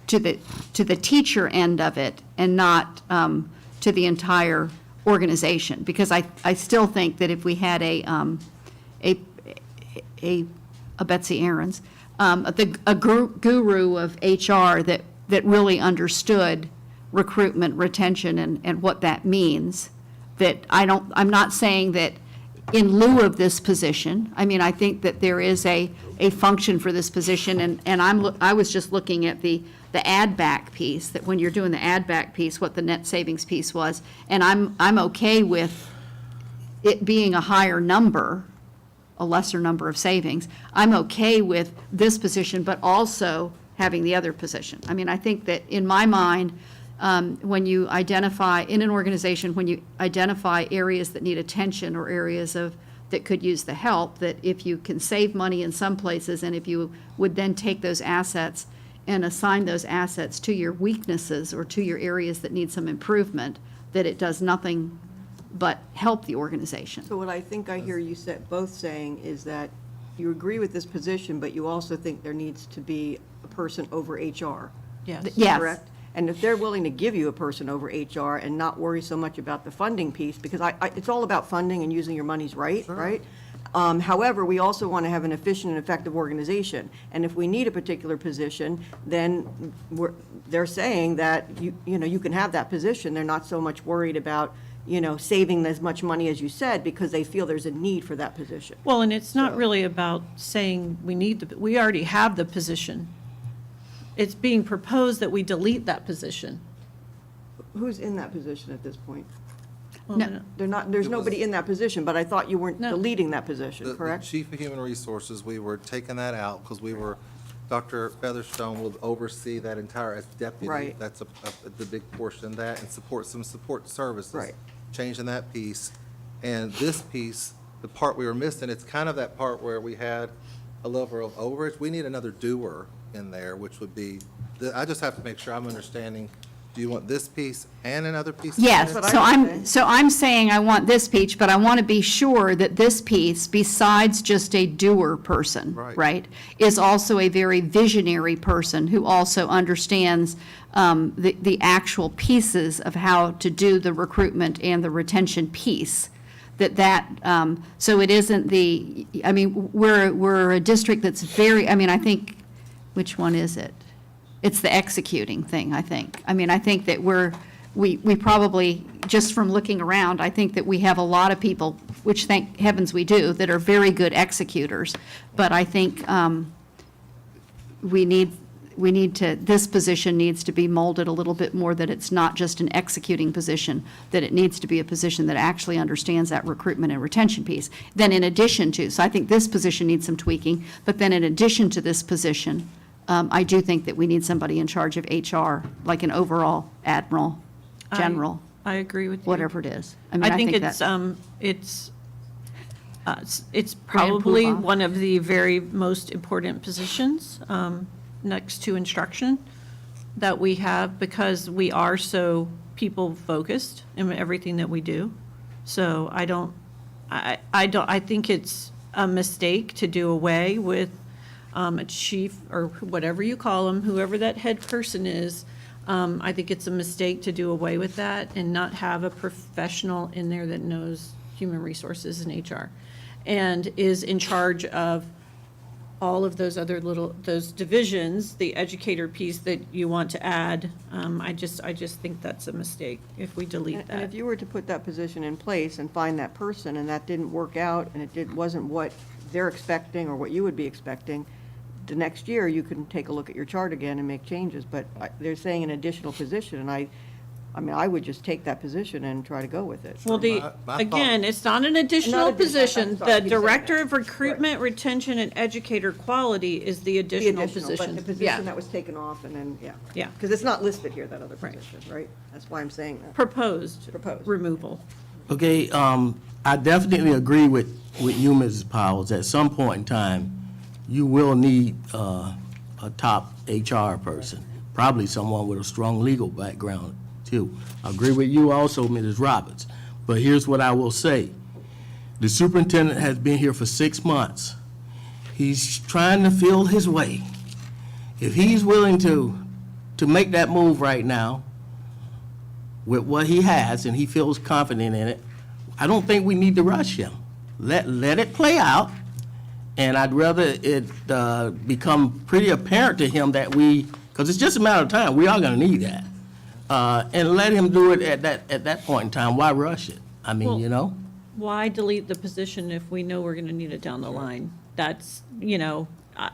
to the teacher end of it, and not to the entire organization. Because I still think that if we had a Betsy Aarons, a guru of HR that really understood recruitment, retention, and what that means, that I'm not saying that in lieu of this position. I mean, I think that there is a function for this position, and I was just looking at the add back piece, that when you're doing the add back piece, what the net savings piece was, and I'm okay with it being a higher number, a lesser number of savings. I'm okay with this position, but also having the other position. I mean, I think that in my mind, when you identify, in an organization, when you identify areas that need attention or areas that could use the help, that if you can save money in some places, and if you would then take those assets and assign those assets to your weaknesses or to your areas that need some improvement, that it does nothing but help the organization. So what I think I hear you both saying is that you agree with this position, but you also think there needs to be a person over HR. Yes. Yes. Correct? And if they're willing to give you a person over HR and not worry so much about the funding piece, because it's all about funding and using your monies right, right? However, we also want to have an efficient and effective organization. And if we need a particular position, then they're saying that you can have that position. They're not so much worried about saving as much money as you said, because they feel there's a need for that position. Well, and it's not really about saying we already have the position. It's being proposed that we delete that position. Who's in that position at this point? Well, No. There's nobody in that position, but I thought you weren't No. deleting that position, The correct? Chief of Human Resources, we were taking that out because Dr. Featherstone will oversee that entire, as deputy. Right. That's the big portion of that, and some support services. Right. Changing that piece. And this piece, the part we were missing, it's kind of that part where we had a level of overage. We need another doer in there, which would be, I just have to make sure I'm understanding, do you want this piece and another piece? Yes, That's what I would say. so I'm saying I want this piece, but I want to be sure that this piece, besides just a doer person, Right. right, is also a very visionary person who also understands the actual pieces of how to do the recruitment and the retention piece. So it isn't I mean, we're a district that's very, I mean, I think, which one is it? It's the executing thing, I think. I mean, I think that we probably, just from looking around, I think that we have a lot of people, which thank heavens we do, that are very good executors. But I think we need to, this position needs to be molded a little bit more, that it's not just an executing position, that it needs to be a position that actually understands that recruitment and retention piece. Then in addition to, so I think this position needs some tweaking, but then in addition to this position, I do think that we need somebody in charge of HR, like an overall admiral, general, I agree with you. whatever it is. mean, I think that- it's probably poobah. one of the very most important positions, next to instruction, that we have, because we are so people-focused in everything that we do. So I think it's a mistake to do away with a chief, or whatever you call him, whoever that head person is. I think it's a mistake to do away with that and not have a professional in there that knows human resources and HR, and is in charge of all of those other those divisions, the educator piece that you want to add. I just think that's a mistake if we delete And if that. you were to put that position in place and find that person, and that didn't work out, and wasn't what they're expecting or what you would be expecting, the next year, you can take a look at your chart again and make changes. But they're saying an additional position, and I mean, I would just take that position and try to go with it. Well, again, it's not an additional position. The Director of Recruitment, Retention, and Educator Quality is the additional But the position. position Yeah. that was taken off, and then, yeah. Yeah. Because it's not listed here, that other Right. position, right? That's why I'm saying that. Proposed Proposed. removal. Okay, I definitely agree with you, Mrs. Powers. At some point in time, you will need a top HR person, probably someone with a strong legal background, too. I agree with you also, Mrs. Roberts. But here's what I will say. The superintendent has been here for 6 months. He's trying to feel his way. If he's willing to make that move right now with what he has, and he feels confident in it, I don't think we need to rush him. Let it play out, and I'd rather it become pretty apparent to him that because it's just a matter of time, we are gonna need that. And let him do it at that point in time. Why rush it? I mean, Well- you know? Why delete the position if we know we're going to need it down the line? That's,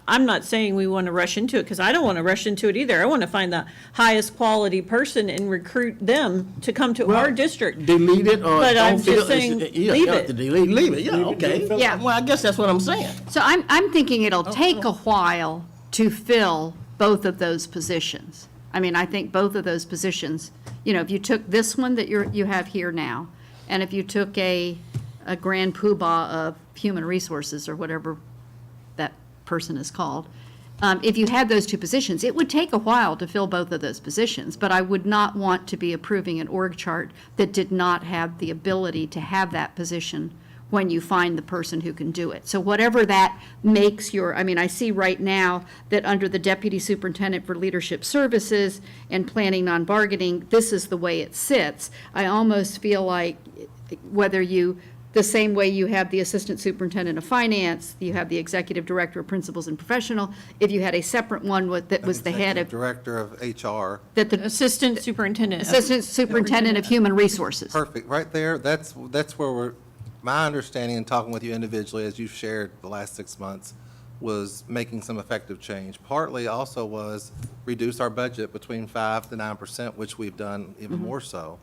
I'm not saying we want to rush into it, because I don't want to rush into it either. I want to find the highest quality person and recruit them to come to our district. Delete it or But don't I'm feel. just saying, Yeah, leave yeah, it. to delete, leave it, yeah, okay. Yeah. Well, I guess that's what I'm saying. So I'm thinking it'll take a while to fill both of those positions. I mean, I think both of those positions, if you took this one that you have here now, and if you took a grand poobah of human resources or whatever that person is called, if you had those two positions, it would take a while to fill both of those positions, but I would not want to be approving an org chart that did not have the ability to have that position when you find the person who can do it. So whatever that makes I see right now that under the Deputy Superintendent for Leadership Services and Planning Non-Bargaining, this is the way it sits. I almost feel like the same way you have the Assistant Superintendent of Finance, you have the Executive Director of Principals and Professional, if you had a separate one that was the head of, Director of HR. that the Assistant Superintendent. Assistant Superintendent of Human Resources. Perfect, right there, that's where my understanding and talking with you individually, as you've shared the last 6 months, was making some effective change. Partly also was reduce our budget between 5 to 9%, which we've done even more so.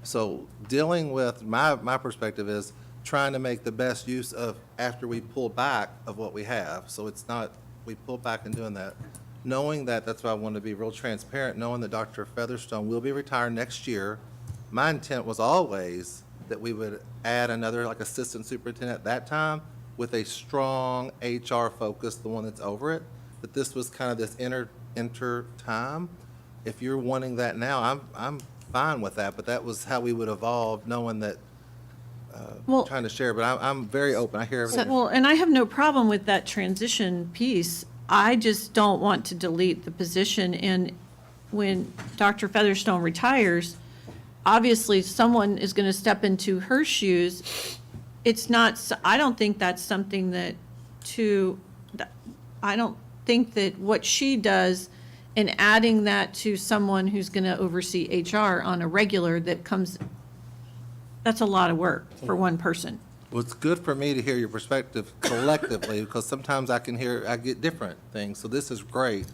So dealing with, my perspective is trying to make the best use of, after we pull back, of what we have. So it's not, we pull back and doing that. Knowing that's why I want to be real transparent, knowing that Dr. Featherstone will be retired next year. My intent was always that we would add another like assistant superintendent at that time with a strong HR focus, the one that's over it, that this was kind of this inter time. If you're wanting that now, I'm fine with that, but that was how we would evolve, knowing that, Well- trying to share, but I'm very open. I hear everything. Well, and I have no problem with that transition piece. I just don't want to delete the position. And when Dr. Featherstone retires, obviously someone is going to step into her shoes. It's not, I don't think that's something I don't think that what she does and adding that to someone who's going to oversee HR on a regular that's a lot of work for one person. Well, it's good for me to hear your perspective collectively, because sometimes I get different things, so this is great.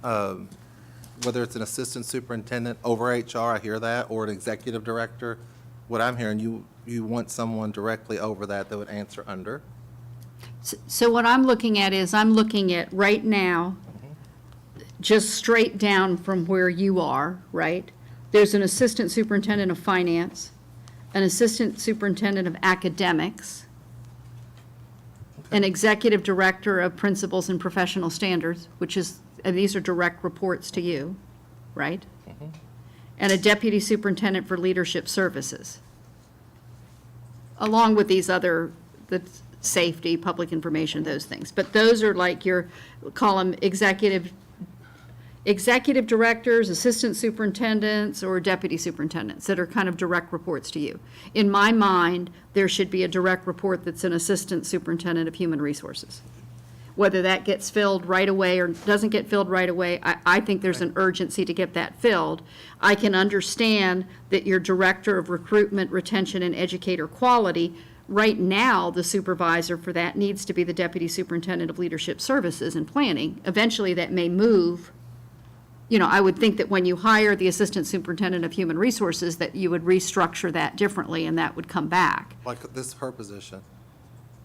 Whether it's an assistant superintendent over HR, I hear that, or an executive director, what I'm hearing, you want someone directly over that would answer under. So what I'm looking at is, I'm looking at right now, just straight down from where you are, right? There's an assistant superintendent of finance, an assistant superintendent of academics, an executive director of principals and professional standards, and these are direct reports to you, right? And a deputy superintendent for leadership services, along with these other, the safety, public information, those things. But those are like your, call them executive directors, assistant superintendents, or deputy superintendents that are kind of direct reports to you. In my mind, there should be a direct report that's an assistant superintendent of human resources. Whether that gets filled right away or doesn't get filled right away, I think there's an urgency to get that filled. I can understand that your director of recruitment, retention, and educator quality, right now, the supervisor for that needs to be the deputy superintendent of leadership services and planning. Eventually, that may move. I would think that when you hire the assistant superintendent of human resources, that you would restructure that differently, and that would come back. Like this, her position,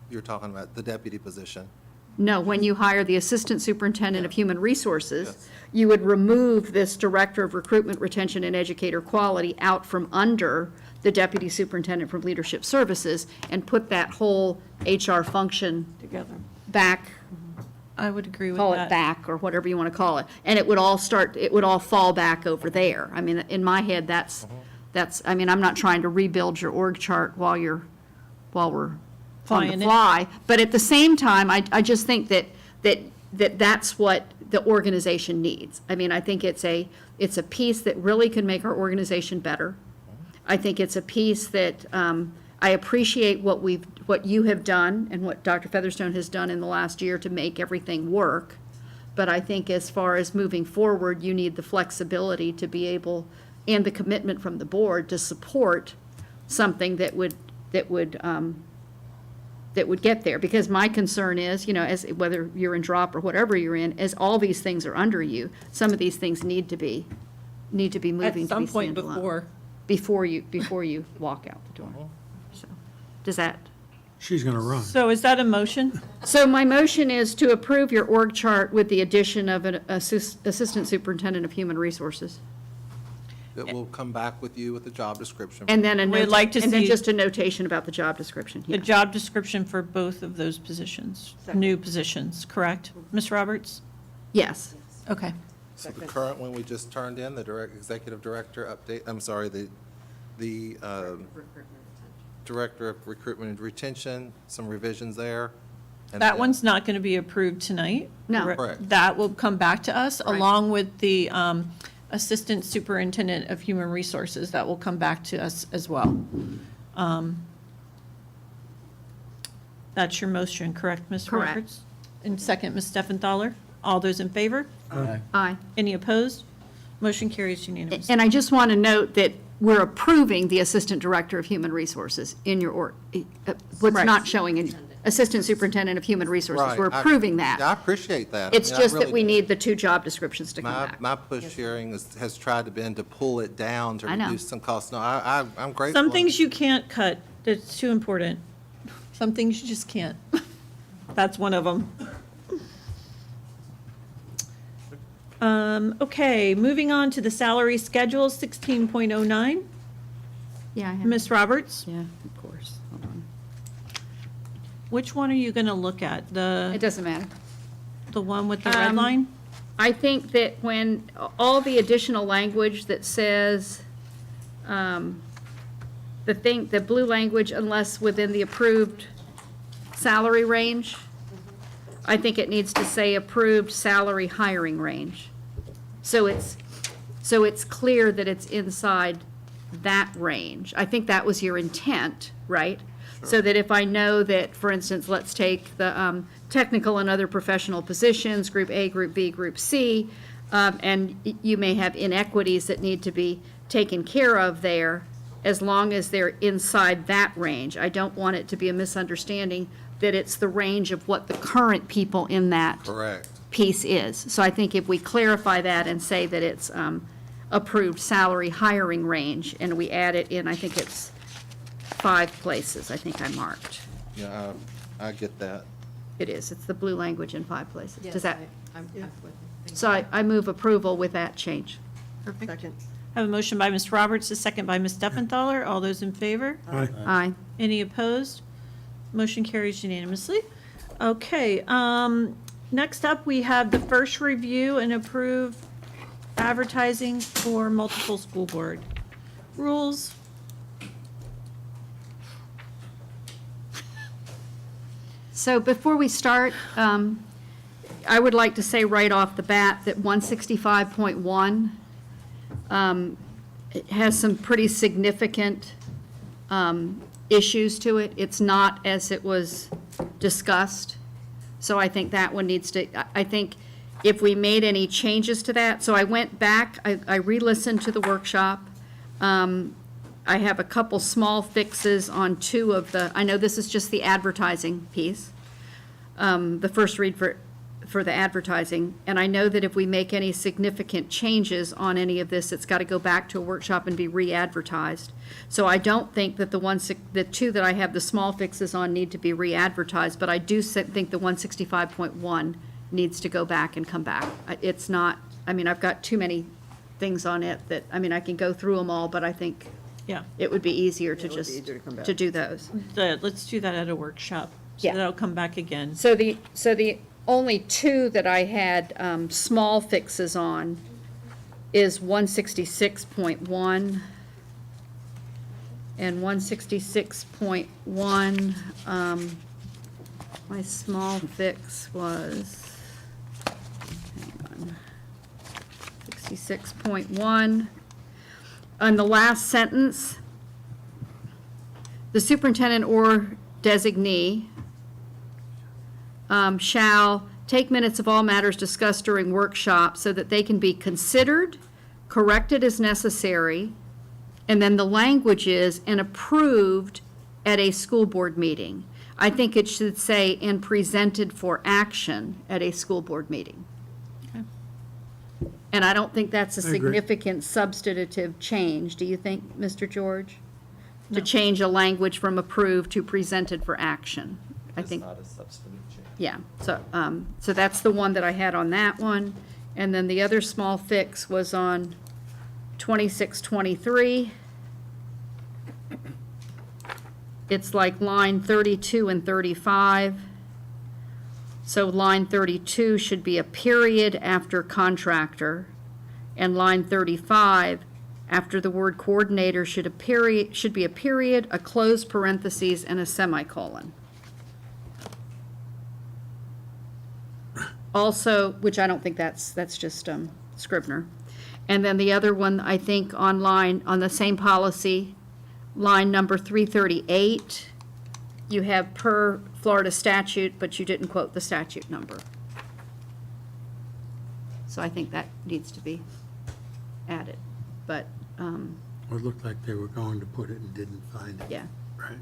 you're talking about the deputy position. No, when you hire the assistant superintendent of human resources, Yes. you would remove this director of recruitment, retention, and educator quality out from under the deputy superintendent from leadership services and put that whole HR function Together. back, I would agree with call it that. back, or whatever you want to call it. And it would all fall back over there. I mean, in my head, that's, I'm not trying to rebuild your org chart while we're on Flying the it. fly. But at the same time, I just think that's what the organization needs. I mean, I think it's a piece that really can make our organization better. I think it's a piece that, I appreciate what you have done and what Dr. Featherstone has done in the last year to make everything work. But I think as far as moving forward, you need the flexibility to be able, and the commitment from the board to support something that would get there. Because my concern is, as whether you're in drop or whatever you're in, as all these things are under you, some of these things need to be moving At to be some point standalone. Before you walk out the door. So, does that? She's going to run. So is that a motion? So my motion is to approve your org chart with the addition of an assistant superintendent of human resources. It will come back with you with the job description. And then We'd like to see- just a notation about the job description. The Yeah. job description for both of those positions, new positions, correct? Ms. Roberts? Yes. Okay. So the current one we just turned in, the executive director update, I'm sorry, the director of recruitment and retention, some revisions there. And That then- one's not going to be approved tonight. No. Correct. That will come back to us, Right. along with the assistant superintendent of human resources. That will come back to us as well. That's your motion, correct, Ms. Correct. Roberts? And second, Ms. Steffenthaler? All those in favor? Aye. Any opposed? Motion carries unanimously. And I just want to note that we're approving the assistant director of human resources in your what's Right. not showing in assistant superintendent of human resources. Right. We're approving Yeah, I that. appreciate that. It's I mean, I just that really we do. need the two job descriptions to come back. My push hearing has tried to pull it down to I know. reduce some costs. No, I'm grateful. Some things you can't cut, that's too important. Some things you just can't. That's one of them. Okay, moving on to the salary schedule, 16.09. Yeah, I have. Ms. Roberts? Yeah, of course. Hold on. Which one are you going to look at? It The doesn't matter. one with the red line? I think that when all the additional language that says, the blue language, unless within the approved salary range, I think it needs to say approved salary hiring range. So it's clear that it's inside that range. I think that was your intent, right? So that if I know that, for instance, let's take the technical and other professional positions, Group A, Group B, Group C, and you may have inequities that need to be taken care of there, as long as they're inside that range. I don't want it to be a misunderstanding that it's the range of what the current people in that Correct. piece is. So I think if we clarify that and say that it's approved salary hiring range, and we add it in, I think it's 5 places, I think I marked. Yeah, I get that. It is, it's the blue language in 5 places. Does that, I'm with you. so I move approval with that change. Second. I have a motion by Ms. Roberts, a second by Ms. Steffenthaler. All those in favor? Aye. Aye. Any opposed? Motion carries unanimously. Okay, next up, we have the first review and approve advertising for multiple school board rules. So before we start, I would like to say right off the bat that 165.1 it has some pretty significant issues to it. It's not as it was discussed. So I think that one needs to, I think if we made any changes to that, so I went back, I re-listened to the workshop. I have a couple small fixes on 2 of the, I know this is just the advertising piece, the first read for the advertising, and I know that if we make any significant changes on any of this, it's got to go back to a workshop and be re-advertised. So I don't think that the 2 that I have the small fixes on need to be re-advertised, but I do think the 165.1 needs to go back and come back. It's not, I mean, I've got too many things on it that, I mean, I can go through them all, but I think Yeah, it would be easier to it would be just, easier to come back. to do those. let's do that at a workshop. So Yeah. that'll come back again. So the only 2 that I had small fixes on is 166.1 and 166.1. My small fix was, hang on, 66.1. On the last sentence, the superintendent or designee shall take minutes of all matters discussed during workshop so that they can be considered, corrected as necessary, and then the language is, and approved at a school board meeting. I think it should say, and presented for action at a school board meeting. And I don't think that's a I agree. significant substantive change. Do you think, Mr. George? To change a language from approved to presented for action? I It's think. not a substantive change. Yeah, so, so that's the one that I had on that one. And then the other small fix was on 2623. It's like line 32 and 35. So line 32 should be a period after contractor, and line 35, after the word coordinator, should be a period, a closed parentheses, and a semicolon. Also, which I don't think that's just Scribner. And then the other one, I think on the same policy, line number 338, you have per Florida statute, but you didn't quote the statute number. So I think that needs to be added, but, It looked like they were going to put it and didn't find it. yeah. Right.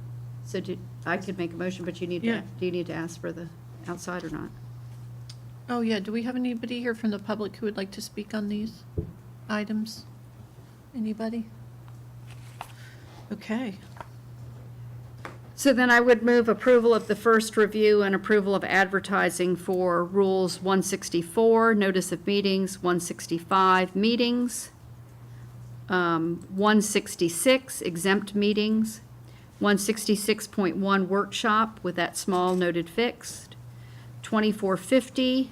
So I could make a motion, but you need Yeah. to, do you need to ask for the outside or not? Oh, yeah, do we have anybody here from the public who would like to speak on these items? Anybody? Okay. So then I would move approval of the first review and approval of advertising for Rules 164, notice of meetings, 165, meetings, 166, exempt meetings. 166.1, workshop with that small noted fixed. 2450,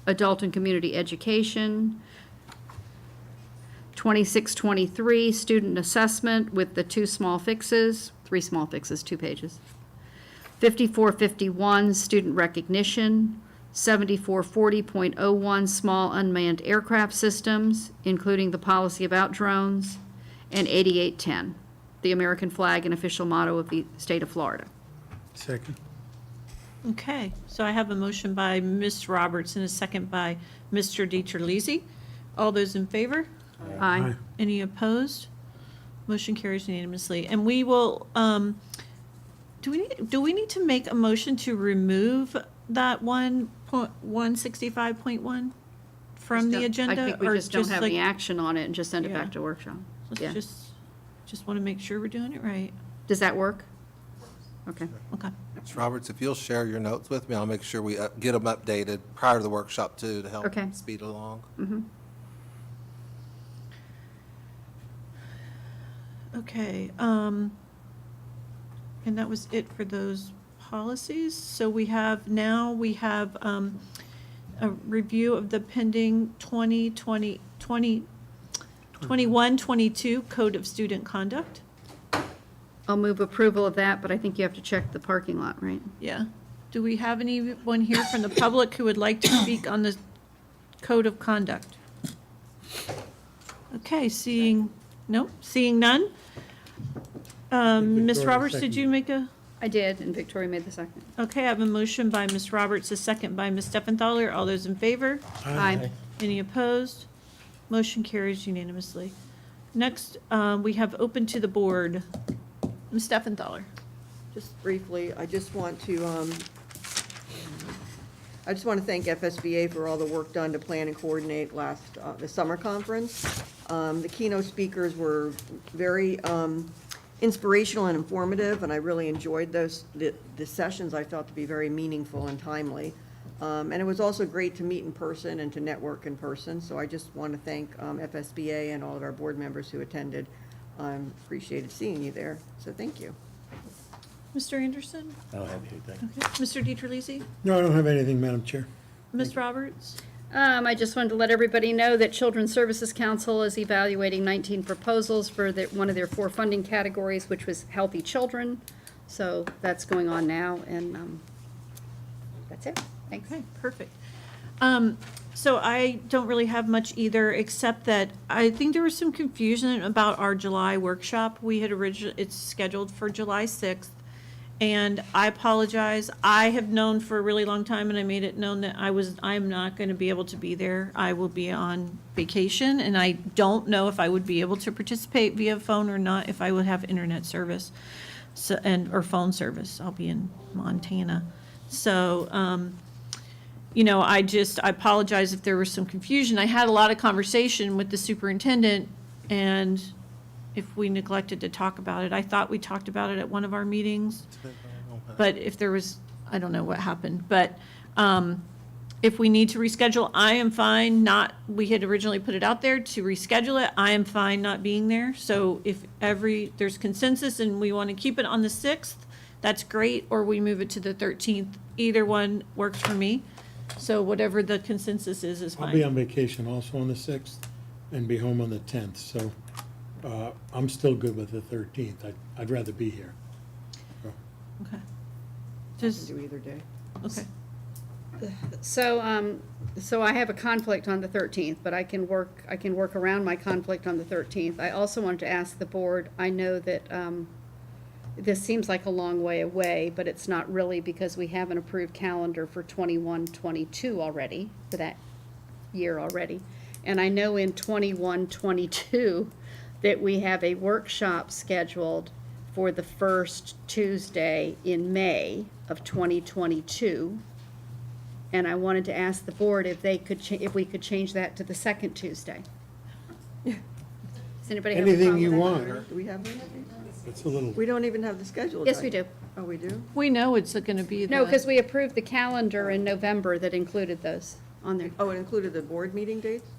adult and community education. 2623, student assessment with the 2 small fixes, 3 small fixes, 2 pages. 5451, student recognition. 7440.01, small unmanned aircraft systems, including the policy about drones. And 8810, the American flag and official motto of the state of Florida. Second. Okay, so I have a motion by Ms. Roberts and a second by Mr. DiTerlizzi. All those in favor? Aye. Any opposed? Motion carries unanimously. And we will, do we need to make a motion to remove that 165.1 from the agenda? I think we or just don't have like- any action on it and just send it Yeah. back to workshop. Yeah. Let's just want to make sure we're doing it right. Does that work? Okay. Okay. Ms. Roberts, if you'll share your notes with me, I'll make sure we get them updated prior to the workshop too, to help Okay. speed it along. Okay, and that was it for those policies. So we have a review of the pending 21-22 Code of Student Conduct. I'll move approval of that, but I think you have to check the parking lot, right? Yeah. Do we have anyone here from the public who would like to speak on the Code of Conduct? Okay, seeing none. Ms. Victoria, Roberts, did second. you make a? I did, and Victoria made the second. Okay, I have a motion by Ms. Roberts, a second by Ms. Steffenthaler. All those in favor? Aye. Any opposed? Motion carries unanimously. Next, we have open to the board. Ms. Steffenthaler. Just briefly, I just want to thank FSBA for all the work done to plan and coordinate the summer conference. The keynote speakers were very inspirational and informative, and I really enjoyed the sessions. I felt to be very meaningful and timely. And it was also great to meet in person and to network in person. So I just want to thank FSBA and all of our board members who attended. Appreciated seeing you there, so thank you. Mr. Anderson? I don't have anything. Okay. Mr. DiTerlizzi? No, I don't have anything, Madam Chair. Ms. Roberts? I just wanted to let everybody know that Children's Services Council is evaluating 19 proposals for one of their 4 funding categories, which was healthy children. So that's going on now, and that's it. Thanks. Okay, perfect. So I don't really have much either, except that I think there was some confusion about our July workshop. We had it's scheduled for July 6th, and I apologize. I have known for a really long time, and I made it known that I'm not going to be able to be there. I will be on vacation, and I don't know if I would be able to participate via phone or not, if I would have internet service, or phone service. I'll be in Montana. So, I apologize if there was some confusion. I had a lot of conversation with the superintendent, and if we neglected to talk about it, I thought we talked about it at one of our meetings. But if there was, I don't know what happened, but if we need to reschedule, I am fine we had originally put it out there to reschedule it. I am fine not being there. So if there's consensus and we want to keep it on the 6th, that's great, or we move it to the 13th. Either one works for me. So whatever the consensus is fine. I'll be on vacation also on the 6th and be home on the 10th, so I'm still good with the 13th. I'd rather be here. So, Okay. I Just, can do either day. okay. So I have a conflict on the 13th, but I can work around my conflict on the 13th. I also wanted to ask the board, I know that this seems like a long way away, but it's not really, because we have an approved calendar for 21-22 already, for that year already. And I know in 21-22 that we have a workshop scheduled for the first Tuesday in May of 2022. And I wanted to ask the board if we could change that to the second Tuesday. Does anybody have a anything problem you with want. Do we have anything? It's a little. We don't even have the schedule. Yes, we do. Oh, we do? We know it's going to be No, because we approved the calendar in November that included those. on there. Oh, it included the board meeting dates?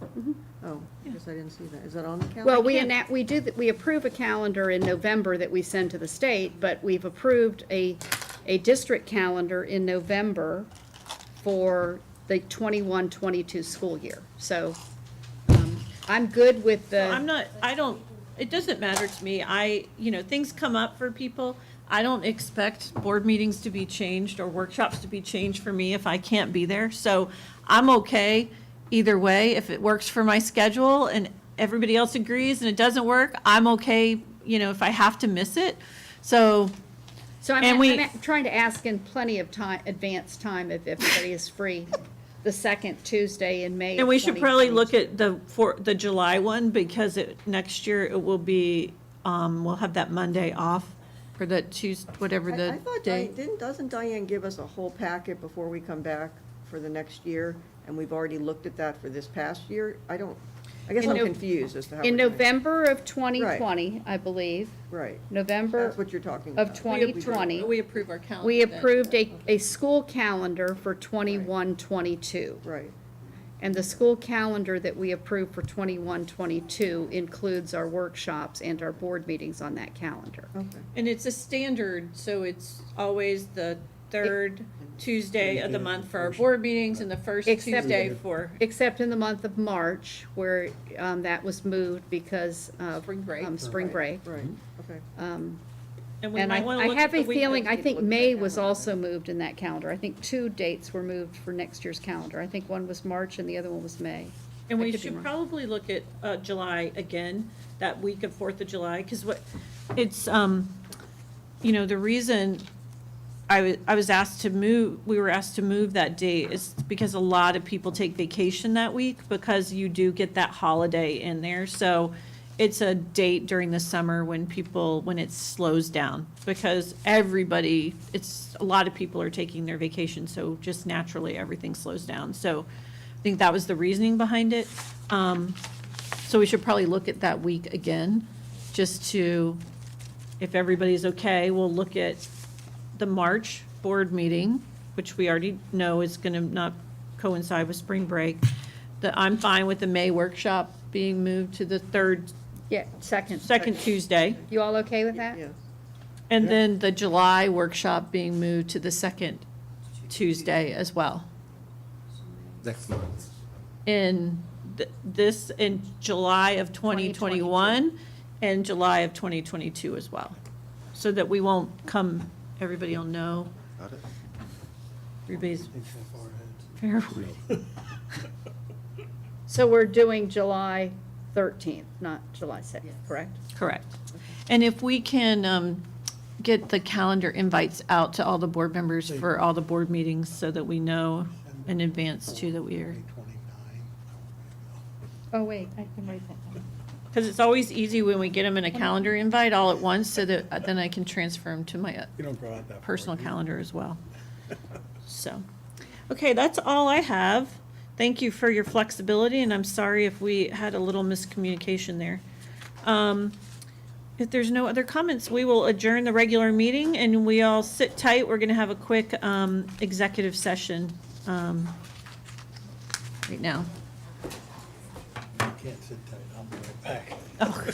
Oh, I guess I didn't see that. Is that on the calendar? Well, we approve a calendar in November that we send to the state, but we've approved a district calendar in November for the 21-22 school year. So, I'm good with the. It doesn't matter to me. Things come up for people. I don't expect board meetings to be changed or workshops to be changed for me if I can't be there. So I'm okay either way. If it works for my schedule and everybody else agrees and it doesn't work, I'm okay, if I have to miss it. So I'm trying to ask in plenty of time, advance time, if everybody is free, the second Tuesday in May. And we should probably look at the July one, because next year it will be, we'll have that Monday off for the Tuesday, whatever I the thought, day. doesn't Diane give us a whole packet before we come back for the next year? And we've already looked at that for this past year? I guess I'm confused as to how. In we're doing it. November of 2020, I believe. Right. November. That's what you're talking Of about. 2020. We approve our calendar. We then. approved a school calendar for 21-22. Right. And the school calendar that we approved for 21-22 includes our workshops and our board meetings on that calendar. Okay. And it's a standard, so it's always the third Tuesday of the month for our board meetings and the first Tuesday for. Except in the month of March, where that was moved because of. Spring break. Spring break. Right, okay. And we And might wanna I look have at a the week feeling, that I think people- May was also moved in that calendar. I think 2 dates were moved for next year's calendar. I think one was March and the other one was May. And I we could be should wrong. probably look at July again, that week of 4th of July, because it's, the reason I was asked to move, we were asked to move that date is because a lot of people take vacation that week, because you do get that holiday in there. So it's a date during the summer when it slows down, because a lot of people are taking their vacation, so just naturally, everything slows down. So I think that was the reasoning behind it. So we should probably look at that week again, just to, if everybody's okay, we'll look at the March board meeting, which we already know is going to not coincide with spring break. I'm fine with the May workshop being moved to the second Tuesday. You all okay with that? Yes. And then the July workshop being moved to the second Tuesday as well. Next month. In July of 2021 and July of 2022 as well. So that we won't everybody will know. Got it. Everybody's Think how far ahead. fair. So we're doing July 13th, not July 6th, correct? Correct. And if we can get the calendar invites out to all the board members for all the board meetings, so that we know in advance too that we are. 29. Oh, wait, I can write that down. Because it's always easy when we get them in a calendar invite all at once, so that then I can transfer them to my You don't go out that far. personal calendar as well. So, okay, that's all I have. Thank you for your flexibility, and I'm sorry if we had a little miscommunication there. If there's no other comments, we will adjourn the regular meeting, and we all sit tight. We're going to have a quick executive session right now. You can't sit tight, I'll be right back. Oh.